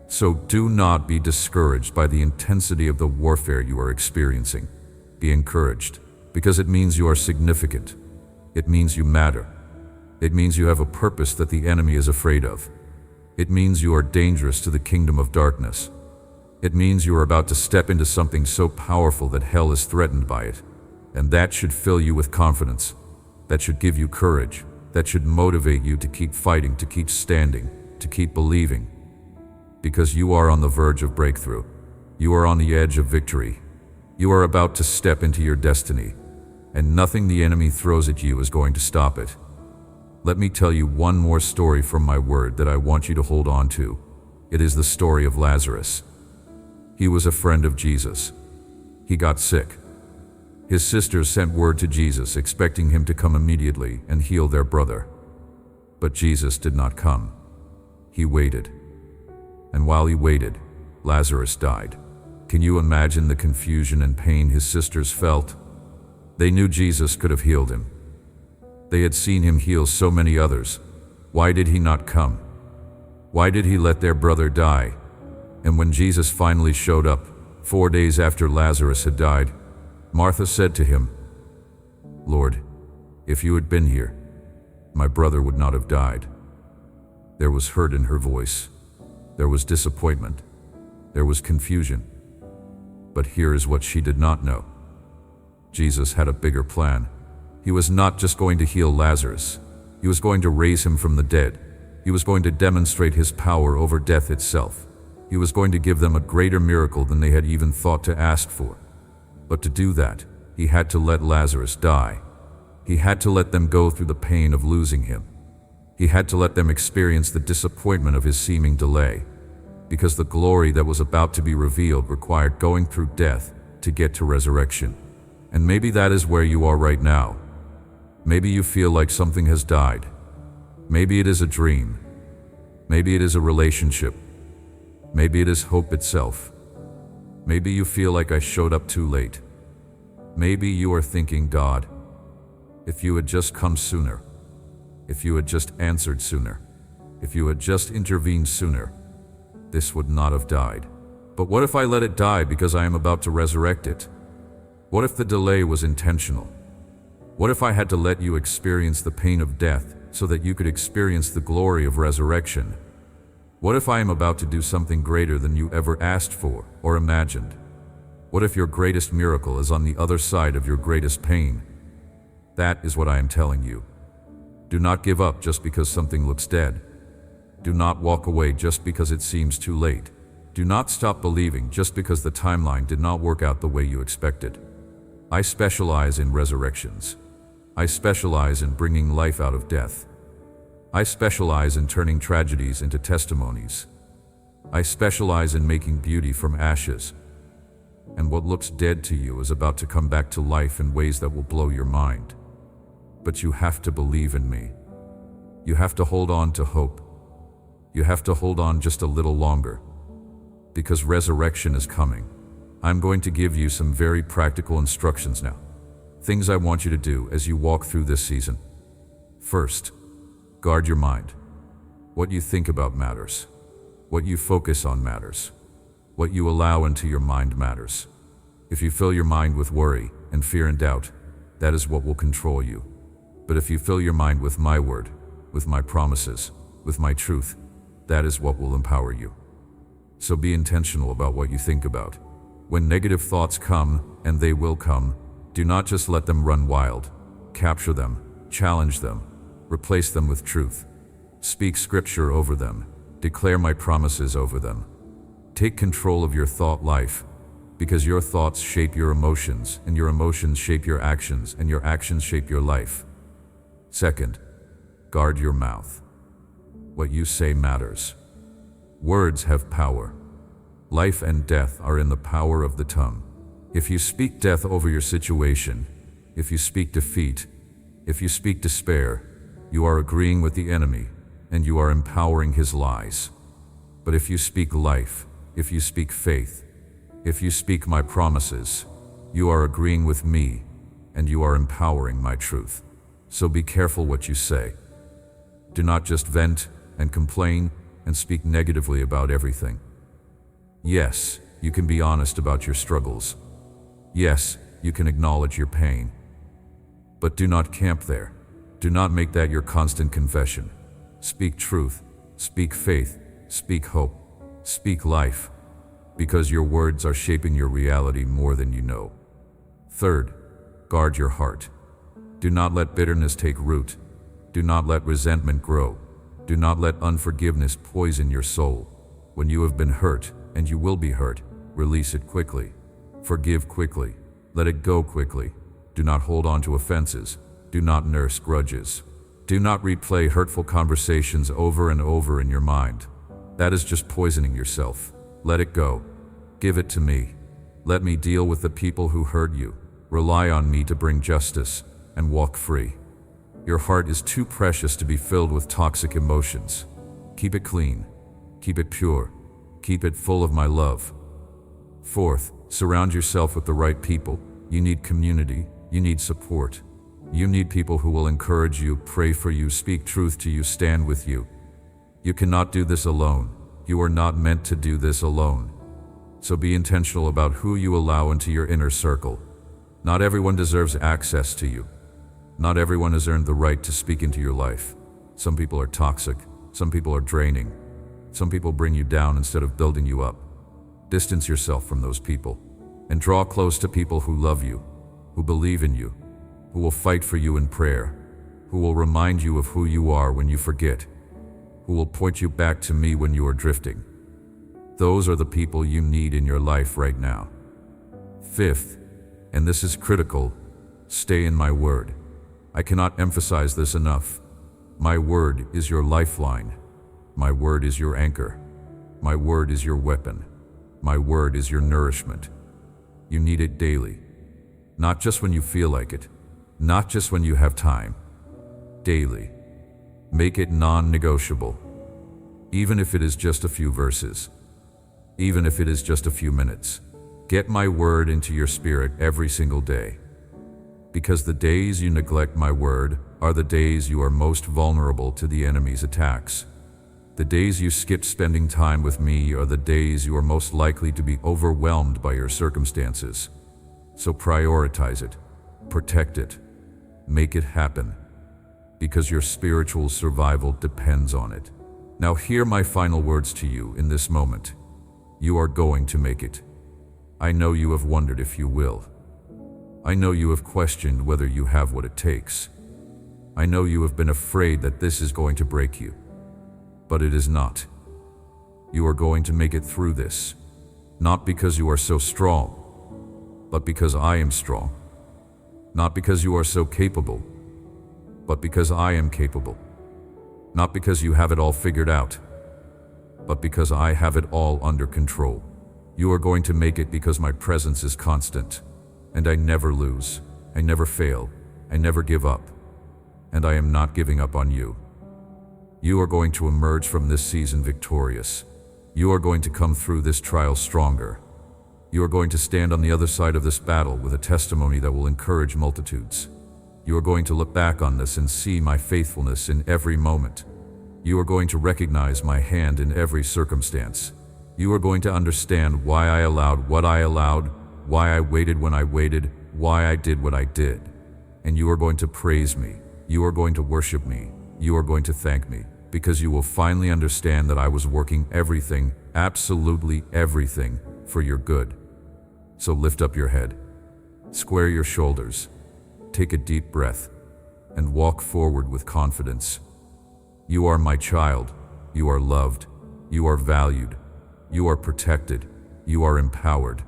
So do not be discouraged by the intensity of the warfare you are experiencing. Be encouraged, because it means you are significant. It means you matter. It means you have a purpose that the enemy is afraid of. It means you are dangerous to the kingdom of darkness. It means you are about to step into something so powerful that hell is threatened by it. And that should fill you with confidence. That should give you courage. That should motivate you to keep fighting, to keep standing, to keep believing. Because you are on the verge of breakthrough. You are on the edge of victory. You are about to step into your destiny. And nothing the enemy throws at you is going to stop it. Let me tell you one more story from my word that I want you to hold on to. It is the story of Lazarus. He was a friend of Jesus. He got sick. His sisters sent word to Jesus expecting him to come immediately and heal their brother. But Jesus did not come. He waited. And while he waited, Lazarus died. Can you imagine the confusion and pain his sisters felt? They knew Jesus could have healed him. They had seen him heal so many others. Why did he not come? Why did he let their brother die? And when Jesus finally showed up, 4 days after Lazarus had died, Martha said to him, "Lord, if you had been here, my brother would not have died." There was hurt in her voice. There was disappointment. There was confusion. But here is what she did not know. Jesus had a bigger plan. He was not just going to heal Lazarus. He was going to raise him from the dead. He was going to demonstrate his power over death itself. He was going to give them a greater miracle than they had even thought to ask for. But to do that, he had to let Lazarus die. He had to let them go through the pain of losing him. He had to let them experience the disappointment of his seeming delay, because the glory that was about to be revealed required going through death to get to resurrection. And maybe that is where you are right now. Maybe you feel like something has died. Maybe it is a dream. Maybe it is a relationship. Maybe it is hope itself. Maybe you feel like I showed up too late. Maybe you are thinking, God, if you had just come sooner, if you had just answered sooner, if you had just intervened sooner, this would not have died. But what if I let it die because I am about to resurrect it? What if the delay was intentional? What if I had to let you experience the pain of death so that you could experience the glory of resurrection? What if I am about to do something greater than you ever asked for or imagined? What if your greatest miracle is on the other side of your greatest pain? That is what I am telling you. Do not give up just because something looks dead. Do not walk away just because it seems too late. Do not stop believing just because the timeline did not work out the way you expected. I specialize in resurrections. I specialize in bringing life out of death. I specialize in turning tragedies into testimonies. I specialize in making beauty from ashes. And what looks dead to you is about to come back to life in ways that will blow your mind. But you have to believe in me. You have to hold on to hope. You have to hold on just a little longer. Because resurrection is coming. I'm going to give you some very practical instructions now. Things I want you to do as you walk through this season. First, guard your mind. What you think about matters. What you focus on matters. What you allow into your mind matters. If you fill your mind with worry and fear and doubt, that is what will control you. But if you fill your mind with my word, with my promises, with my truth, that is what will empower you. So be intentional about what you think about. When negative thoughts come, and they will come, do not just let them run wild. Capture them, challenge them, replace them with truth. Speak scripture over them. Declare my promises over them. Take control of your thought life, because your thoughts shape your emotions, and your emotions shape your actions, and your actions shape your life. Second, guard your mouth. What you say matters. Words have power. Life and death are in the power of the tongue. If you speak death over your situation, if you speak defeat, if you speak despair, you are agreeing with the enemy, and you are empowering his lies. But if you speak life, if you speak faith, if you speak my promises, you are agreeing with me, and you are empowering my truth. So be careful what you say. Do not just vent and complain and speak negatively about everything. Yes, you can be honest about your struggles. Yes, you can acknowledge your pain. But do not camp there. Do not make that your constant confession. Speak truth, speak faith, speak hope, speak life. because your words are shaping your reality more than you know. Third, guard your heart. Do not let bitterness take root. Do not let resentment grow. Do not let unforgiveness poison your soul. When you have been hurt, and you will be hurt, release it quickly. Forgive quickly. Let it go quickly. Do not hold on to offenses. Do not nurse grudges. Do not replay hurtful conversations over and over in your mind. That is just poisoning yourself. Let it go. Give it to me. Let me deal with the people who hurt you. Rely on me to bring justice and walk free. Your heart is too precious to be filled with toxic emotions. Keep it clean. Keep it pure. Keep it full of my love. Fourth, surround yourself with the right people. You need community. You need support. You need people who will encourage you, pray for you, speak truth to you, stand with you. You cannot do this alone. You are not meant to do this alone. So be intentional about who you allow into your inner circle. Not everyone deserves access to you. Not everyone has earned the right to speak into your life. Some people are toxic. Some people are draining. Some people bring you down instead of building you up. Distance yourself from those people and draw close to people who love you, who believe in you, who will fight for you in prayer, who will remind you of who you are when you forget, who will point you back to me when you are drifting. Those are the people you need in your life right now. Fifth, and this is critical, stay in my word. I cannot emphasize this enough. My word is your lifeline. My word is your anchor. My word is your weapon. My word is your nourishment. You need it daily. Not just when you feel like it. Not just when you have time. Daily. Make it non-negotiable. Even if it is just a few verses. Even if it is just a few minutes. Get my word into your spirit every single day. Because the days you neglect my word are the days you are most vulnerable to the enemy's attacks. The days you skip spending time with me are the days you are most likely to be overwhelmed by your circumstances. So prioritize it, protect it, make it happen, because your spiritual survival depends on it. Now hear my final words to you in this moment. You are going to make it. I know you have wondered if you will. I know you have questioned whether you have what it takes. I know you have been afraid that this is going to break you. But it is not. You are going to make it through this, not because you are so strong, but because I am strong. Not because you are so capable, but because I am capable. Not because you have it all figured out, but because I have it all under control. You are going to make it because my presence is constant, and I never lose, I never fail, I never give up, and I am not giving up on you. You are going to emerge from this season victorious. You are going to come through this trial stronger. You are going to stand on the other side of this battle with a testimony that will encourage multitudes. You are going to look back on this and see my faithfulness in every moment. You are going to recognize my hand in every circumstance. You are going to understand why I allowed what I allowed, why I waited when I waited, why I did what I did. And you are going to praise me. You are going to worship me. You are going to thank me, because you will finally understand that I was working everything, absolutely everything, for your good. So lift up your head, square your shoulders, take a deep breath, and walk forward with confidence. You are my child. You are loved. You are valued. You are protected. You are empowered.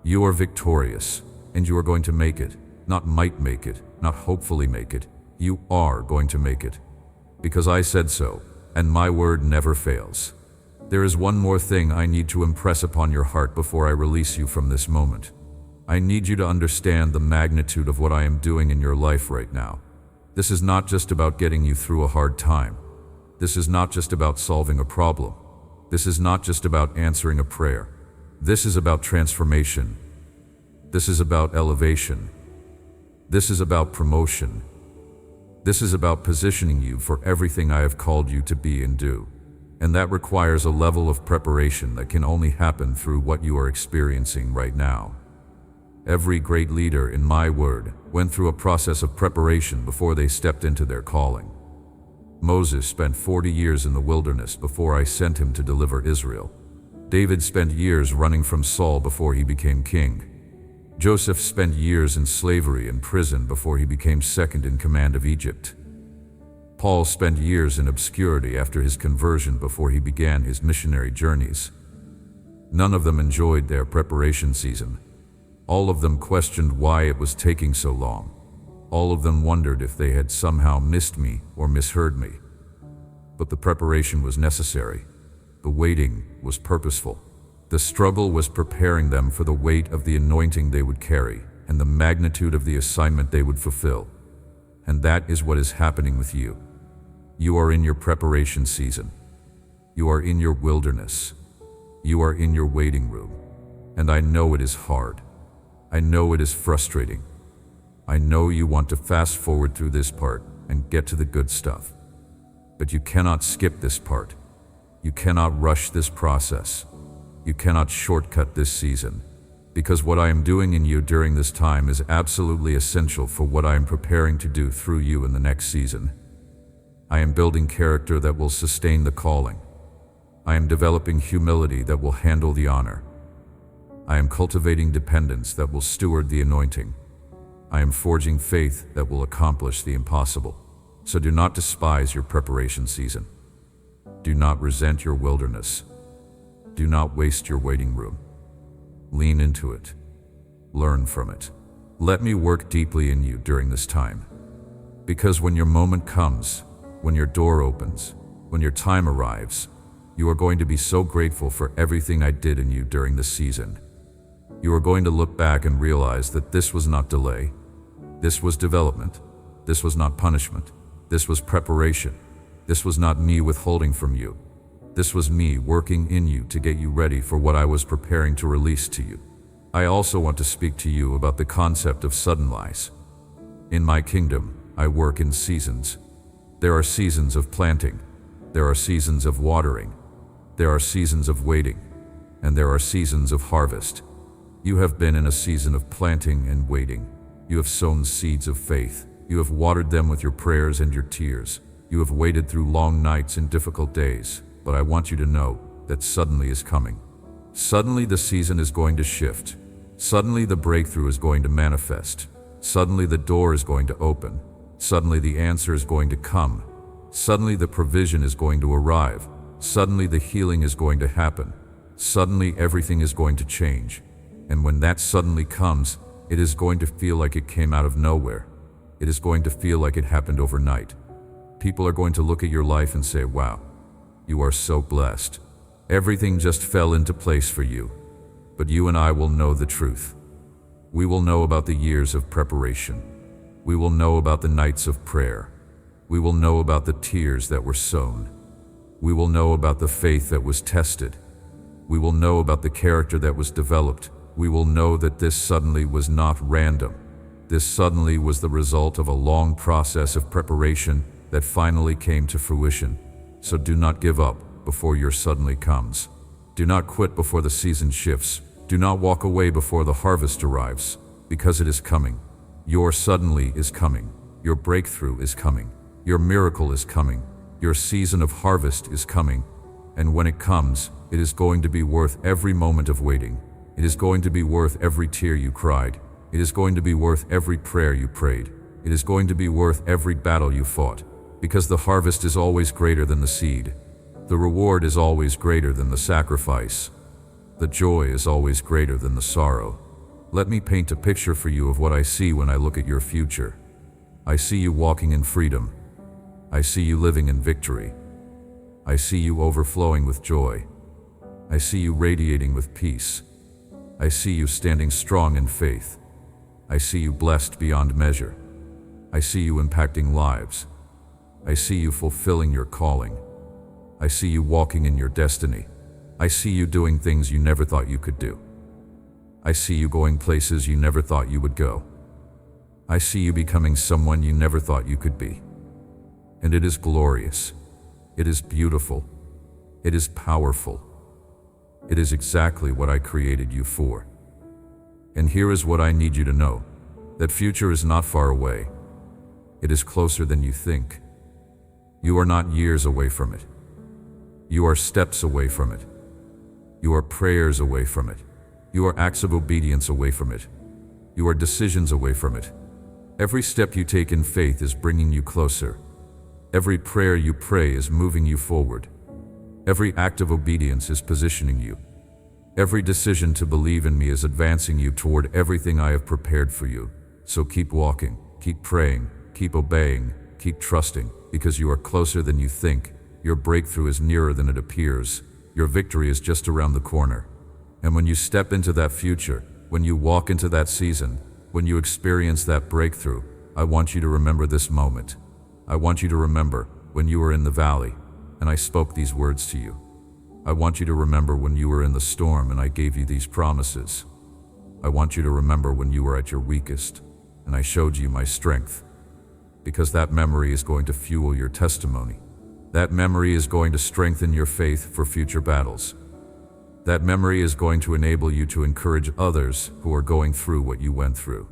You are victorious, and you are going to make it. Not might make it, not hopefully make it. You are going to make it. Because I said so, and my word never fails. There is one more thing I need to impress upon your heart before I release you from this moment. I need you to understand the magnitude of what I am doing in your life right now. This is not just about getting you through a hard time. This is not just about solving a problem. This is not just about answering a prayer. This is about transformation. This is about elevation. This is about promotion. This is about positioning you for everything I have called you to be and do. And that requires a level of preparation that can only happen through what you are experiencing right now. Every great leader in my word went through a process of preparation before they stepped into their calling. Moses spent 40 years in the wilderness before I sent him to deliver Israel. David spent years running from Saul before he became king. Joseph spent years in slavery and prison before he became second in command of Egypt. Paul spent years in obscurity after his conversion before he began his missionary journeys. None of them enjoyed their preparation season. All of them questioned why it was taking so long. All of them wondered if they had somehow missed me or misheard me. But the preparation was necessary. The waiting was purposeful. The struggle was preparing them for the weight of the anointing they would carry and the magnitude of the assignment they would fulfill. And that is what is happening with you. You are in your preparation season. You are in your wilderness. You are in your waiting room. And I know it is hard. I know it is frustrating. I know you want to fast forward through this part and get to the good stuff. But you cannot skip this part. You cannot rush this process. You cannot shortcut this season, because what I am doing in you during this time is absolutely essential for what I am preparing to do through you in the next season. I am building character that will sustain the calling. I am developing humility that will handle the honor. I am cultivating dependence that will steward the anointing. I am forging faith that will accomplish the impossible. So do not despise your preparation season. Do not resent your wilderness. Do not waste your waiting room. Lean into it. Learn from it. Let me work deeply in you during this time. Because when your moment comes, when your door opens, when your time arrives, you are going to be so grateful for everything I did in you during this season. You are going to look back and realize that this was not delay. This was development. This was not punishment. This was preparation. This was not me withholding from you. This was me working in you to get you ready for what I was preparing to release to you. I also want to speak to you about the concept of sudden lies. In my kingdom, I work in seasons. There are seasons of planting. There are seasons of watering. There are seasons of waiting. And there are seasons of harvest. You have been in a season of planting and waiting. You have sown seeds of faith. You have watered them with your prayers and your tears. You have waited through long nights and difficult days. But I want you to know that suddenly is coming. Suddenly the season is going to shift. Suddenly the breakthrough is going to manifest. Suddenly the door is going to open. Suddenly the answer is going to come. Suddenly the provision is going to arrive. Suddenly the healing is going to happen. Suddenly everything is going to change. And when that suddenly comes, it is going to feel like it came out of nowhere. It is going to feel like it happened overnight. People are going to look at your life and say, wow, you are so blessed. Everything just fell into place for you. But you and I will know the truth. We will know about the years of preparation. We will know about the nights of prayer. We will know about the tears that were sown. We will know about the faith that was tested. We will know about the character that was developed. We will know that this suddenly was not random. This suddenly was the result of a long process of preparation that finally came to fruition. So do not give up before your suddenly comes. Do not quit before the season shifts. Do not walk away before the harvest arrives, because it is coming. Your suddenly is coming. Your breakthrough is coming. Your miracle is coming. Your season of harvest is coming. And when it comes, it is going to be worth every moment of waiting. It is going to be worth every tear you cried. It is going to be worth every prayer you prayed. It is going to be worth every battle you fought. Because the harvest is always greater than the seed. The reward is always greater than the sacrifice. The joy is always greater than the sorrow. Let me paint a picture for you of what I see when I look at your future. I see you walking in freedom. I see you living in victory. I see you overflowing with joy. I see you radiating with peace. I see you standing strong in faith. I see you blessed beyond measure. I see you impacting lives. I see you fulfilling your calling. I see you walking in your destiny. I see you doing things you never thought you could do. I see you going places you never thought you would go. I see you becoming someone you never thought you could be. And it is glorious. It is beautiful. It is powerful. It is exactly what I created you for. And here is what I need you to know. That future is not far away. It is closer than you think. You are not years away from it. You are steps away from it. You are prayers away from it. You are acts of obedience away from it. You are decisions away from it. Every step you take in faith is bringing you closer. Every prayer you pray is moving you forward. Every act of obedience is positioning you. Every decision to believe in me is advancing you toward everything I have prepared for you. So keep walking, keep praying, keep obeying, keep trusting, because you are closer than you think. Your breakthrough is nearer than it appears. Your victory is just around the corner. And when you step into that future, when you walk into that season, when you experience that breakthrough, I want you to remember this moment. I want you to remember when you were in the valley and I spoke these words to you. I want you to remember when you were in the storm and I gave you these promises. I want you to remember when you were at your weakest and I showed you my strength. Because that memory is going to fuel your testimony. That memory is going to strengthen your faith for future battles. That memory is going to enable you to encourage others who are going through what you went through.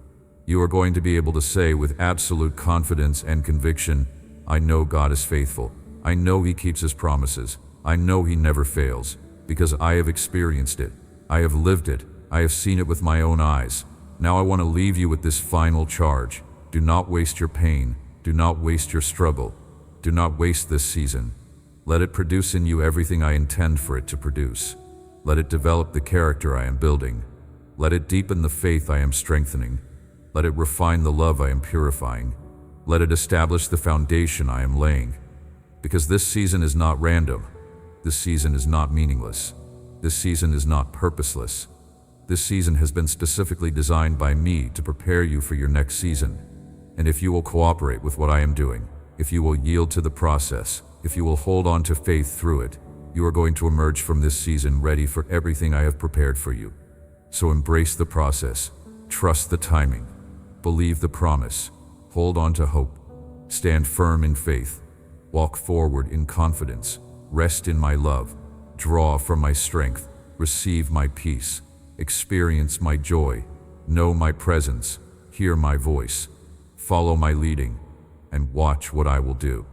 You are going to be able to say with absolute confidence and conviction, I know God is faithful. I know He keeps His promises. I know He never fails, because I have experienced it. I have lived it. I have seen it with my own eyes. Now I want to leave you with this final charge. Do not waste your pain. Do not waste your struggle. Do not waste this season. Let it produce in you everything I intend for it to produce. Let it develop the character I am building. Let it deepen the faith I am strengthening. Let it refine the love I am purifying. Let it establish the foundation I am laying. Because this season is not random. This season is not meaningless. This season is not purposeless. This season has been specifically designed by me to prepare you for your next season. And if you will cooperate with what I am doing, if you will yield to the process, if you will hold on to faith through it, you are going to emerge from this season ready for everything I have prepared for you. So embrace the process, trust the timing, believe the promise, hold on to hope, stand firm in faith, walk forward in confidence, rest in my love, draw from my strength, receive my peace, experience my joy, know my presence, hear my voice, follow my leading, and watch what I will do.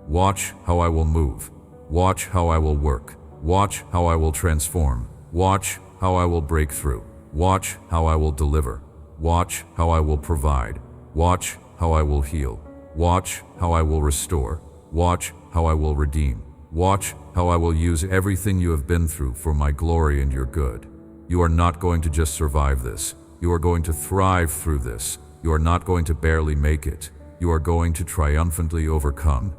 Watch how I will move. Watch how I will work. Watch how I will transform. Watch how I will break through. Watch how I will deliver. Watch how I will provide. Watch how I will heal. Watch how I will restore. Watch how I will redeem. Watch how I will use everything you have been through for my glory and your good. You are not going to just survive this. You are going to thrive through this. You are not going to barely make it. You are going to triumphantly overcome.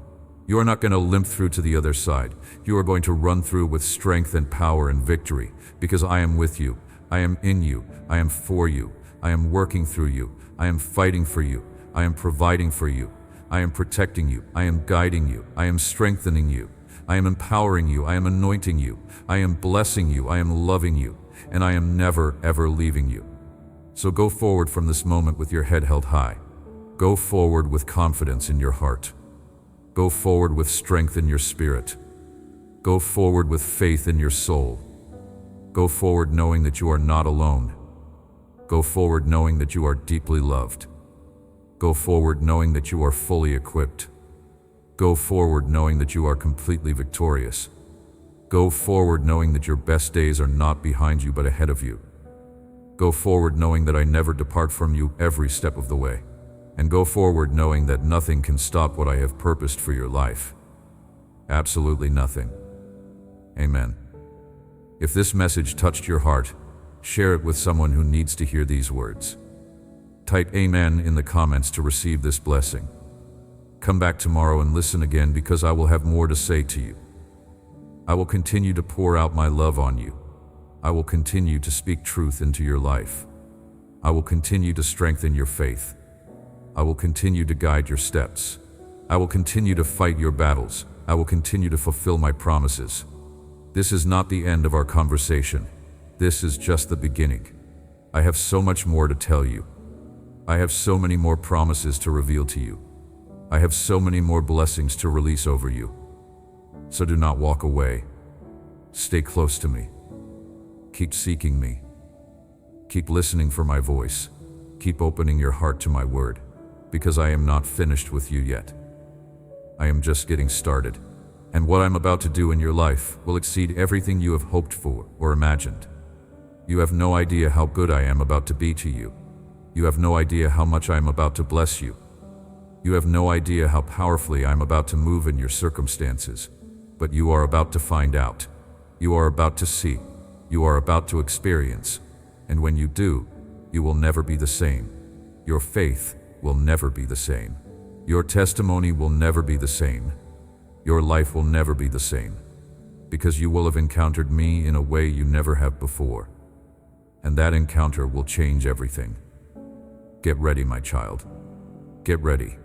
You are not going to limp through to the other side. You are going to run through with strength and power and victory, because I am with you. I am in you. I am for you. I am working through you. I am fighting for you. I am providing for you. I am protecting you. I am guiding you. I am strengthening you. I am empowering you. I am anointing you. I am blessing you. I am loving you. And I am never, ever leaving you. So go forward from this moment with your head held high. Go forward with confidence in your heart. Go forward with strength in your spirit. Go forward with faith in your soul. Go forward knowing that you are not alone. Go forward knowing that you are deeply loved. Go forward knowing that you are fully equipped. Go forward knowing that you are completely victorious. Go forward knowing that your best days are not behind you but ahead of you. Go forward knowing that I never depart from you every step of the way. And go forward knowing that nothing can stop what I have purposed for your life. Absolutely nothing. Amen. If this message touched your heart, share it with someone who needs to hear these words. Type Amen in the comments to receive this blessing. Come back tomorrow and listen again, because I will have more to say to you. I will continue to pour out my love on you. I will continue to speak truth into your life. I will continue to strengthen your faith. I will continue to guide your steps. I will continue to fight your battles. I will continue to fulfill my promises. This is not the end of our conversation. This is just the beginning. I have so much more to tell you. I have so many more promises to reveal to you. I have so many more blessings to release over you. So do not walk away. Stay close to me. Keep seeking me. Keep listening for my voice. Keep opening your heart to my word, because I am not finished with you yet. I am just getting started. And what I'm about to do in your life will exceed everything you have hoped for or imagined. You have no idea how good I am about to be to you. You have no idea how much I am about to bless you. You have no idea how powerfully I am about to move in your circumstances. But you are about to find out. You are about to see. You are about to experience. And when you do, you will never be the same. Your faith will never be the same. Your testimony will never be the same. Your life will never be the same. Because you will have encountered me in a way you never have before. And that encounter will change everything. Get ready, my child. Get ready.